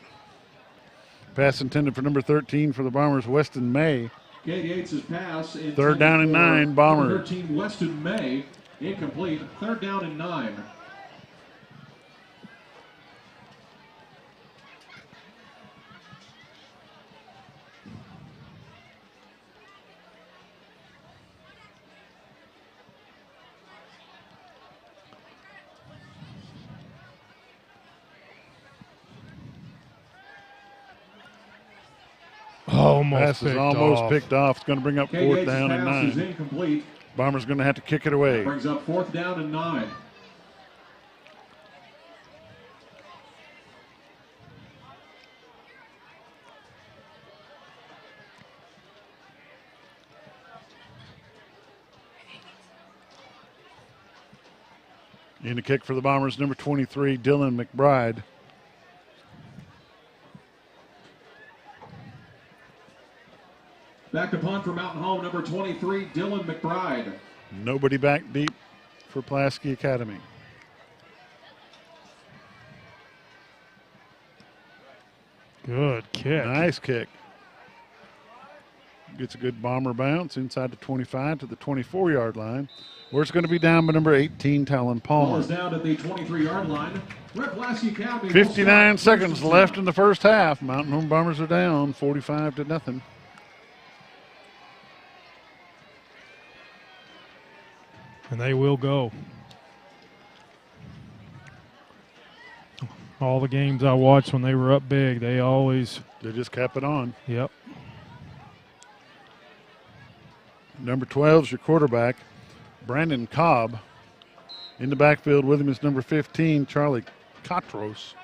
Pass intended for number 13 for the Bombers, Weston May. Cade Yates' pass. 3rd down and 9, Bombers. 13, Weston May. Incomplete. 3rd down and 9. Pass is almost picked off. It's going to bring up 4th down and 9. Is incomplete. Bombers going to have to kick it away. Brings up 4th down and 9. In the kick for the Bombers, number 23, Dylan McBride. Back to punt for Mountain Home, number 23, Dylan McBride. Nobody back deep for Pulaski Academy. Good kick. Nice kick. Gets a good Bomber bounce inside the 25 to the 24-yard line, where it's going to be down by number 18, Talon Ball Palmer. is down at the 23-yard line. Pulaski Academy. 59 seconds left in the first half. Mountain Home Bombers are down 45-0. And they will go. All the games I watched when they were up big, they just kept it on. Yep. Number 12 is your quarterback, Brandon Cobb. In the backfield with him is number 15, Charlie Katros.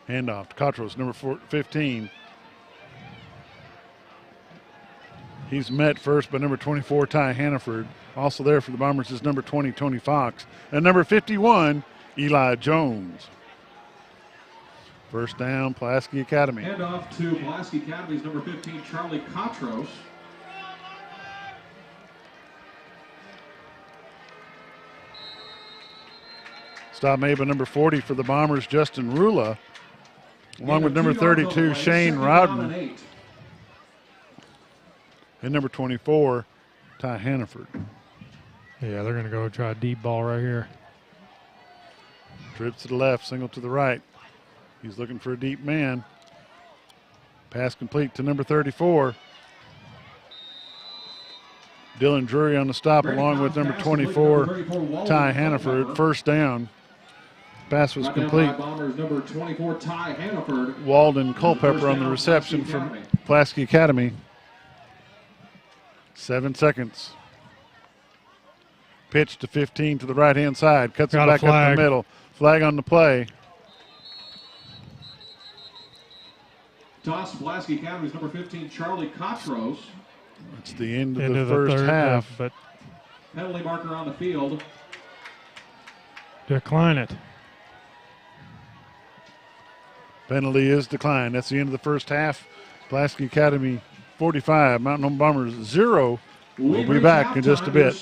Handoff to Katros, number 15. He's met first by number 24, Ty Hannaford. Also there for the Bombers is number 20, Tony Fox. And number 51, Eli Jones. First down, Pulaski Academy. Hand off to Pulaski Academy's number 15, Charlie Katros. Stop made by number 40 for the Bombers, Justin Rula. Along with number 32, Shane Rowden. And number 24, Ty Hannaford. Yeah, they're going to go try a deep ball right here. Trips to the left, single to the right. He's looking for a deep man. Pass complete to number 34. Dylan Drury on the stop along with number 24, Ty Hannaford. First down. Pass was complete. Number 24, Ty Hannaford. Walden Culpepper on the reception from Pulaski Academy. 7 seconds. Pitch to 15 to the right-hand side. Cuts it back up the middle. Flag on the play. Toss to Pulaski Academy's number 15, Charlie Katros. It's the end of the first half. But penalty marker on the field. Decline it. Penalty is declined. That's the end of the first half. Pulaski Academy 45, Mountain Home Bombers 0. We'll be back in just a bit.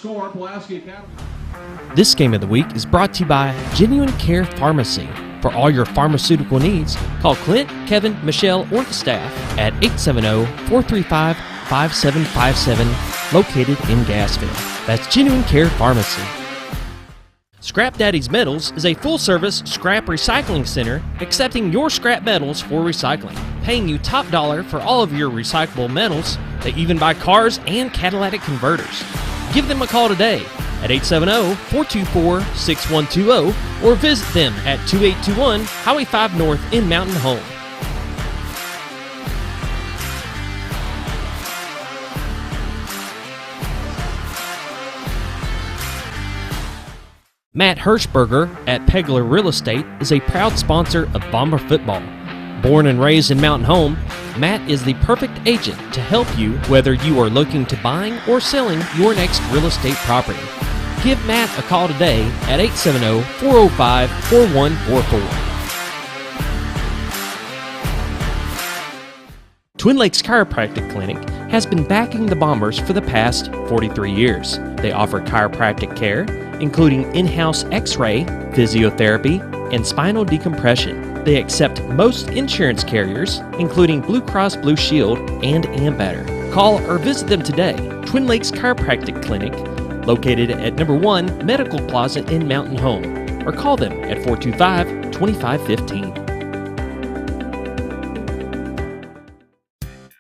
This game of the week is brought to you by Genuine Care Pharmacy. For all your pharmaceutical needs, call Clint, Kevin, Michelle, or the staff at 870-435-5757, located in Gassville. That's Genuine Care Pharmacy. Scrap Daddy's Metals is a full-service scrap recycling center accepting your scrap metals for recycling, paying you top dollar for all of your recyclable metals. They even buy cars and catalytic converters. Give them a call today at 870-424-6120 or visit them at 2821 Highway 5 North in Mountain Home. Matt Hirschberger at Pegler Real Estate is a proud sponsor of Bomber football. Born and raised in Mountain Home, Matt is the perfect agent to help you whether you are looking to buying or selling your next real estate property. Give Matt a call today at 870-405-4144. Twin Lakes Chiropractic Clinic has been backing the Bombers for the past 43 years. They offer chiropractic care, including in-house x-ray, physiotherapy, and spinal decompression. They accept most insurance carriers, including Blue Cross Blue Shield and Ambetter. Call or visit them today. Twin Lakes Chiropractic Clinic, located at number 1 Medical Plaza in Mountain Home, or call them at 425-2515.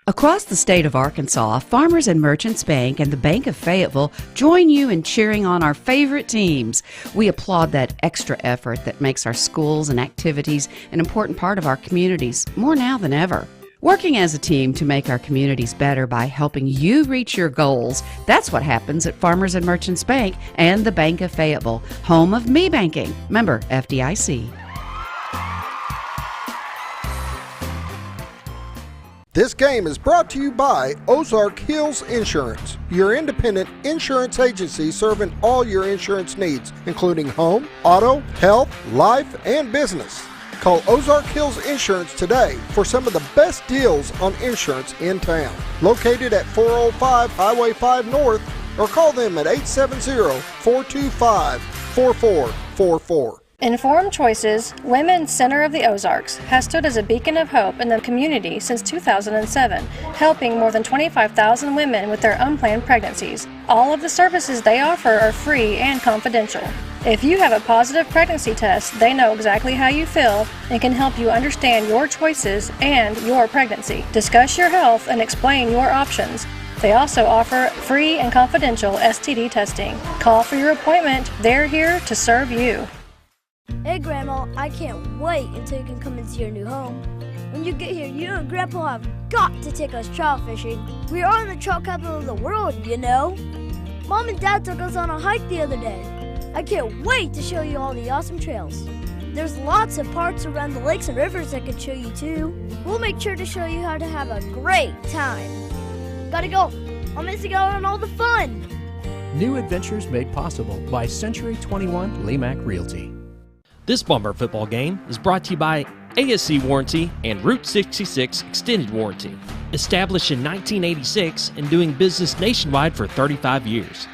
Across the state of Arkansas, Farmers and Merchants Bank and the Bank of Fayetteville join you in cheering on our favorite teams. We applaud that extra effort that makes our schools and activities an important part of our communities, more now than ever. Working as a team to make our communities better by helping you reach your goals, that's what happens at Farmers and Merchants Bank and the Bank of Fayetteville, home of Me Banking, member FDIC. This game is brought to you by Ozark Hills Insurance, your independent insurance agency serving all your insurance needs, including home, auto, health, life, and business. Call Ozark Hills Insurance today for some of the best deals on insurance in town. Located at 405 Highway 5 North, or call them at 870-425-4444. Informed Choices, Women's Center of the Ozarks, has stood as a beacon of hope in the community since 2007, helping more than 25,000 women with their unplanned pregnancies. All of the services they offer are free and confidential. If you have a positive pregnancy test, they know exactly how you feel and can help you understand your choices and your pregnancy. Discuss your health and explain your options. They also offer free and confidential STD testing. Call for your appointment. They're here to serve you. Hey Grandma, I can't wait until you can come and see your new home. When you get here, you and Grandpa have got to take us trout fishing. We are in the trout capital of the world, you know. Mom and Dad took us on a hike the other day. I can't wait to show you all the awesome trails. There's lots of parks around the lakes and rivers I can show you too. We'll make sure to show you how to have a great time. Gotta go. I'm missing out on all the fun. New adventures made possible by Century 21 Lemac Realty. This Bomber football game is brought to you by ASC Warranty and Route 66 Extended Warranty. Established in 1986 and doing business nationwide for 35 years.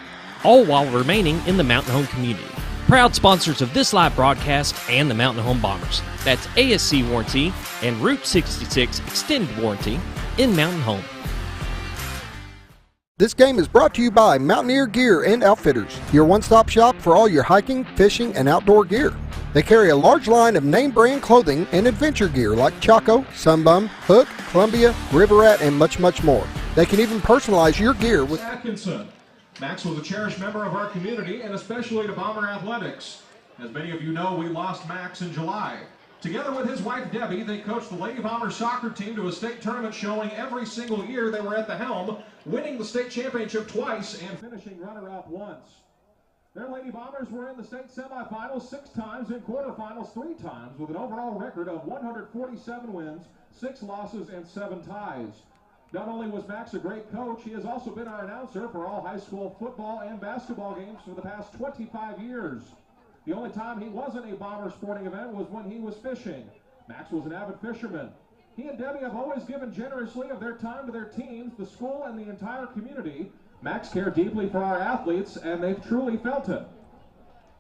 All while remaining in the Mountain Home community. Proud sponsors of this live broadcast and the Mountain Home Bombers. That's ASC Warranty and Route 66 Extended Warranty in Mountain Home. This game is brought to you by Mountaineer Gear and Outfitters, your one-stop shop for all your hiking, fishing, and outdoor gear. They carry a large line of name brand clothing and adventure gear like Chaco, Sunbum, Hook, Columbia, River Rat, and much, much more. They can even personalize your gear with Atkinson. Max was a cherished member of our community and especially to Bomber Athletics. As many of you know, we lost Max in July. Together with his wife Debbie, they coached the Lady Bombers soccer team to a state tournament showing every single year they were at the helm, winning the state championship twice and finishing runner-up once. Their Lady Bombers were in the state semifinals 6 times and quarterfinals 3 times with an overall record of 147 wins, 6 losses, and 7 ties. Not only was Max a great coach, he has also been our announcer for all high school football and basketball games for the past 25 years. The only time he wasn't a Bomber sporting event was when he was fishing. Max was an avid fisherman. He and Debbie have always given generously of their time to their teams, the school, and the entire community. Max cared deeply for our athletes, and they've truly felt it.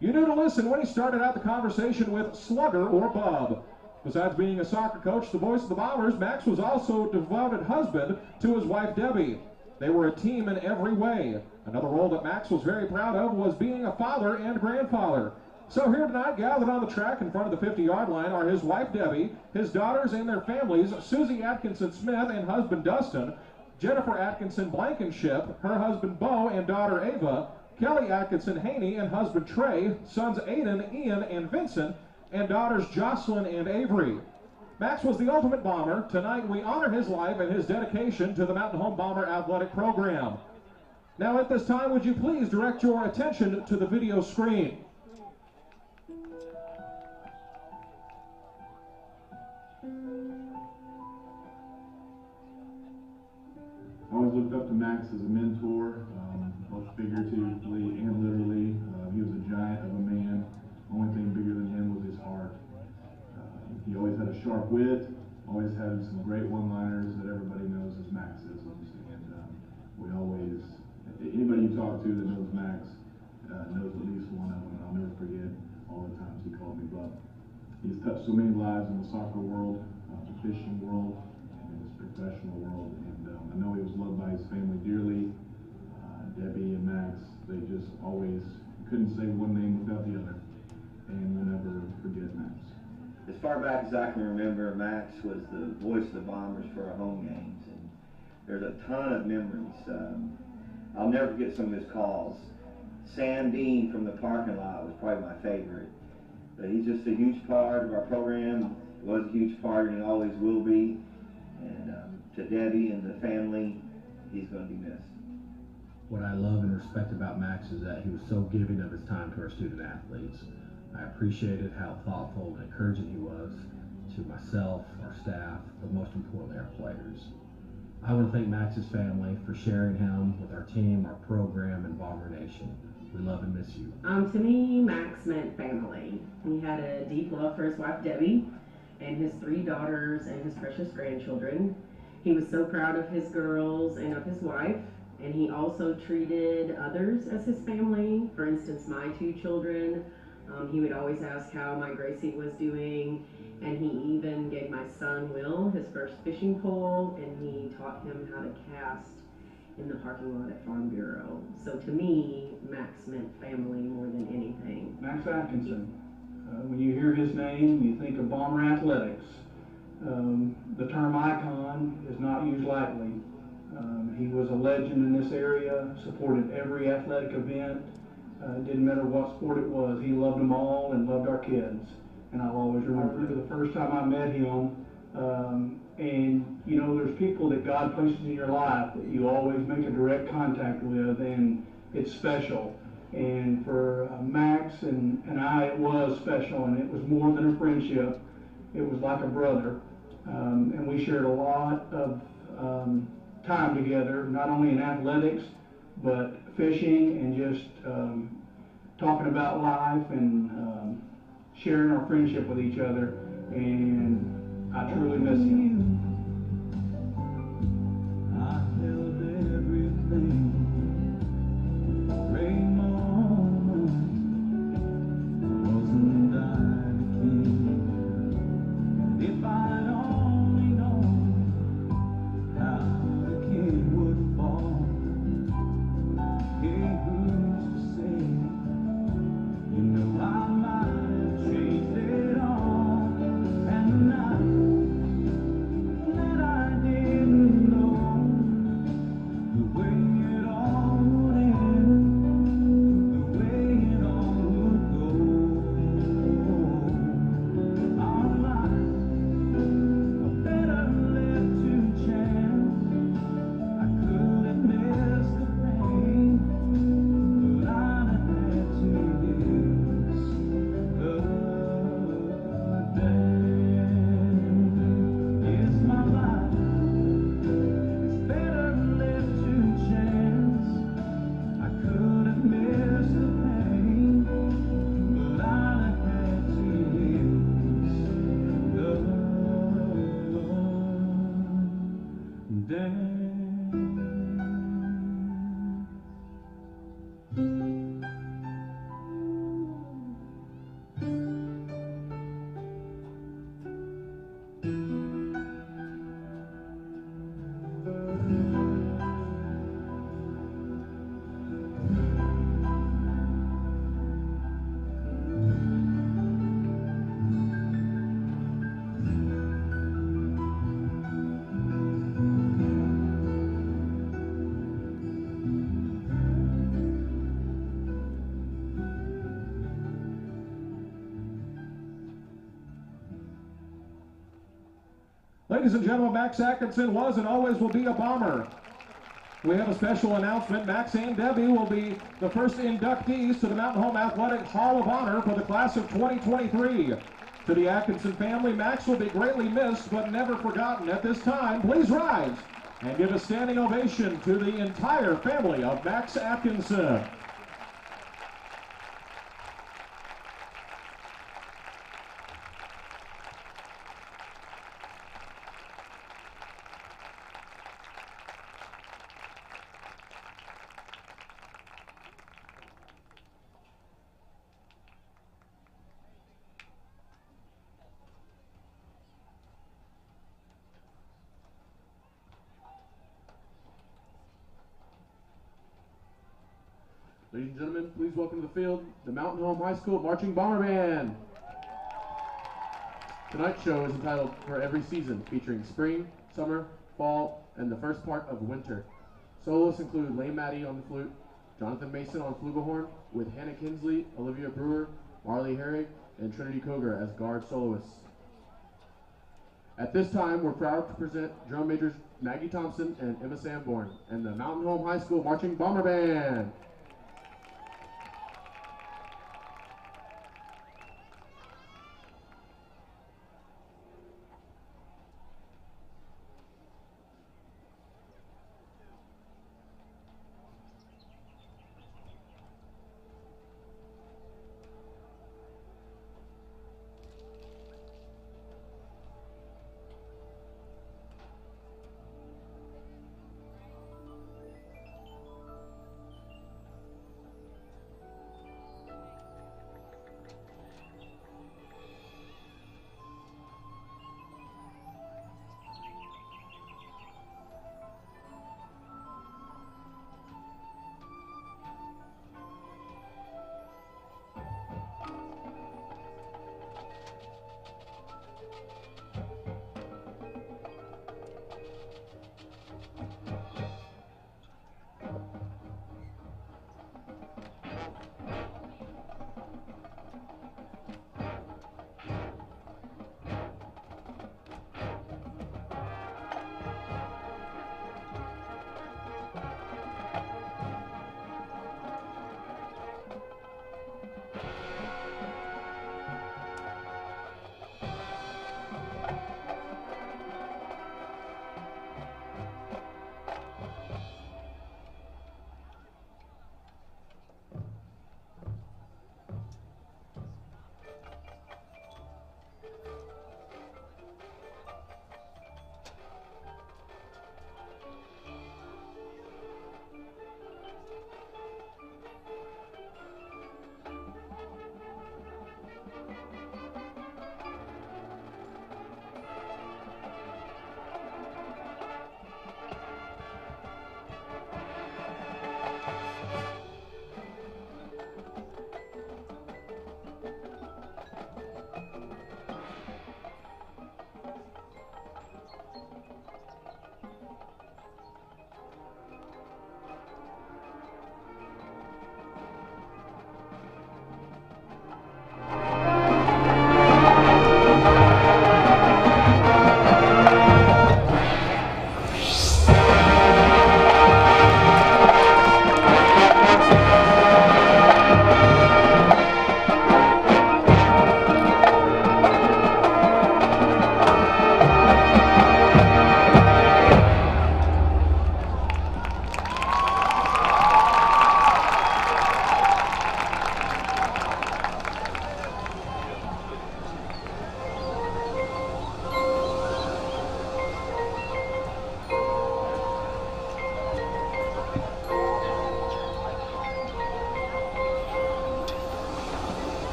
You knew to listen when he started out the conversation with Slugger or Bub. Besides being a soccer coach, the voice of the Bombers, Max was also a devoted husband to his wife Debbie. They were a team in every way. Another role that Max was very proud of was being a father and grandfather. So here tonight, gathered on the track in front of the 50-yard line are his wife Debbie, his daughters and their families, Susie Atkinson Smith and husband Dustin, Jennifer Atkinson Blankenship, her husband Bo and daughter Ava, Kelly Atkinson Haney and husband Trey, sons Aiden, Ian, and Vincent, and daughters Jocelyn and Avery. Max was the ultimate Bomber. Tonight we honor his life and his dedication to the Mountain Home Bomber athletic program. Now at this time, would you please direct your attention to the video screen. I always looked up to Max as a mentor, both figuratively and literally. He was a giant of a man. The only thing bigger than him was his heart. He always had a sharp wit, always had some great one-liners that everybody knows as Maxisms. And we always, anybody you talk to that knows Max knows at least one of them, and I'll never forget all the times he called me Bub. He's touched so many lives in the soccer world, the fishing world, and in his professional world. And I know he was loved by his family dearly. Debbie and Max, they just always couldn't say one name without the other. And we'll never forget Max. As far back as I can remember, Max was the voice of the Bombers for our home games. And there's a ton of memories. I'll never forget some of his calls. Sam Dean from the parking lot was probably my favorite. But he's just a huge part of our program. He was a huge part, and he always will be. And to Debbie and the family, he's going to be missed. What I love and respect about Max is that he was so giving of his time to our student athletes. I appreciated how thoughtful and encouraging he was to myself, our staff, but most importantly, our players. I want to thank Max's family for sharing him with our team, our program, and Bomber Nation. We love and miss you. To me, Max meant family. He had a deep love for his wife, Debbie, and his 3 daughters and his precious grandchildren. He was so proud of his girls and of his wife, and he also treated others as his family. For instance, my 2 children, he would always ask how my Gracie was doing, and he even gave my son Will his first fishing pole, and he taught him how to cast in the parking lot at Farm Bureau. So to me, Max meant family more than anything. Max Atkinson. When you hear his name, you think of Bomber athletics. The term icon is not used lightly. He was a legend in this area, supported every athletic event. Didn't matter what sport it was. He loved them all and loved our kids. And I'll always remember the first time I met him. And you know, there's people that God places in your life that you always make a direct contact with, and it's special. And for Max and I, it was special, and it was more than a friendship. It was like a brother. And we shared a lot of time together, not only in athletics, but fishing and just talking about life and sharing our friendship with each other. And I truly miss him. I held everything, great moment, wasn't I the king? If I'd only known how the king would fall, hey, who's to say? You know I might have changed it all, and the night that I didn't know the way it all would end, the way it all would go. Our lives are better left to chance. I could have missed the pain, but I'd have had to miss the day. Yes, my life is better left to chance. I could have missed the pain, but I'd have had to miss the day. Ladies and gentlemen, Max Atkinson was and always will be a Bomber. We have a special announcement. Max and Debbie will be the first inductees to the Mountain Home Athletic Hall of Honor for the class of 2023. To the Atkinson family, Max will be greatly missed but never forgotten. At this time, please rise and give a standing ovation to the entire family of Max Atkinson. Ladies and gentlemen, please welcome to the field the Mountain Home High School Marching Bomber Band. Tonight's show is entitled For Every Season, featuring spring, summer, fall, and the first part of winter. Soloists include Lane Matty on the flute, Jonathan Mason on flugelhorn, with Hannah Kinsley, Olivia Brewer, Marley Herrig, and Trinity Koger as guard soloists. At this time, we're proud to present drum majors Maggie Thompson and Emma Sanborn, and the Mountain Home High School Marching Bomber Band.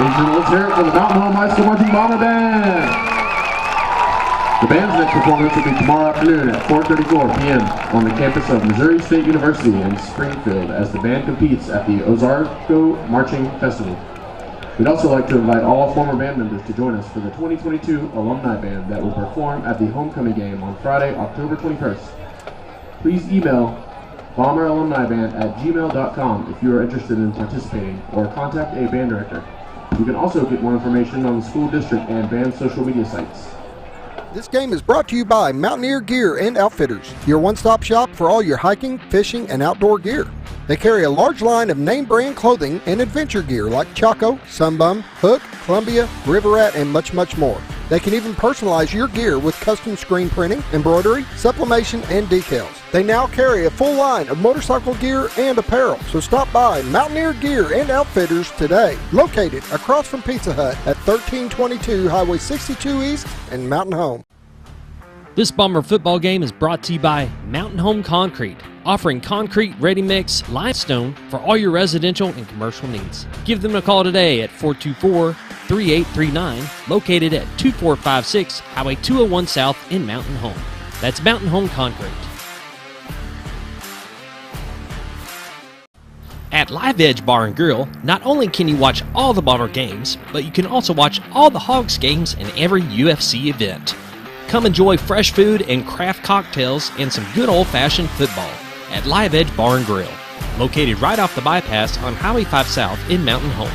Ladies and gentlemen, let's hear it for the Mountain Home High School Marching Bomber Band. The band's next performance will be tomorrow afternoon at 4:34 p.m. on the campus of Missouri State University in Springfield as the band competes at the Ozarko Marching Festival. We'd also like to invite all former band members to join us for the 2022 Alumni Band that will perform at the homecoming game on Friday, October 21st. Please email bomberalumniband@gmail.com if you are interested in participating, or contact a band director. You can also get more information on the school district and band social media sites. This game is brought to you by Mountaineer Gear and Outfitters, your one-stop shop for all your hiking, fishing, and outdoor gear. They carry a large line of name-brand clothing and adventure gear like Chaco, Sunbum, Hook, Columbia, River Rat, and much, much more. They can even personalize your gear with custom screen printing, embroidery, sublimation, and decals. They now carry a full line of motorcycle gear and apparel, so stop by Mountaineer Gear and Outfitters today, located across from Pizza Hut at 1322 Highway 62 East in Mountain Home. This Bomber football game is brought to you by Mountain Home Concrete, offering concrete, ready-mix, limestone for all your residential and commercial needs. Give them a call today at 424-3839, located at 2456 Highway 201 South in Mountain Home. That's Mountain Home Concrete. At Live Edge Bar and Grill, not only can you watch all the Bomber games, but you can also watch all the Hogs games and every UFC event. Come enjoy fresh food and craft cocktails and some good old-fashioned football at Live Edge Bar and Grill, located right off the bypass on Highway 5 South in Mountain Home.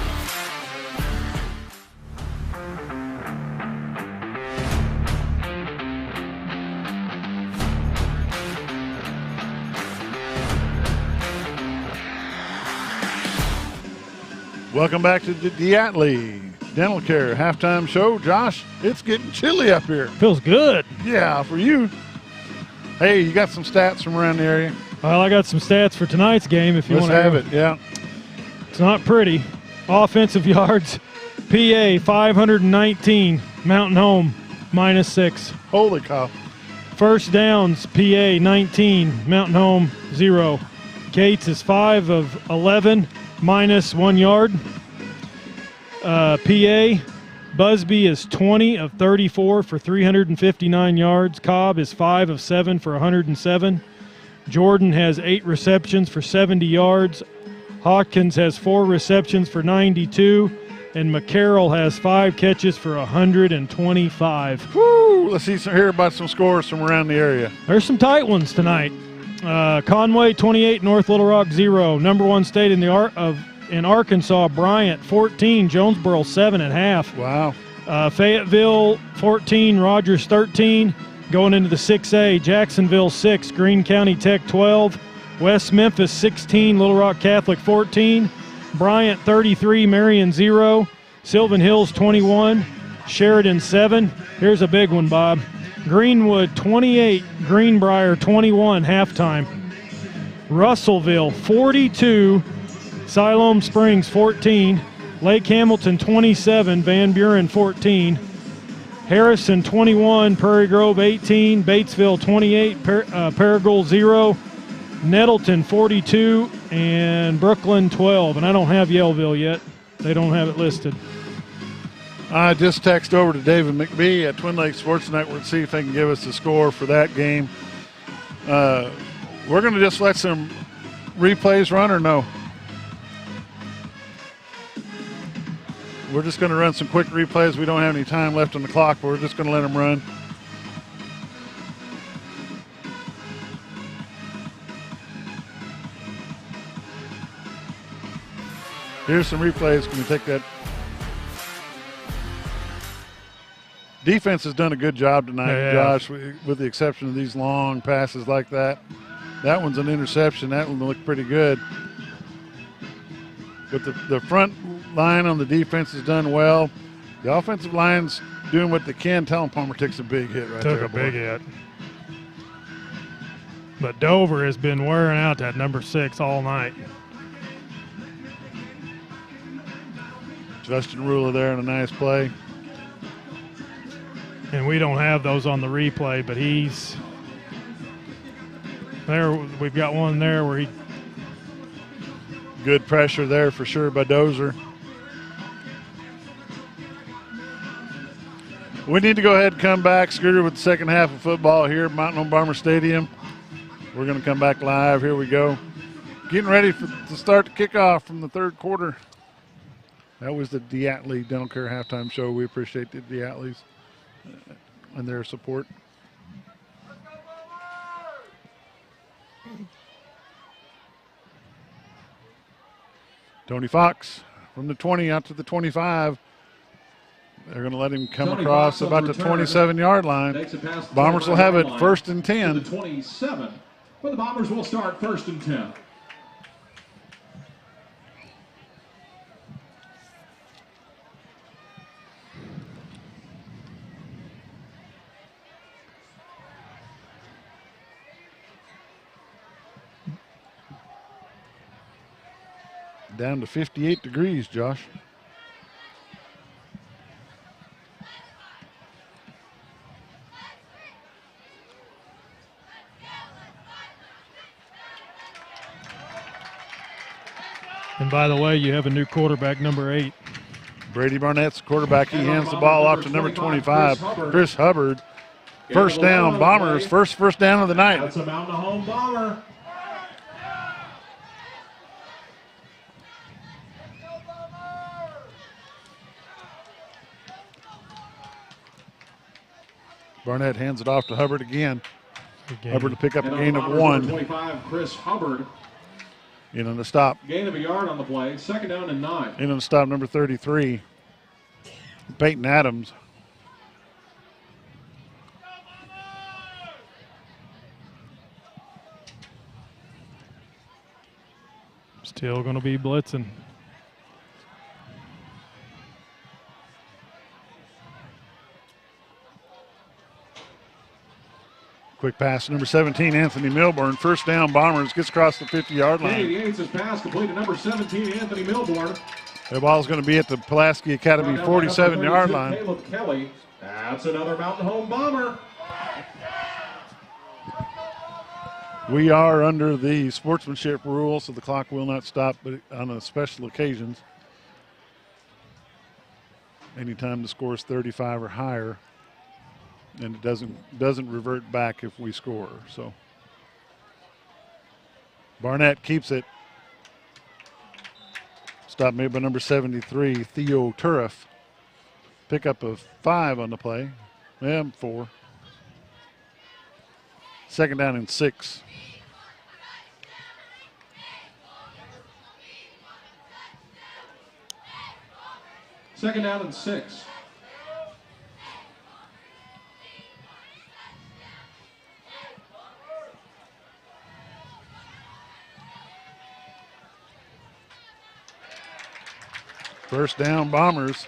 Welcome back to the Diatley Dental Care halftime show. Josh, it's getting chilly up here. Feels good. Yeah, for you. Hey, you got some stats from around the area? Well, I got some stats for tonight's game if you want to have it. Yeah. It's not pretty. Offensive yards, PA 519, Mountain Home -6. Holy cow. First downs, PA 19, Mountain Home 0. Gates is 5 of 11, -1 yard. PA, Busby is 20 of 34 for 359 yards. Cobb is 5 of 7 for 107. Jordan has 8 receptions for 70 yards. Hawkins has 4 receptions for 92. And McCarroll has 5 catches for 125. Woo! Let's hear about some scores from around the area. There's some tight ones tonight. Conway 28, North Little Rock 0. Number 1 state in in Arkansas, Bryant 14, Jonesboro 7 at half. Wow. Fayetteville 14, Rogers 13. Going into the 6A, Jacksonville 6, Greene County Tech 12. West Memphis 16, Little Rock Catholic 14. Bryant 33, Marion 0. Sylvan Hills 21, Sheridan 7. Here's a big one, Bob. Greenwood 28, Greenbrier 21, halftime. Russellville 42, Siloam Springs 14, Lake Hamilton 27, Van Buren 14, Harrison 21, Prairie Grove 18, Batesville 28, Paragould 0, Nettleton 42, and Brooklyn 12. And I don't have Yellville yet. They don't have it listed. I just texted over to David McBee at Twin Lakes Sports Network to see if they can give us the score for that game. We're going to just let some replays run or no? We're just going to run some quick replays. We don't have any time left on the clock, but we're just going to let them run. Here's some replays. Can we take that? Defense has done a good job tonight, Josh, with the exception of these long passes like that. That one's an interception. That one looked pretty good. But the front line on the defense has done well. The offensive line's doing what they can. Talon Palmer takes a big hit right there. Took a big hit. But Dover has been wearing out that number 6 all night. Justin Ruler there in a nice play. And we don't have those on the replay, but he's there. We've got one there where he. Good pressure there for sure by Dozer. We need to go ahead and come back, Scooter, with the second half of football here at Mountain Home Bomber Stadium. We're going to come back live. Here we go. Getting ready to start the kickoff from the third quarter. That was the Diatley Dental Care halftime show. We appreciate the Diatleys and their support. Tony Fox from the 20 out to the 25. They're going to let him come across about the 27-yard line. Bombers will have it 1st and 10. The 27. But the Bombers will start 1st and 10. Down to 58 degrees, Josh. And by the way, you have a new quarterback, number 8. Brady Barnett's quarterback. He hands the ball off to number 25, Chris Hubbard. First down, Bombers. First down of the night. That's a Mountain Home Bomber. Barnett hands it off to Hubbard again. Hubbard to pick up a gain of 1. 25, Chris Hubbard. In on the stop. Gain of a yard on the play. 2nd down and 9. In on the stop, number 33, Peyton Adams. Still going to be blitzing. Quick pass, number 17, Anthony Milburn. First down, Bombers. Gets across the 50-yard line. Kenny Yates' pass complete to number 17, Anthony Milburn. The ball's going to be at the Pulaski Academy 47-yard line. Caleb Kelly. That's another Mountain Home Bomber. We are under the sportsmanship rule, so the clock will not stop but on special occasions. Anytime the score is 35 or higher. And it doesn't revert back if we score. So Barnett keeps it. Stop made by number 73, Theo Turriff. Pickup of 5 on the play. And 4. 2nd down and 6. Second down and 6. First down, Bombers.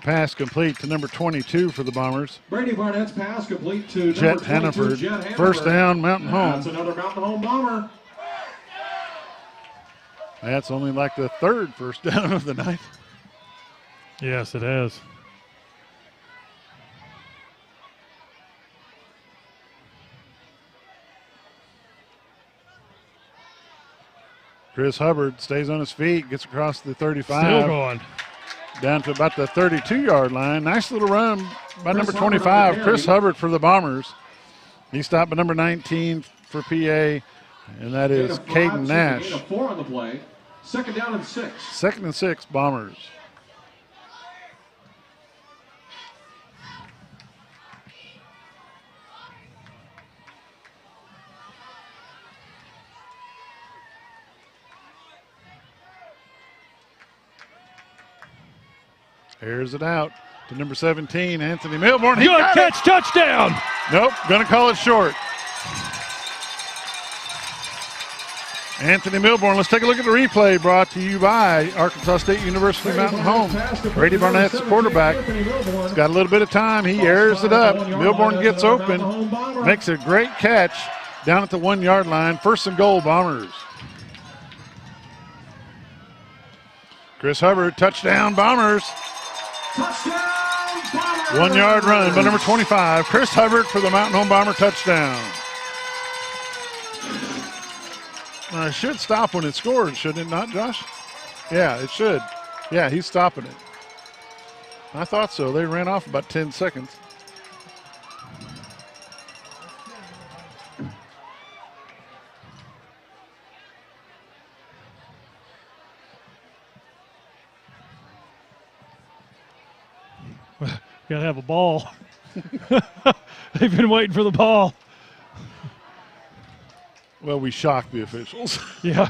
Pass complete to number 22 for the Bombers. Brady Barnett's pass complete to Jet number 22, Hannaford. Jet Hannaford. First down, Mountain Home. That's another Mountain Home Bomber. That's only like the 3rd first down of the night. Yes, it has. Chris Hubbard stays on his feet, gets across the 35. Still going. Down to about the 32-yard line. Nice little run by number 25, Chris Hubbard for the Bombers. He stopped by number 19 for PA, and that is Caden Nash. Gain of 4 on the play. 2nd down and 6. 2nd and 6, Bombers. Airs it out to number 17, Anthony Milburn. Good catch, touchdown. Nope, going to call it short. Anthony Milburn. Let's take a look at the replay brought to you by Arkansas State University Mountain Home. Brady Barnett's the quarterback. He's got a little bit of time. He airs it up. Milburn gets open, makes a great catch down at the 1-yard line. 1st and goal, Bombers. Chris Hubbard, touchdown, Bombers. 1-yard run by number 25, Chris Hubbard for the Mountain Home Bomber touchdown. It should stop when it scores, shouldn't it not, Josh? Yeah, it should. Yeah, he's stopping it. I thought so. They ran off about 10 seconds. Gotta have a ball. They've been waiting for the ball. Well, we shocked the officials. Yeah.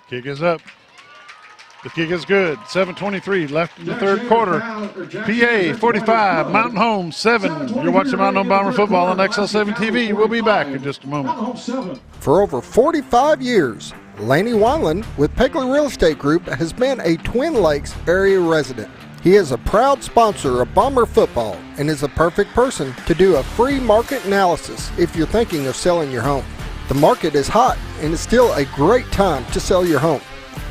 Kick is up. The kick is good. 7:23 left in the third quarter. PA 45, Mountain Home 7. You're watching Mountain Home Bomber football on XL7 TV. We'll be back in just a moment. For over 45 years, Laney Wineland with Pegler Real Estate Group has been a Twin Lakes area resident. He is a proud sponsor of Bomber football and is a perfect person to do a free market analysis if you're thinking of selling your home. The market is hot and it's still a great time to sell your home.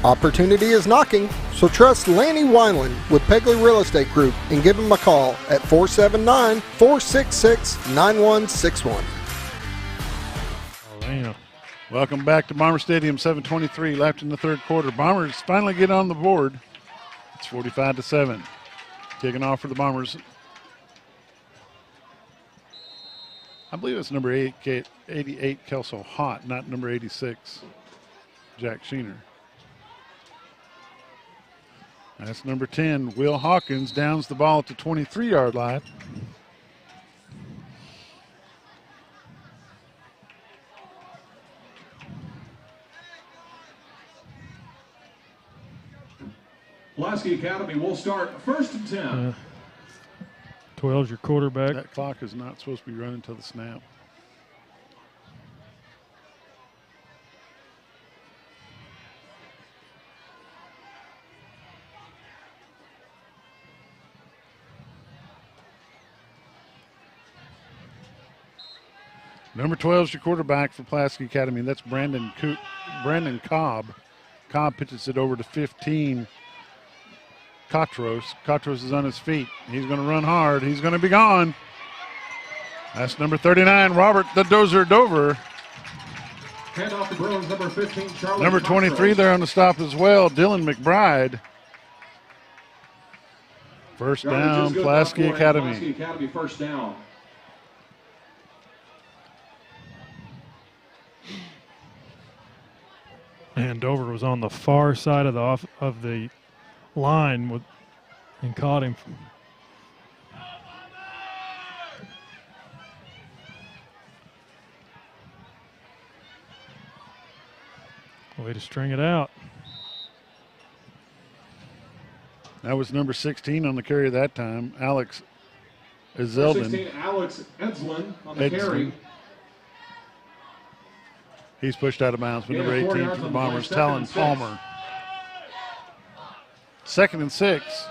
Opportunity is knocking, so trust Laney Wineland with Pegler Real Estate Group and give him a call at 479-466-9161. Welcome back to Bomber Stadium. 7:23 left in the third quarter. Bombers finally get on the board. It's 45-7. Kicking off for the Bombers. I believe it's number 88, Kelso Hott, not number 86, Jack Sheener. That's number 10, Will Hawkins, downs the ball at the 23-yard line. Pulaski Academy will start 1st and 10. 12's your quarterback. That clock is not supposed to be running until the snap. Number 12 is your quarterback for Pulaski Academy. That's Brandon Cobb. Cobb pitches it over to 15. Katros. Katros is on his feet. He's going to run hard. He's going to be gone. That's number 39, Robert the Dozer Dover. Hand off the Bruins, number 15, Charlie. Number 23 there on the stop as well, Dylan McBride. First down, Pulaski Academy. Pulaski Academy, first down. And Dover was on the far side of the line and caught him. Way to string it out. That was number 16 on the carry that time, Alex Ezeldin. 16, Alex Edslin on the carry. He's pushed out of bounds with number 18 for the Bombers, Talon Palmer. 2nd and 6.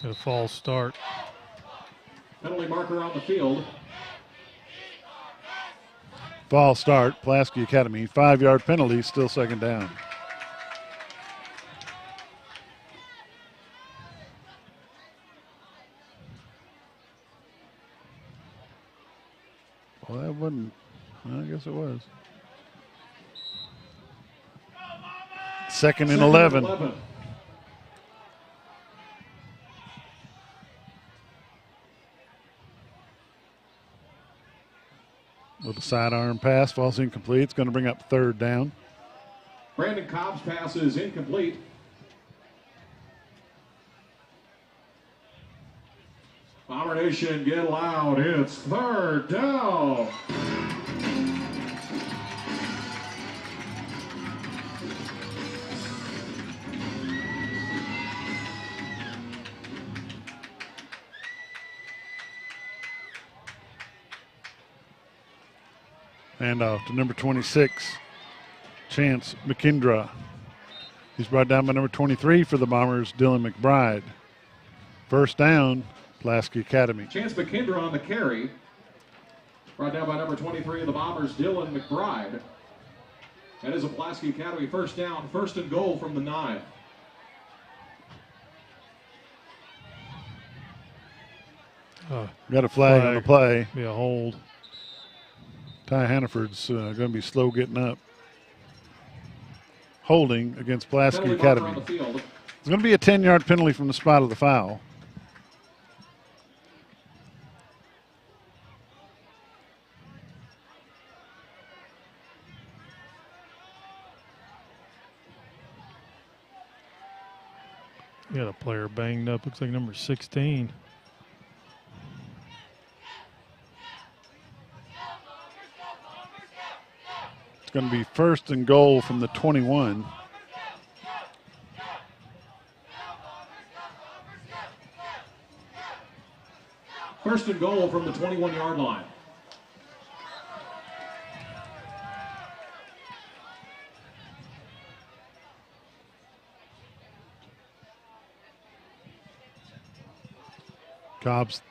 Got a false start. Penalty marker on the field. False start, Pulaski Academy. 5-yard penalty, still 2nd down. Well, that wasn't, well, I guess it was. 2nd and 11. Little sidearm pass, falls incomplete. It's going to bring up 3rd down. Brandon Cobb's pass is incomplete. Bomber Nation, get loud. It's 3rd down. Handoff to number 26, Chance McKindra. He's brought down by number 23 for the Bombers, Dylan McBride. First down, Pulaski Academy. Chance McKindra on the carry. Brought down by number 23 of the Bombers, Dylan McBride. That is a Pulaski Academy first down, 1st and goal from the 9. Got a flag on the play. Be a hold. Ty Hannaford's going to be slow getting up. Holding against Pulaski Academy. It's going to be a 10-yard penalty from the spot of the foul. Got a player banged up. Looks like number 16. It's going to be 1st and goal from the 21. First and goal from the 21-yard line. Cobb's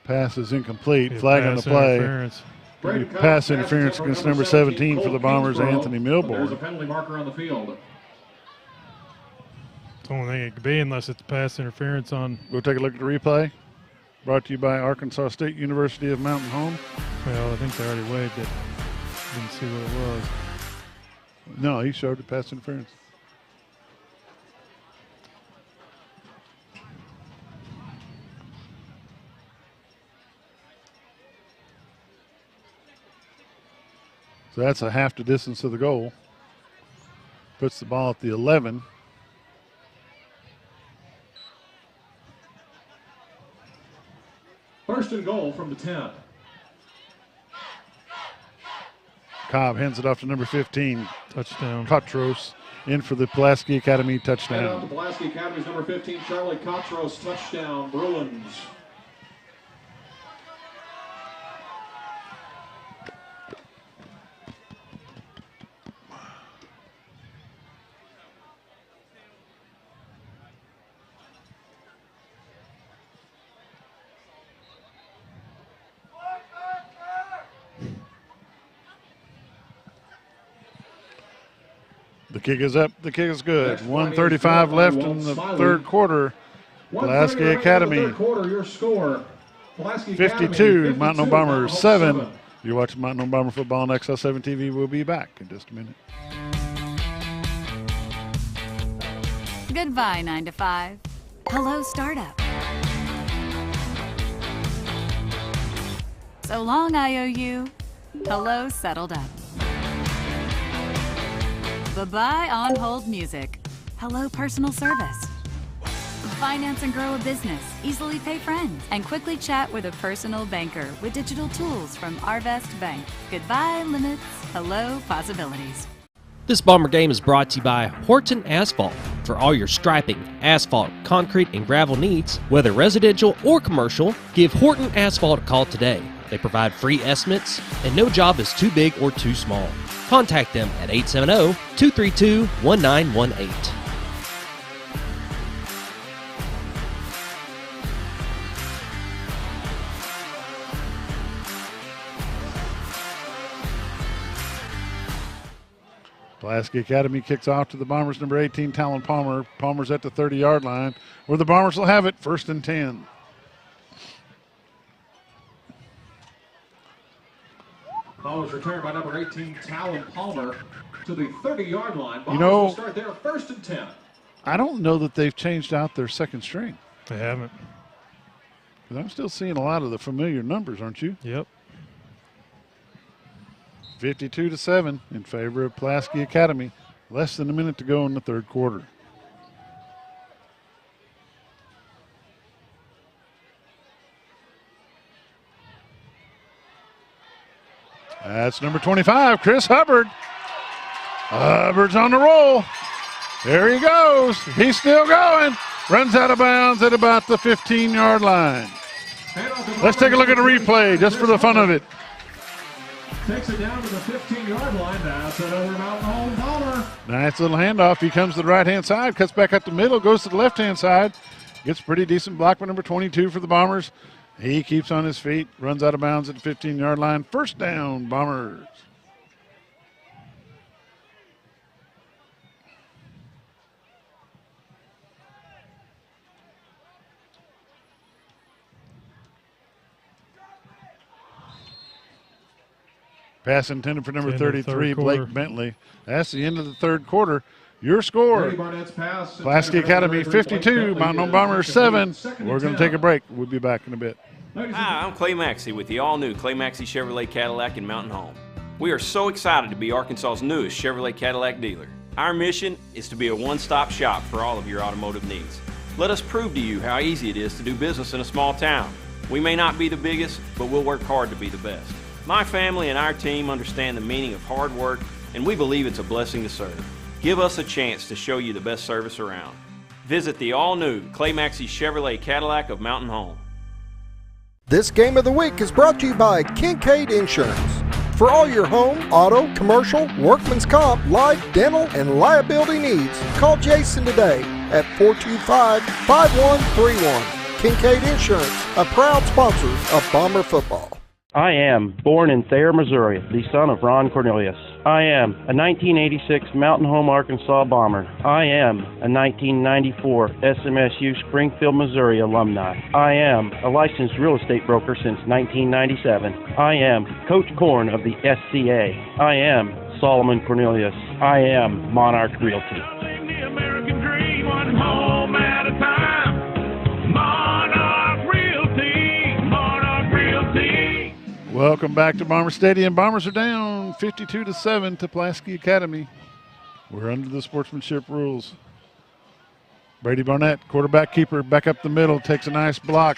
pass is incomplete. Flag on the play. Pass interference against number 17 for the Bombers, Anthony Milborn. There's a penalty marker on the field. It's the only thing it could be unless it's pass interference on. We'll take a look at the replay. Brought to you by Arkansas State University of Mountain Home. Well, I think they already waved it. Didn't see what it was. No, he showed the pass interference. So that's a half the distance of the goal. Puts the ball at the 11. First and goal from the 10. Cobb hands it off to number 15. Touchdown. Cotros in for the Pulaski Academy touchdown. And on to Pulaski Academy's number 15, Charlie Cotros, touchdown, Bruins. The kick is up. The kick is good. 1:35 left in the third quarter. Pulaski Academy 52, Mountain Bombers 7. You're watching Mountain Bomber football on XL7 TV. We'll be back in just a minute. Goodbye, 9 to 5. Hello, startup. So long, IOU. Hello, settled up. Bye-bye on hold music. Hello, personal service. Finance and grow a business, easily pay friends, and quickly chat with a personal banker with digital tools from Arvest Bank. Goodbye, limits. Hello, possibilities. This Bomber game is brought to you by Horton Asphalt. For all your striping, asphalt, concrete, and gravel needs, whether residential or commercial, give Horton Asphalt a call today. They provide free estimates, and no job is too big or too small. Contact them at 870-232-1918. Pulaski Academy kicks off to the Bombers, number 18, Talon Palmer. Palmer's at the 30-yard line, where the Bombers will have it, 1st and 10. Ball was returned by number 18, Talon Palmer, to the 30-yard line. You know, will start there, 1st and 10. I don't know that they've changed out their second string. They haven't. But I'm still seeing a lot of the familiar numbers, aren't you? Yep. 52-7 in favor of Pulaski Academy. Less than a minute to go in the third quarter. That's number 25, Chris Hubbard. Hubbard's on the roll. There he goes. He's still going. Runs out of bounds at about the 15-yard line. Let's take a look at the replay just for the fun of it. Takes it down to the 15-yard line. That's another Mountain Home Bomber. Nice little handoff. He comes to the right-hand side, cuts back up the middle, goes to the left-hand side. Gets a pretty decent block by number 22 for the Bombers. He keeps on his feet, runs out of bounds at the 15-yard line. First down, Bombers. Pass intended for number End of the 33, third quarter. Blake Bentley. That's the end of the third quarter. Your score, Brady Barnett's pass. Pulaski Academy 52, Mount Hope Bombers 7. We're going to take a break. We'll be back in a bit. Hi, I'm Clay Maxey with the all-new Clay Maxey Chevrolet Cadillac in Mountain Home. We are so excited to be Arkansas's newest Chevrolet Cadillac dealer. Our mission is to be a one-stop shop for all of your automotive needs. Let us prove to you how easy it is to do business in a small town. We may not be the biggest, but we'll work hard to be the best. My family and our team understand the meaning of hard work, and we believe it's a blessing to serve. Give us a chance to show you the best service around. Visit the all-new Clay Maxey Chevrolet Cadillac of Mountain Home. This game of the week is brought to you by Kincaid Insurance. For all your home, auto, commercial, workman's comp, life, dental, and liability needs, call Jason today at 425-5131. Kincaid Insurance, a proud sponsor of Bomber football. I am born in Thayer, Missouri, the son of Ron Cornelius. I am a 1986 Mountain Home, Arkansas Bomber. I am a 1994 SMSU Springfield, Missouri alumni. I am a licensed real estate broker since 1997. I am Coach Korn of the SCA. I am Solomon Cornelius. I am Monarch Realty. The American dream, one home at a time. Monarch Realty, Monarch Realty. Welcome back to Bomber Stadium. Bombers are down 52-7 to Pulaski Academy. We're under the sportsmanship rules. Brady Barnett, quarterback keeper, back up the middle, takes a nice block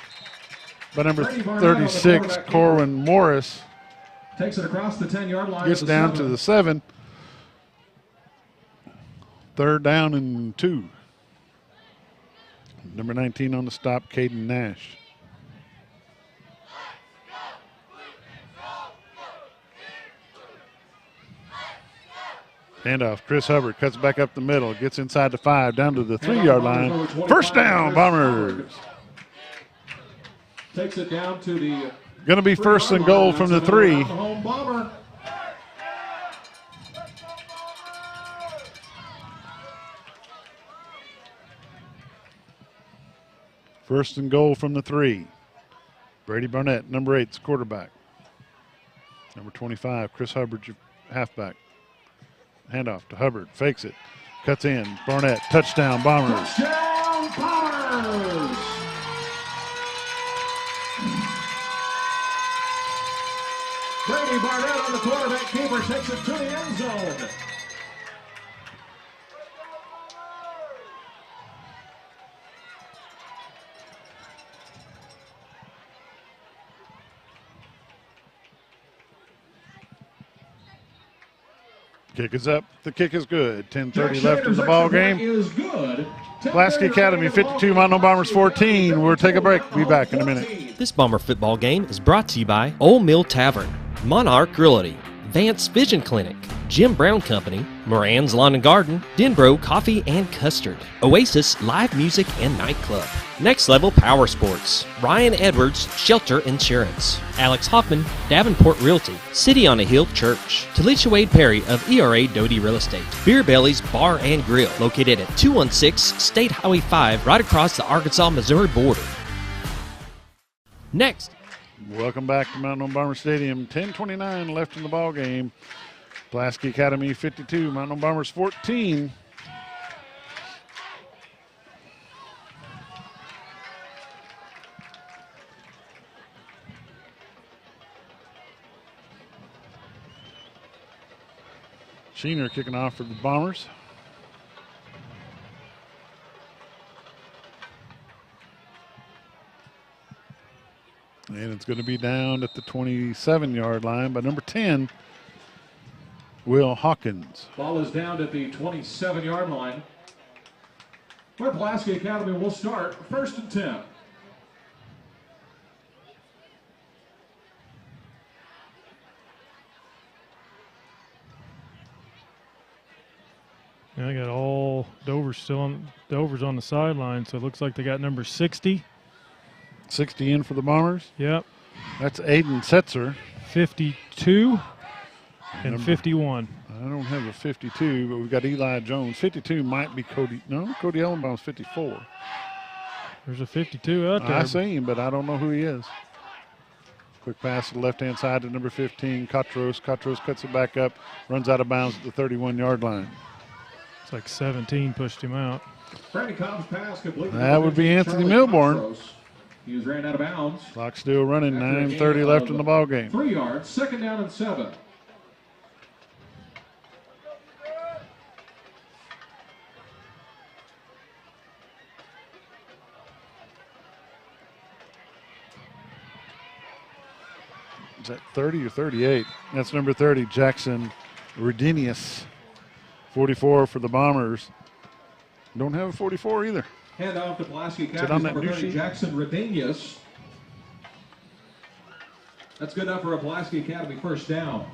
by number 36, Corwin Morris. Takes it across the 10-yard line. Gets down to the 7. Third down and 2. Number 19 on the stop, Caden Nash. Handoff, Chris Hubbard cuts back up the middle, gets inside the 5, down to the 3-yard line. First down, Bombers. Takes it down to the Going to be first and goal from the 3. home Bomber. First and goal from the 3. Brady Barnett, number 8's quarterback. Number 25, Chris Hubbard, your halfback. Handoff to Hubbard, fakes it, cuts in. Barnett, touchdown, Bombers. Touchdown, Bombers! Brady Barnett on the quarterback keeper takes it to the end zone. Kick is up. The kick is good. 10:30 left in the ball game. Pulaski Academy 52, Mountain Bombers 14. We'll take a break. Be back in a minute. This Bomber football game is brought to you by Old Mill Tavern, Monarch Realty, Vance Vision Clinic, Jim Brown Company, Moran's Lawn and Garden, Denbro Coffee and Custard, Oasis Live Music and Nightclub, Next Level Power Sports, Ryan Edwards Shelter Insurance, Alex Hoffman Davenport Realty, City on a Hill Church, Talisha Wade Perry of ERA Doty Real Estate, Beer Belly's Bar and Grill, located at 216 State Highway 5, right across the Arkansas-Missouri border. Next. Welcome back to Mountain Home Bomber Stadium. 10:29 left in the ball game. Pulaski Academy 52, Mountain Home Bombers 14. Sheener kicking off for the Bombers. And it's going to be down at the 27-yard line by number 10, Will Hawkins. Ball is down at the 27-yard line, where Pulaski Academy will start first and 10. Yeah, I got all Dover's still on. Dover's on the sideline, so it looks like they got number 60. 60 in for the Bombers. Yep. That's Aiden Setzer. 52 and 51. I don't have a 52, but we've got Eli Jones. 52 might be Cody. No, Cody Ellenbaum's 54. There's a 52 out there. I see him, but I don't know who he is. Quick pass to the left-hand side to number 15, Katros. Katros cuts it back up, runs out of bounds at the 31-yard line. It's like 17 pushed him out. Brandon Cobb's pass completed. That would be Anthony Milborn. Katros. He was ran out of bounds. Clock still running, After a gain 9:30 left of in the ball game. 3 yards, 2nd down and 7. Is that 30 or 38? That's number 30, Jackson Redinius. 44 for the Bombers. Don't have a 44 either. Hand off to Pulaski Is it Academy, on that number new 30, sheet? Jackson Redinius. That's good enough for a Pulaski Academy first down.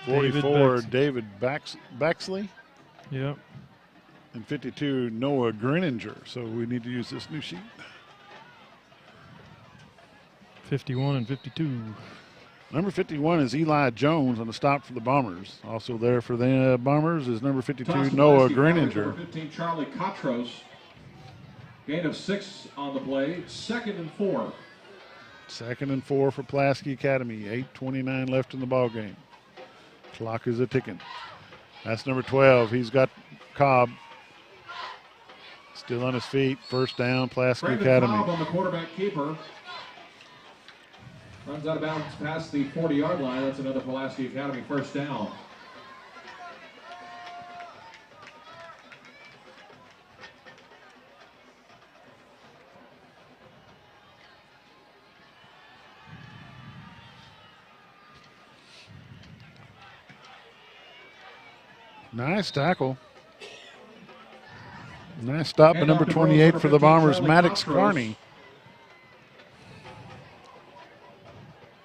44, David Baxley. Yep. And 52, Noah Greninger. So we need to use this new sheet. 51 and 52. Number 51 is Eli Jones on the stop for the Bombers. Also there for the Bombers is number 52, Toss to Noah Pulaski Academy, Greninger. Number 15, Charlie Katros. Gain of 6 on the play. 2nd and 4. 2nd and 4 for Pulaski Academy. 8:29 left in the ball game. Clock is a ticking. That's number 12. He's got Cobb still on his feet. First down, Pulaski Brandon Academy. Cobb on the quarterback keeper. Runs out of bounds past the 40-yard line. That's another Pulaski Academy first down. Nice tackle. Nice stop by number 28 for the Bombers, Maddox Carney.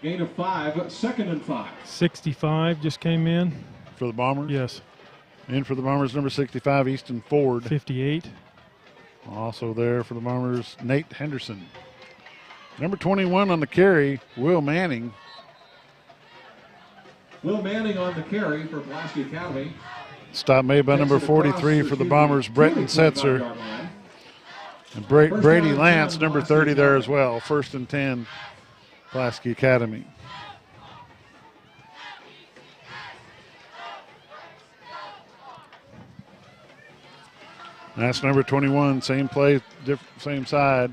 Gain of 5, 2nd and 5. 65 just came in. For the Bombers? Yes. In for the Bombers, number 65, Easton Ford. 58. Also there for the Bombers, Nate Henderson. Number 21 on the carry, Will Manning. Will Manning on the carry for Pulaski Academy. Stop made by number 43 for the Bombers, Bretton Setzer. And Brady Lance, number 30 there as well. 1st and 10, Pulaski Academy. That's number 21, same play, same side.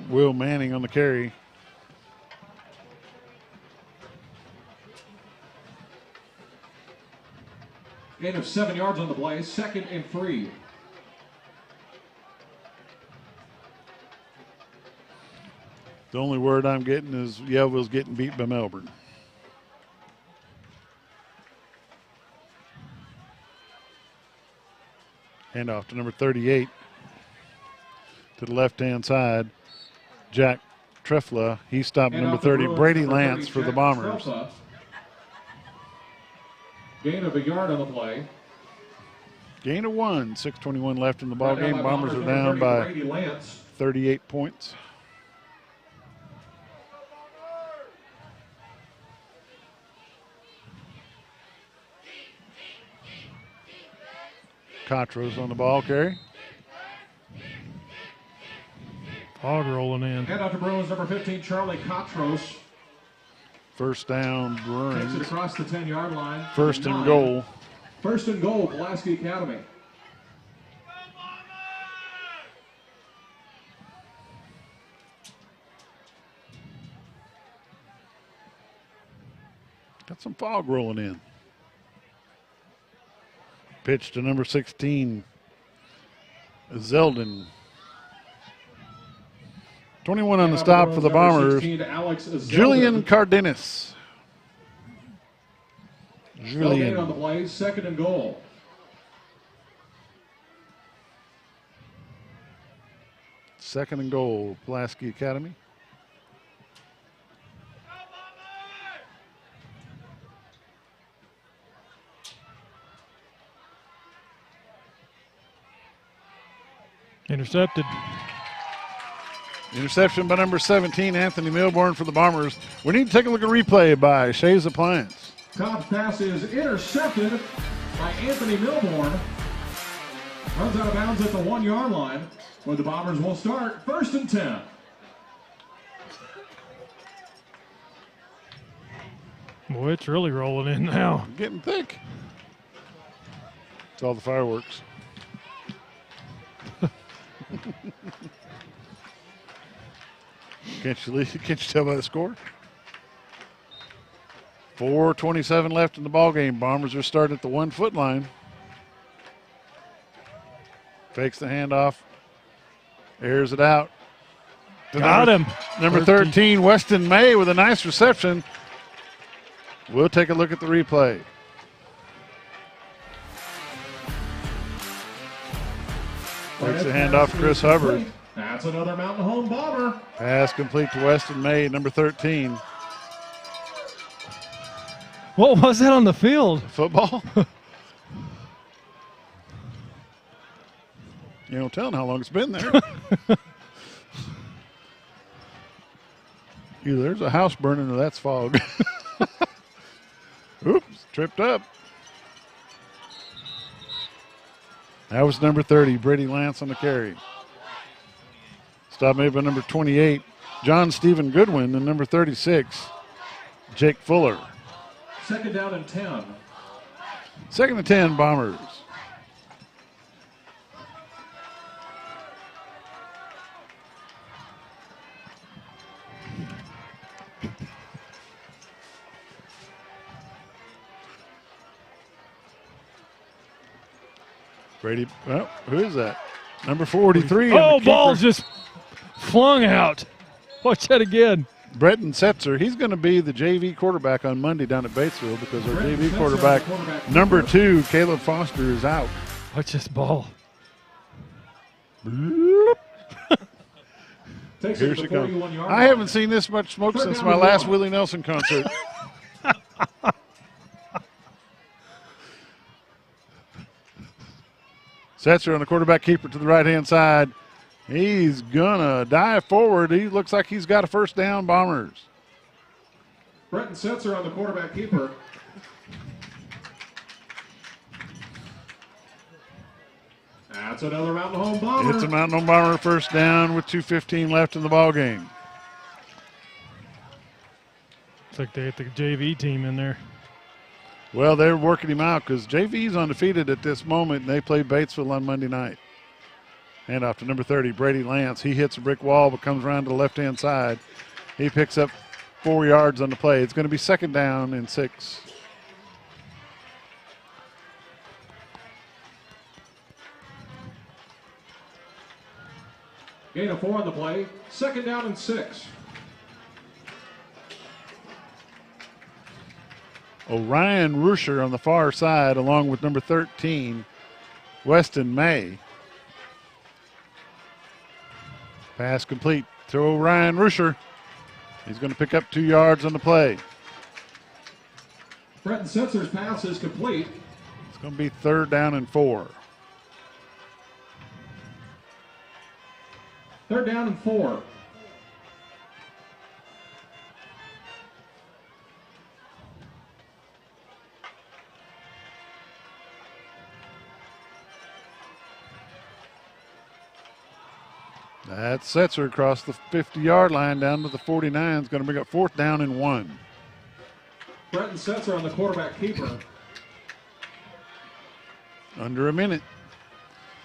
Will Manning on the carry. Gain of 7 yards on the play, 2nd and 3. The only word I'm getting is Yellville's getting beat by Melbourne. Hand off to number 38 to the left-hand side. Jack Trefla, he stopped number 30. Brady Lance for the Bombers. Gain of a yard on the play. Gain of 1, 6:21 left in the ball game. Bombers are down by 38 points. Katros on the ball carry. Fog rolling in. Hand off to Bruins, number 15, Charlie Katros. First down, Takes it Bruins. across the 10-yard line. 1st and 9. goal. 1st and goal, Pulaski Academy. Got some fog rolling in. Pitch to number 16, Zeldin. 21 on the stop for the Bombers, Julian Cardenas. Julian on the play, 2nd and goal. Second and goal, Pulaski Academy. Intercepted. Interception by number 17, Anthony Milborn for the Bombers. We need to take a look at replay by Shays Appliance. Cobb's pass is intercepted by Anthony Milborn. Runs out of bounds at the 1-yard line, where the Bombers will start 1st and 10. Boy, it's really rolling in now. Getting thick. It's all the fireworks. Can't you tell by the score? 4:27 left in the ball game. Bombers are starting at the 1 foot line. Fakes the handoff. Airs it out. Got him. Number 13, Weston May with a nice reception. We'll take a look at the replay. Takes the handoff to Chris Hubbard. That's another Mountain Home Bomber. Pass complete to Weston May, number 13. What was that on the field? Football? You don't tell how long it's been there. Either there's a house burning or that's fog. Oops, tripped up. That was number 30, Brady Lance on the carry. Stop made by number 28, John Stephen Goodwin, and number 36, Jake Fuller. Second down and 10. Second and 10, Bombers. Brady, well, who is that? Number 43. Oh, ball's just flung out. Watch that again. Bretton Setzer, he's going to be the JV quarterback on Monday down at Batesville because our JV quarterback, number 2, Caleb Foster, is out. Watch this ball. Here she comes. I haven't seen this much smoke since my last Willie Nelson concert. Setzer on the quarterback keeper to the right-hand side. He's going to dive forward. He looks like he's got a first down, Bombers. Bretton Setzer on the quarterback keeper. That's another Mountain Home Bomber. It's a Mountain Home Bomber first down with 2:15 left in the ball game. Looks like they hit the JV team in there. Well, they're working him out because JV's undefeated at this moment, and they play Batesville on Monday night. Hand off to number 30, Brady Lance. He hits a brick wall but comes around to the left-hand side. He picks up 4 yards on the play. It's going to be second down and 6. Gain of 4 on the play. Second down and 6. Orion Rusher on the far side along with number 13, Weston May. Pass complete to Orion Rusher. He's going to pick up 2 yards on the play. Bretton Setzer's pass is complete. It's going to be third down and 4. Third down and 4. That's Setzer across the 50-yard line down to the 49. It's going to bring up fourth down and 1. Bretton Setzer on the quarterback keeper. Under a minute.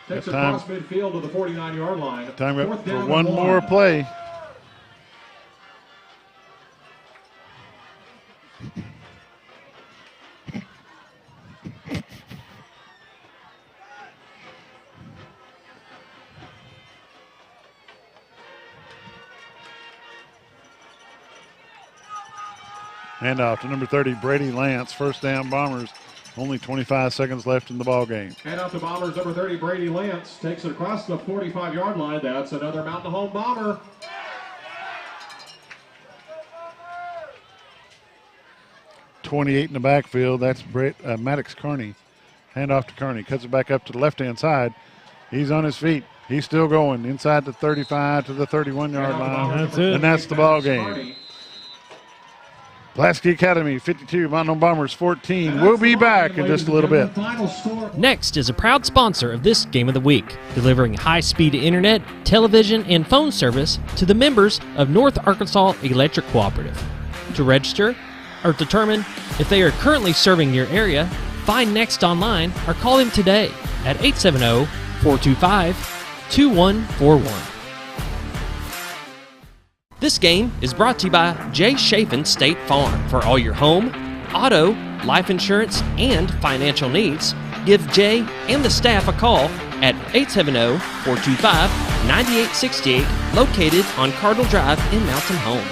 Takes across midfield to the 49-yard line. Time up for one more play. Handoff to number 30, Brady Lance. First down, Bombers. Only 25 seconds left in the ball game. Handoff to Bombers, number 30, Brady Lance. Takes it across the 45-yard line. That's another Mountain Home Bomber. .28 in the backfield. That's Maddox Carney. Handoff to Carney. Cuts it back up to the left-hand side. He's on his feet. He's still going inside the 35 to the 31-yard line. That's it. And that's the ball game. Pulaski Academy 52, Mountain Home Bombers 14. We'll be back in just a little bit. Next is a proud sponsor of this Game of the Week, delivering high-speed internet, television, and phone service to the members of North Arkansas Electric Cooperative. To register or determine if they are currently serving your area, find Next online or call them today at 870-425-2141. This game is brought to you by Jay Chafin State Farm. For all your home, auto, life insurance, and financial needs, give Jay and the staff a call at 870-425-9868, located on Cardinal Drive in Mountain Home.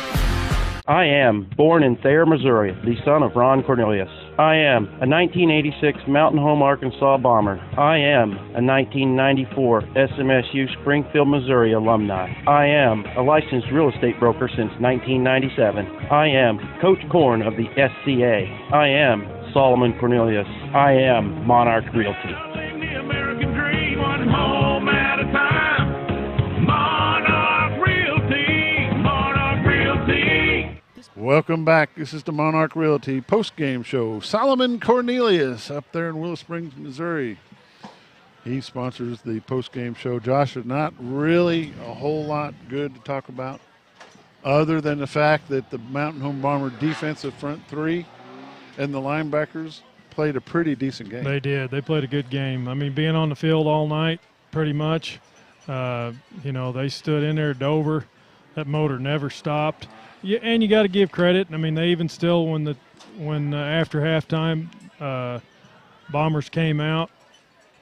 I am born in Thayer, Missouri, the son of Ron Cornelius. I am a 1986 Mountain Home, Arkansas Bomber. I am a 1994 SMSU Springfield, Missouri alumni. I am a licensed real estate broker since 1997. I am Coach Korn of the SCA. I am Solomon Cornelius. I am Monarch Realty. The American dream, one home at a time. Monarch Realty, Monarch Realty. Welcome back. This is the Monarch Realty post-game show. Solomon Cornelius up there in Willow Springs, Missouri. He sponsors the post-game show. Josh, there's not really a whole lot good to talk about other than the fact that the Mountain Home Bomber defensive front three and the linebackers played a pretty decent game. They did. They played a good game. I mean, being on the field all night, pretty much. They stood in there, Dover. That motor never stopped. Yeah, and you got to give credit. I mean, they even still, when after halftime, Bombers came out,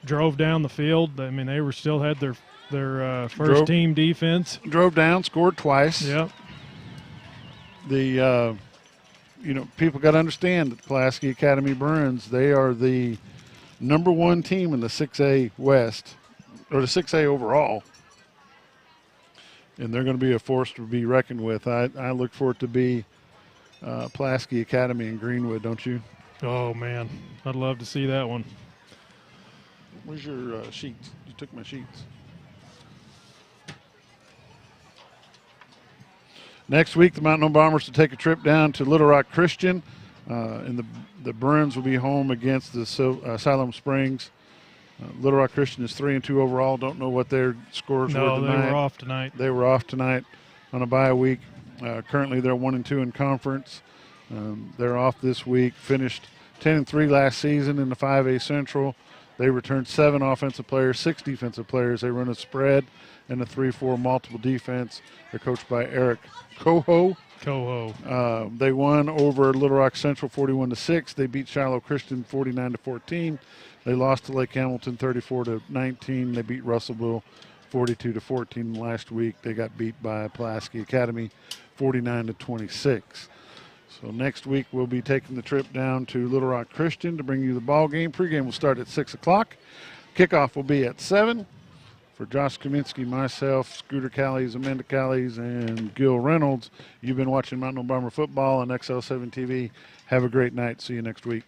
drove down the field. I mean, they still had their first team defense. Drove down, scored twice. Yep. People got to understand that Pulaski Academy Bruins, they are the number one team in the 6A West, or the 6A overall. And they're going to be a force to be reckoned with. I look for it to be Pulaski Academy in Greenwood, don't you? Oh, man. I'd love to see that one. Where's your sheets? You took my sheets. Next week, the Mountain Home Bombers will take a trip down to Little Rock Christian, and the Bruins will be home against the Siloam Springs. Little Rock Christian is 3-2 overall. Don't know what their scores were tonight. No, they were off tonight. They were off tonight on a bye week. Currently, they're 1-2 in conference. They're off this week. Finished 10-3 last season in the 5A Central. They returned 7 offensive players, 6 defensive players. They run a spread and a 3-4 multiple defense. They're coached by Eric Coho. They won over Little Rock Central 41-6. They beat Shiloh Christian 49-14. They lost to Lake Hamilton 34-19. They beat Russellville 42-14 last week. They got beat by Pulaski Academy 49-26. So next week we'll be taking the trip down to Little Rock Christian to bring you the ball game. Pregame will start at 6 o'clock. Kickoff will be at 7. For Josh Kaminsky, myself, Scooter Callies, Amanda Callies, and Gil Reynolds, you've been watching Mountain Home Bomber football on XL7 TV. Have a great night. See you next week.